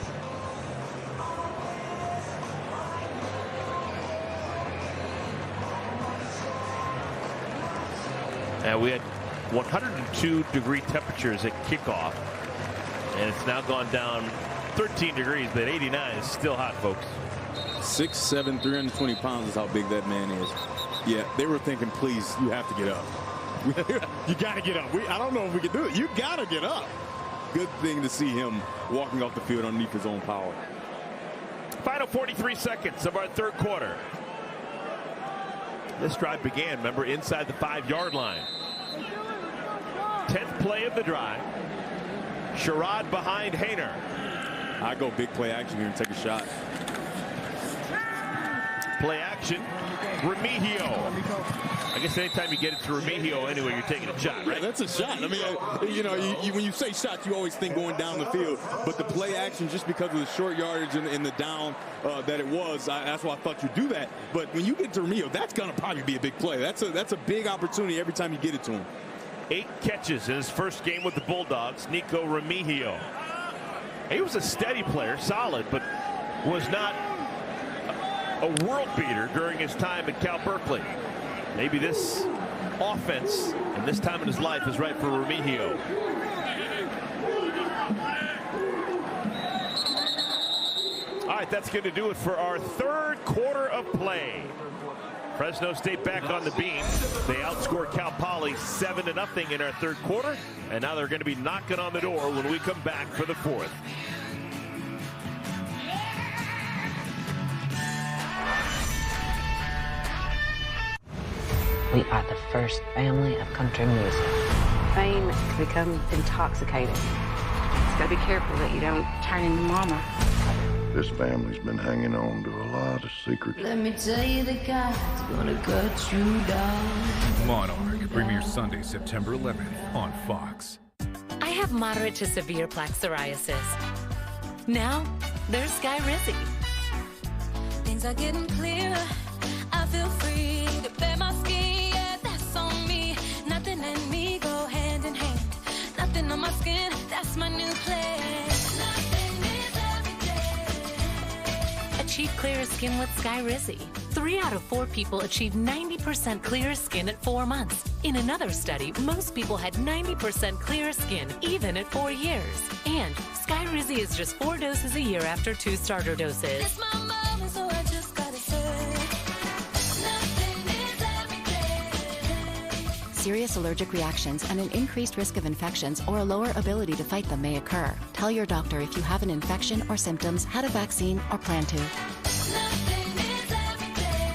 And we had 102-degree temperatures at kickoff, and it's now gone down 13 degrees, but 89 is still hot, folks. 6'7", 320 pounds is how big that man is. Yeah, they were thinking, please, you have to get up. You got to get up. I don't know if we can do it. You got to get up. Good thing to see him walking off the field underneath his own power. Final 43 seconds of our third quarter. This drive began, remember, inside the 5-yard line. 10th play of the drive. Sherrod behind Hayner. I go big play action here and take a shot. Play action. Remigio. I guess anytime you get it to Remigio anyway, you're taking a shot, right? Yeah, that's a shot. I mean, you know, when you say shots, you always think going down the field. But the play action, just because of the short yardage and the down that it was, that's why I thought you'd do that. But when you get to Remigio, that's going to probably be a big play. That's a big opportunity every time you get it to him. 8 catches in his first game with the Bulldogs. Nico Remigio. He was a steady player, solid, but was not a world beater during his time at Cal Berkeley. Maybe this offense and this time in his life is right for Remigio. All right, that's going to do it for our third quarter of play. Fresno State back on the beam. They outscored Cal Poly 7-0 in our third quarter, and now they're going to be knocking on the door when we come back for the fourth. We are the first family of country music. Fame can become intoxicating. Just gotta be careful that you don't turn into mama. This family's been hanging on to a lot of secrets. Let me tell you, the guy's gonna cut you down. Monarch premieres Sunday, September 11th on Fox. I have moderate to severe plaque psoriasis. Now, there's Skyrizi. Things are getting clearer. I feel free to bear my skin. Yeah, that's on me. Nothing and me go hand in hand. Nothing on my skin. That's my new plan. Nothing is everyday. Achieve clearer skin with Skyrizi. 3 out of 4 people achieved 90% clearer skin at 4 months. In another study, most people had 90% clearer skin even at 4 years. And Skyrizi is just 4 doses a year after 2 starter doses. It's my moment, so I just gotta say. Serious allergic reactions and an increased risk of infections or a lower ability to fight them may occur. Tell your doctor if you have an infection or symptoms, had a vaccine, or plan to.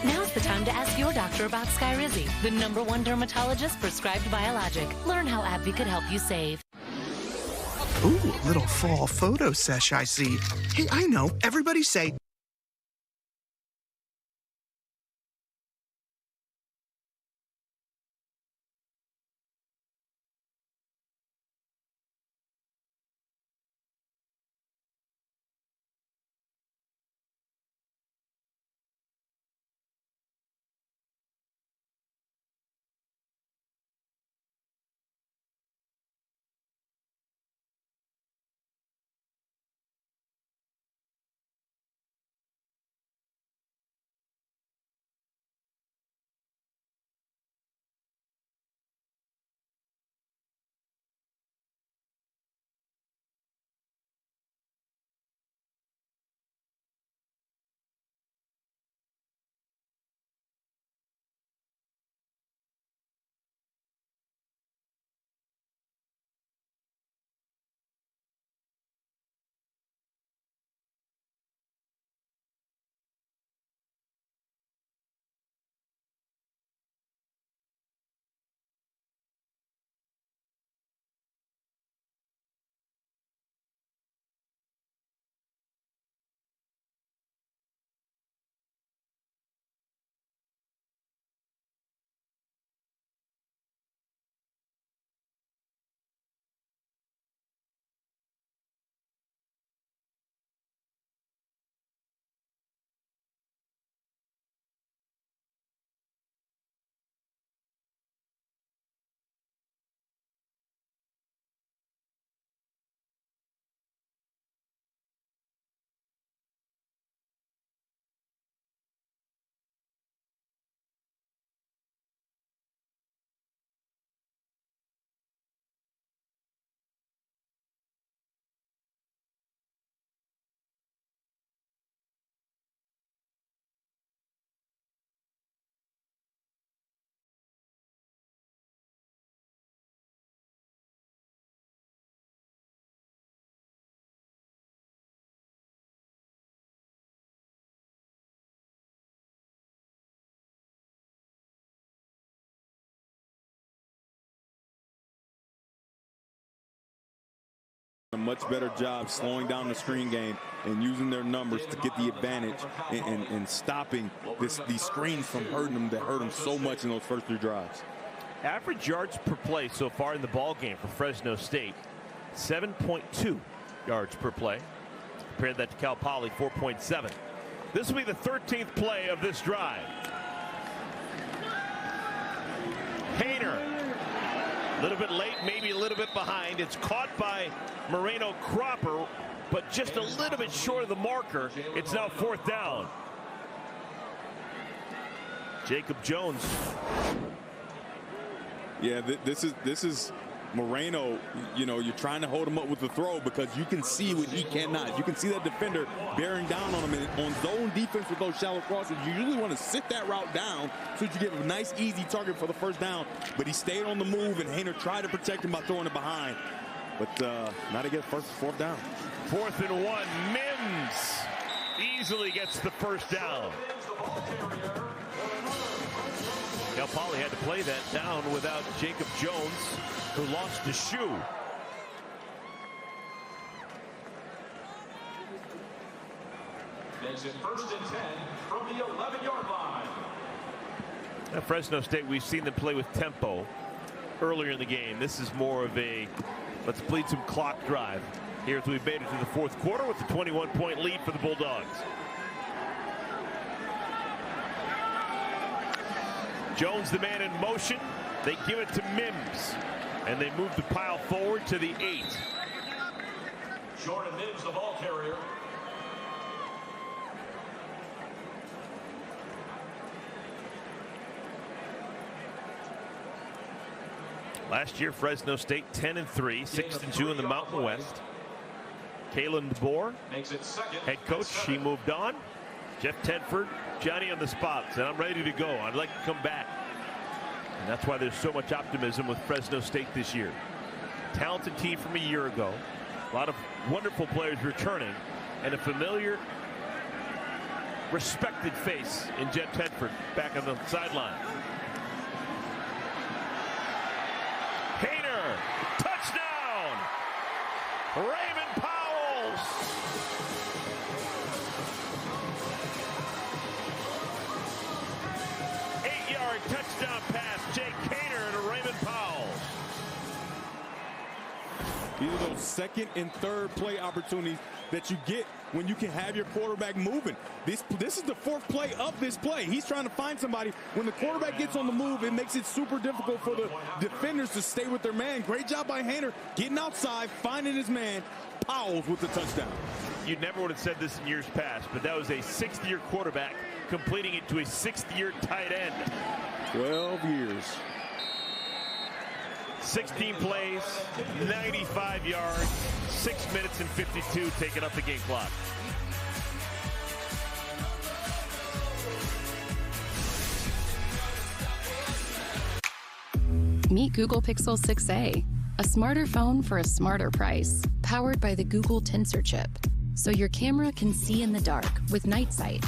Now's the time to ask your doctor about Skyrizi, the #1 dermatologist prescribed biologic. Learn how AbbVie could help you save. Ooh, little fall photo sesh I see. Hey, I know. Everybody say A much better job slowing down the screen game and using their numbers to get the advantage and stopping these screens from hurting them that hurt them so much in those first 3 drives. Average yards per play so far in the ball game for Fresno State, 7.2 yards per play. Compare that to Cal Poly, 4.7. This will be the 13th play of this drive. Hayner, a little bit late, maybe a little bit behind. It's caught by Moreno Cropper, but just a little bit short of the marker. It's now 4th down. Jacob Jones. Yeah, this is Moreno. You know, you're trying to hold him up with the throw because you can see what he cannot. You can see that defender bearing down on him. And on zone defense with those shallow crosses, you usually want to sit that route down so that you get a nice, easy target for the first down. But he stayed on the move, and Hayner tried to protect him by throwing it behind. But not to get 4th down. 4th and 1. Mims easily gets the first down. Cal Poly had to play that down without Jacob Jones, who lost his shoe. Makes it 1st and 10 from the 11-yard line. At Fresno State, we've seen them play with tempo earlier in the game. This is more of a let's bleed some clock drive here as we've made it to the 4th quarter with a 21-point lead for the Bulldogs. Jones, the man in motion. They give it to Mims, and they move the pile forward to the 8. Jordan Mims, the ball carrier. Last year, Fresno State 10-3, 6-2 in the Mountain West. Kalen DeBoer, head coach, he moved on. Jeff Tedford, Johnny on the spots, and I'm ready to go. I'd like to come back. And that's why there's so much optimism with Fresno State this year. Talented team from a year ago. A lot of wonderful players returning, and a familiar, respected face in Jeff Tedford back on the sideline. Hayner, touchdown! Raymond Powell! Eight-yard touchdown pass, Jake Hayner to Raymond Powell. These are those 2nd and 3rd play opportunities that you get when you can have your quarterback moving. This is the 4th play of this play. He's trying to find somebody. When the quarterback gets on the move, it makes it super difficult for the defenders to stay with their man. Great job by Hayner getting outside, finding his man. Powell's with the touchdown. You never would have said this in years past, but that was a 6th-year quarterback completing it to a 6th-year tight end. 12 years. 16 plays, 95 yards, 6 minutes and 52 taking up the game clock. Meet Google Pixel 6a, a smarter phone for a smarter price, powered by the Google Tensor chip. So your camera can see in the dark with night sight.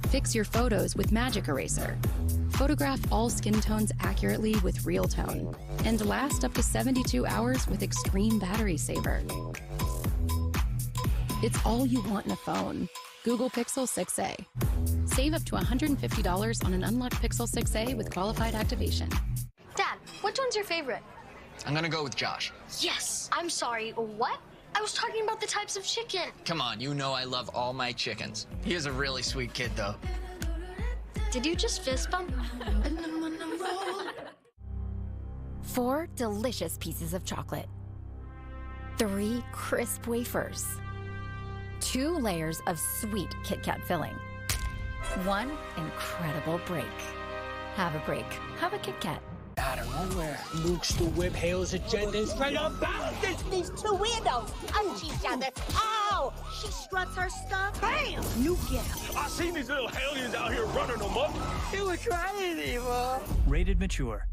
Fix your photos with Magic Eraser. Photograph all skin tones accurately with Real Tone. And last up to 72 hours with Extreme Battery Saver. It's all you want in a phone. Google Pixel 6a. Save up to $150 on an unlocked Pixel 6a with qualified activation. Dad, which one's your favorite? I'm gonna go with Josh. Yes. I'm sorry, what? I was talking about the types of chicken. Come on, you know I love all my chickens. He is a really sweet kid, though. Did you just fist bump? 4 delicious pieces of chocolate. 3 crisp wafers. 2 layers of sweet Kit Kat filling. 1 incredible break. Have a break. Have a Kit Kat. Out of nowhere, Luke's the whip hails agenda is right on balance. These 2 weirdos punch each other. Ow! She struts her stuff. Bam! New gal. I seen these little hellions out here running them up. You were crazy, bro. Rated mature.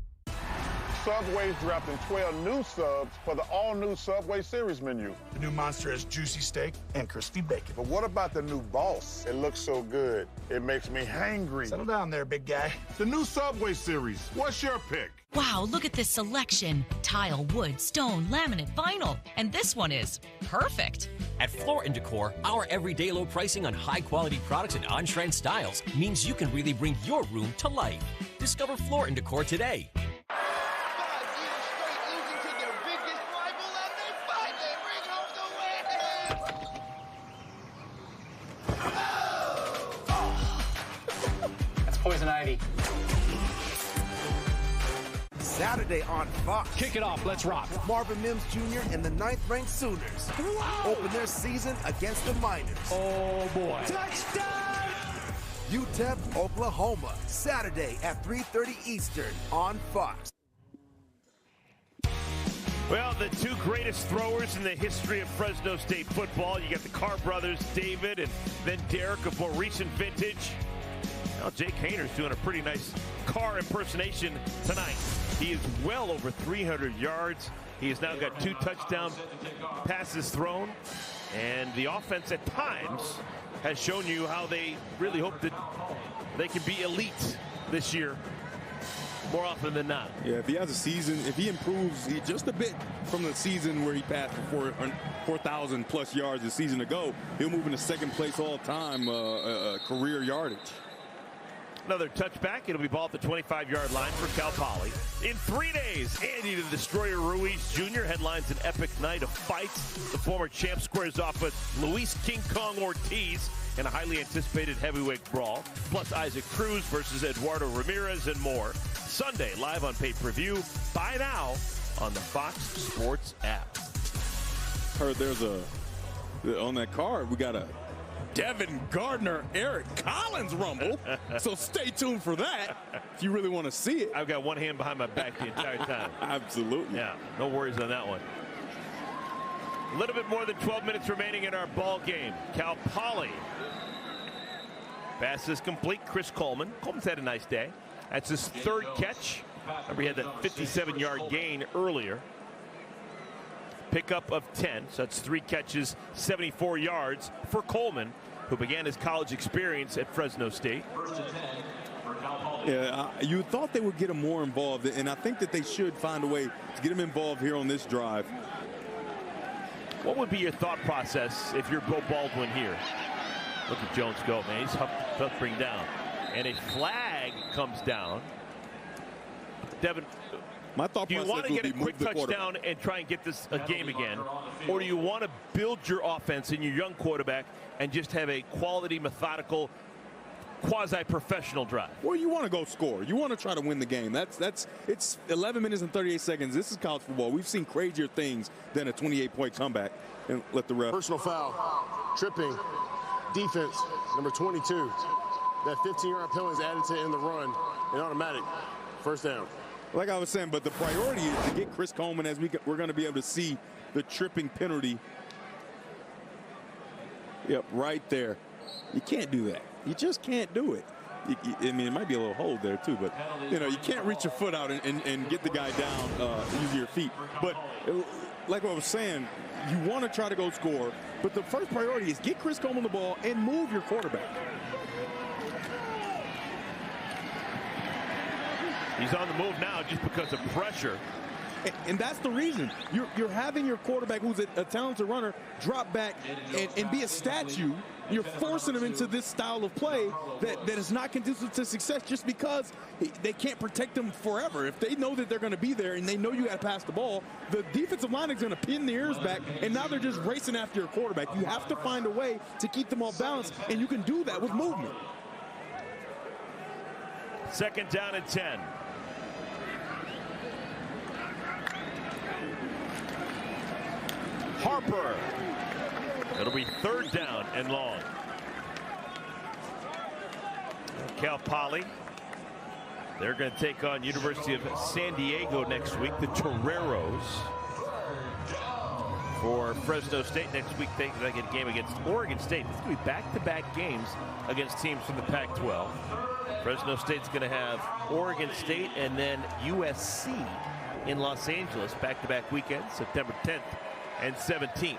Subway's dropping 12 new subs for the all-new Subway Series menu. The new Monster has juicy steak and crispy bacon. But what about the new Boss? It looks so good, it makes me hangry. Settle down there, big guy. The new Subway Series. What's your pick? Wow, look at this selection. Tile, wood, stone, laminate, vinyl. And this one is perfect. At Floor & Decor, our everyday low pricing on high-quality products and on-trend styles means you can really bring your room to life. Discover Floor & Decor today. That's poison ivy. Saturday on Fox. Kick it off. Let's rock. Marvin Mims Jr. and the 9th-ranked Sooners open their season against the Miners. Oh, boy. Touchdown! UTEP, Oklahoma. Saturday at 3:30 Eastern on Fox. Well, the two greatest throwers in the history of Fresno State football. You got the Carr brothers, David, and then Derek of more recent vintage. Well, Jake Hayner's doing a pretty nice Carr impersonation tonight. He is well over 300 yards. He has now got 2 touchdown passes thrown. And the offense at times has shown you how they really hope that they can be elite this year more often than not. Yeah, if he has a season, if he improves just a bit from the season where he passed for 4,000 plus yards a season ago, he'll move into second place all time career yardage. Another touchback. It'll be ball at the 25-yard line for Cal Poly. In 3 days, Andy the Destroyer Ruiz Jr. headlines an epic night of fights. The former champ squares off with Luis King Kong Ortiz in a highly anticipated heavyweight brawl. Plus Isaac Cruz versus Eduardo Ramirez and more. Sunday, live on pay-per-view. Buy now on the Fox Sports app. Heard there's on that card, we got a Devin Gardner, Eric Collins rumble. So stay tuned for that if you really want to see it. I've got one hand behind my back the entire time. Absolutely. Yeah, no worries on that one. A little bit more than 12 minutes remaining in our ball game. Cal Poly. Pass is complete. Chris Coleman. Coleman's had a nice day. That's his 3rd catch. Remember, he had that 57-yard gain earlier. Pickup of 10, so that's 3 catches, 74 yards for Coleman, who began his college experience at Fresno State. Yeah, you thought they would get him more involved, and I think that they should find a way to get him involved here on this drive. What would be your thought process if you're Bo Baldwin here? Look at Jones go, man. He's tough to bring down. And a flag comes down. Devin, my thought do you want to get a quick touchdown and try and get this a game again? Or do you want to build your offense in your young quarterback and just have a quality, methodical, quasi-professional drive? Well, you want to go score. You want to try to win the game. It's 11 minutes and 38 seconds. This is college football. We've seen crazier things than a 28-point comeback. And let the ref. Personal foul, tripping, defense, number 22. That 15-yard penalty is added to in the run, and automatic, first down. Like I was saying, but the priority is to get Chris Coleman, as we're going to be able to see the tripping penalty. Yep, right there. You can't do that. You just can't do it. I mean, it might be a little hold there too, but you know, you can't reach your foot out and get the guy down using your feet. But like what I was saying, you want to try to go score, but the first priority is get Chris Coleman the ball and move your quarterback. He's on the move now just because of pressure. And that's the reason. You're having your quarterback, who's a talented runner, drop back and be a statue. You're forcing him into this style of play that is not conducive to success just because they can't protect him forever. If they know that they're going to be there and they know you got to pass the ball, the defensive line is going to pin the ears back, and now they're just racing after your quarterback. You have to find a way to keep them off balance, and you can do that with movement. 2nd down and 10. Harper. It'll be 3rd down and long. Cal Poly. They're going to take on University of San Diego next week, the Toreros. For Fresno State next week, they get a game against Oregon State. It's going to be back-to-back games against teams from the Pac-12. Fresno State's going to have Oregon State and then USC in Los Angeles, back-to-back weekends, September 10th and 17th.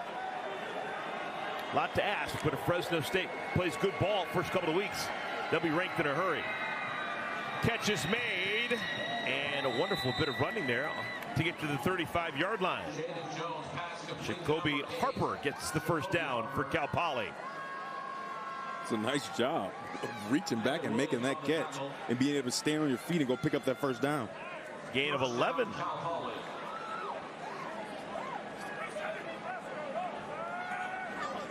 A lot to ask, but if Fresno State plays good ball first couple of weeks, they'll be ranked in a hurry. Catch is made, and a wonderful bit of running there to get to the 35-yard line. Jacoby Harper gets the first down for Cal Poly. It's a nice job of reaching back and making that catch and being able to stand on your feet and go pick up that first down. Gain of 11.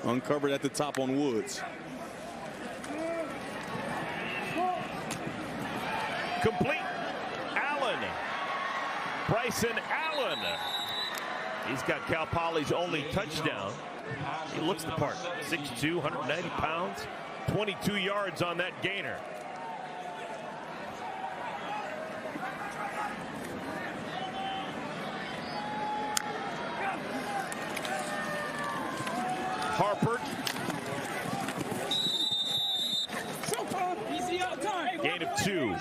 Uncovered at the top on Woods. Complete. Allen. Bryson Allen. He's got Cal Poly's only touchdown. He looks the part. 6'2", 190 pounds, 22 yards on that gainer. Harper. Gain of 2.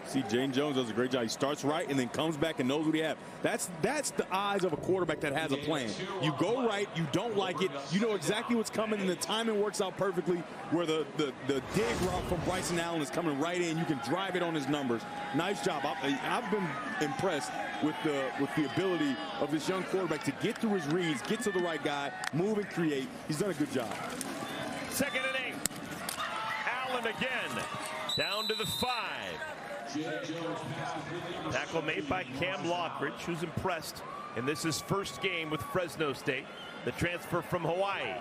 See, Jane Jones does a great job. He starts right and then comes back and knows what he has. That's the eyes of a quarterback that has a plan. You go right, you don't like it, you know exactly what's coming, and the timing works out perfectly where the dig route from Bryson Allen is coming right in. You can drive it on his numbers. Nice job. I've been impressed with the ability of this young quarterback to get through his reads, get to the right guy, move and create. He's done a good job. 2nd and 8. Allen again. Down to the 5. Tackle made by Cam Lockridge, who's impressed. And this is first game with Fresno State, the transfer from Hawaii.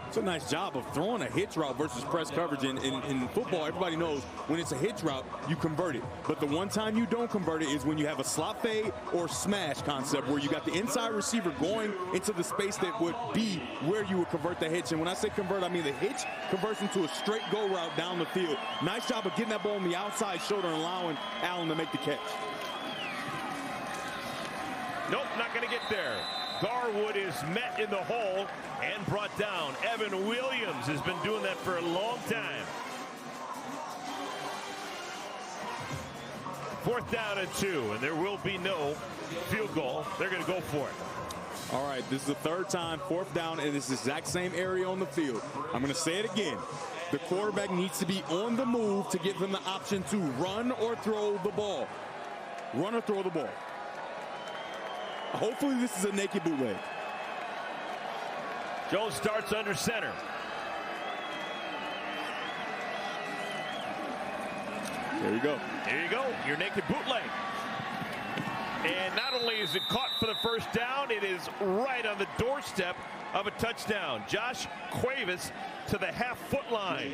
It's a nice job of throwing a hitch route versus press coverage. In football, everybody knows when it's a hitch route, you convert it. But the one time you don't convert it is when you have a slot fade or smash concept where you got the inside receiver going into the space that would be where you would convert the hitch. And when I say convert, I mean the hitch converts into a straight go route down the field. Nice job of getting that ball on the outside shoulder and allowing Allen to make the catch. Nope, not going to get there. Garwood is met in the hole and brought down. Evan Williams has been doing that for a long time. 4th down and 2, and there will be no field goal. They're going to go for it. All right, this is the 3rd time, 4th down, and it's the exact same area on the field. I'm going to say it again. The quarterback needs to be on the move to give them the option to run or throw the ball. Run or throw the ball. Hopefully this is a naked bootleg. Jones starts under center. There you go. There you go. Your naked bootleg. And not only is it caught for the first down, it is right on the doorstep of a touchdown. Josh Cuevas to the half-foot line.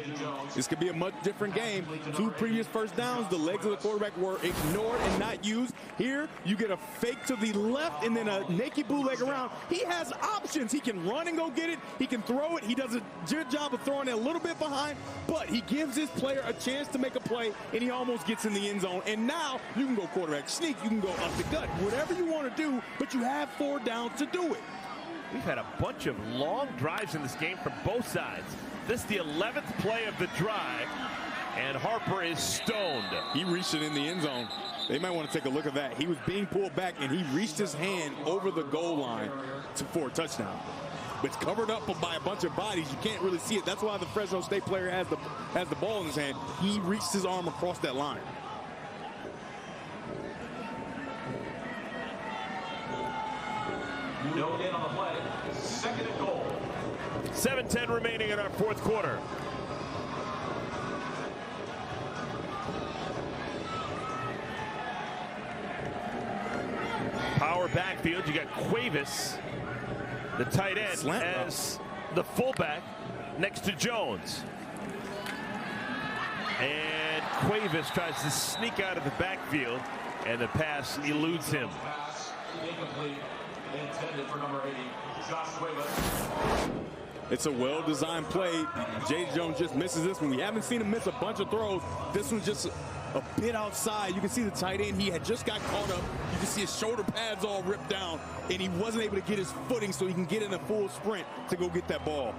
This could be a much different game. 2 previous first downs, the legs of the quarterback were ignored and not used. Here, you get a fake to the left and then a naked bootleg around. He has options. He can run and go get it. He can throw it. He does a good job of throwing it a little bit behind, but he gives his player a chance to make a play, and he almost gets in the end zone. And now you can go quarterback sneak. You can go up the gut. Whatever you want to do, but you have 4 downs to do it. We've had a bunch of long drives in this game from both sides. This is the 11th play of the drive, and Harper is stoned. He reached it in the end zone. They might want to take a look at that. He was being pulled back, and he reached his hand over the goal line for a touchdown. But it's covered up by a bunch of bodies. You can't really see it. That's why the Fresno State player has the ball in his hand. He reached his arm across that line. No gain on the play. 2nd and goal. 7:10 remaining in our 4th quarter. Power backfield. You got Cuevas, the tight end, as the fullback next to Jones. And Cuevas tries to sneak out of the backfield, and the pass eludes him. Incomplete. Intended for number 80, Josh Cuevas. It's a well-designed play. Jay Jones just misses this one. We haven't seen him miss a bunch of throws. This one's just a bit outside. You can see the tight end. He had just got caught up. You can see his shoulder pads all ripped down, and he wasn't able to get his footing so he can get in a full sprint to go get that ball.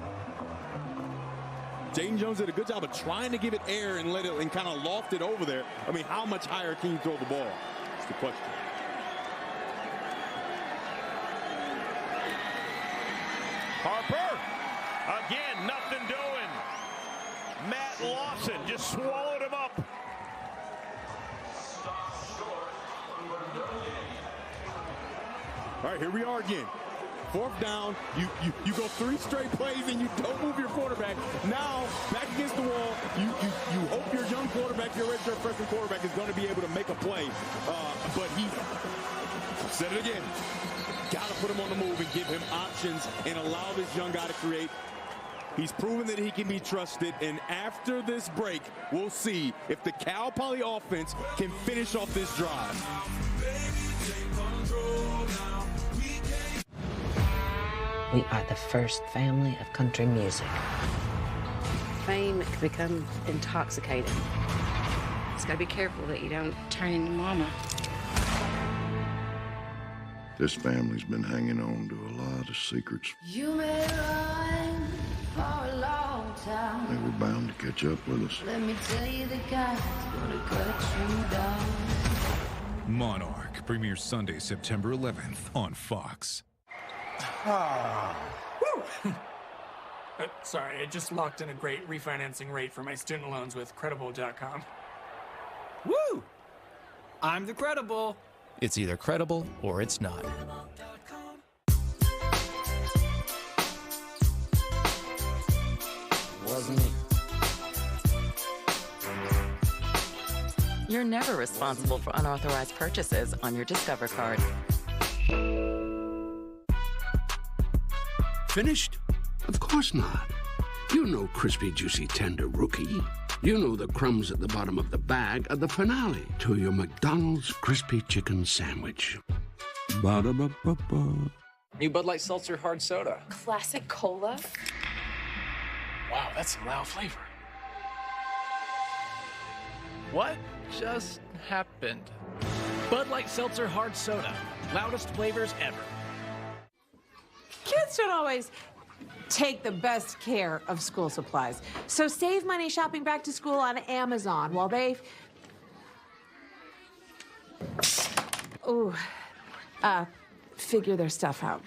Jaden Jones did a good job of trying to give it air and let it and kind of loft it over there. I mean, how much higher can you throw the ball? That's the question. Harper, again, nothing doing. Matt Lawson just swallowed him up. All right, here we are again. 4th down, you go 3 straight plays and you don't move your quarterback. Now, back against the wall, you hope your young quarterback, your redshirt freshman quarterback is going to be able to make a play. But he said it again. Got to put him on the move and give him options and allow this young guy to create. He's proven that he can be trusted, and after this break, we'll see if the Cal Poly offense can finish off this drive. We are the first family of country music. Fame can become intoxicating. Just gotta be careful that you don't turn into mama. This family's been hanging on to a lot of secrets. You may run for a long time. They were bound to catch up with us. Let me tell you, the guy's gonna cut you down. Monarch premieres Sunday, September 11th on Fox. Sorry, I just locked in a great refinancing rate for my student loans with Credible.com. Woo! I'm the Credible. It's either credible or it's not. Wasn't me. You're never responsible for unauthorized purchases on your Discover card. Finished? Of course not. You know crispy, juicy, tender Rookie. You know the crumbs at the bottom of the bag are the finale to your McDonald's crispy chicken sandwich. Ba-da-ba-ba-ba. New Bud Light Seltzer Hard Soda. Classic cola. Wow, that's some loud flavor. What just happened? Bud Light Seltzer Hard Soda. Loudest flavors ever. Kids don't always take the best care of school supplies. So save money shopping back to school on Amazon while they... figure their stuff out.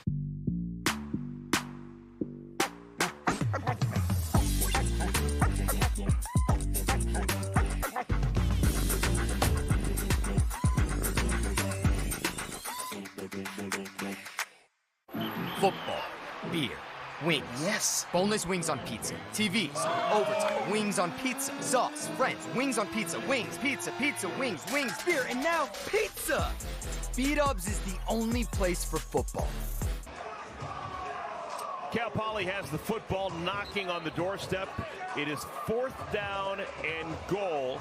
Football, beer, wings. Yes. Boneless wings on pizza. TVs, overtime, wings on pizza. Sauce, friends, wings on pizza. Wings, pizza, pizza, wings, wings, beer, and now pizza! B-Dubs is the only place for football. Cal Poly has the football knocking on the doorstep. It is 4th down and goal.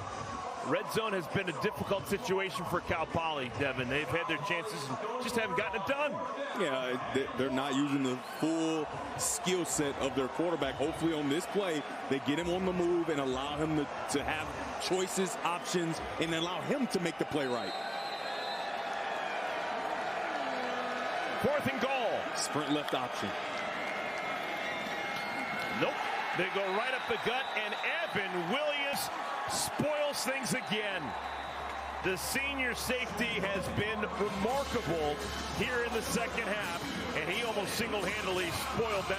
Red zone has been a difficult situation for Cal Poly, Devin. They've had their chances and just haven't gotten it done. Yeah, they're not using the full skill set of their quarterback. Hopefully on this play, they get him on the move and allow him to have choices, options, and allow him to make the play right. 4th and goal. Sprint left option. Nope. They go right up the gut, and Evan Williams spoils things again. The senior safety has been remarkable here in the second half, and he almost single-handedly spoiled that.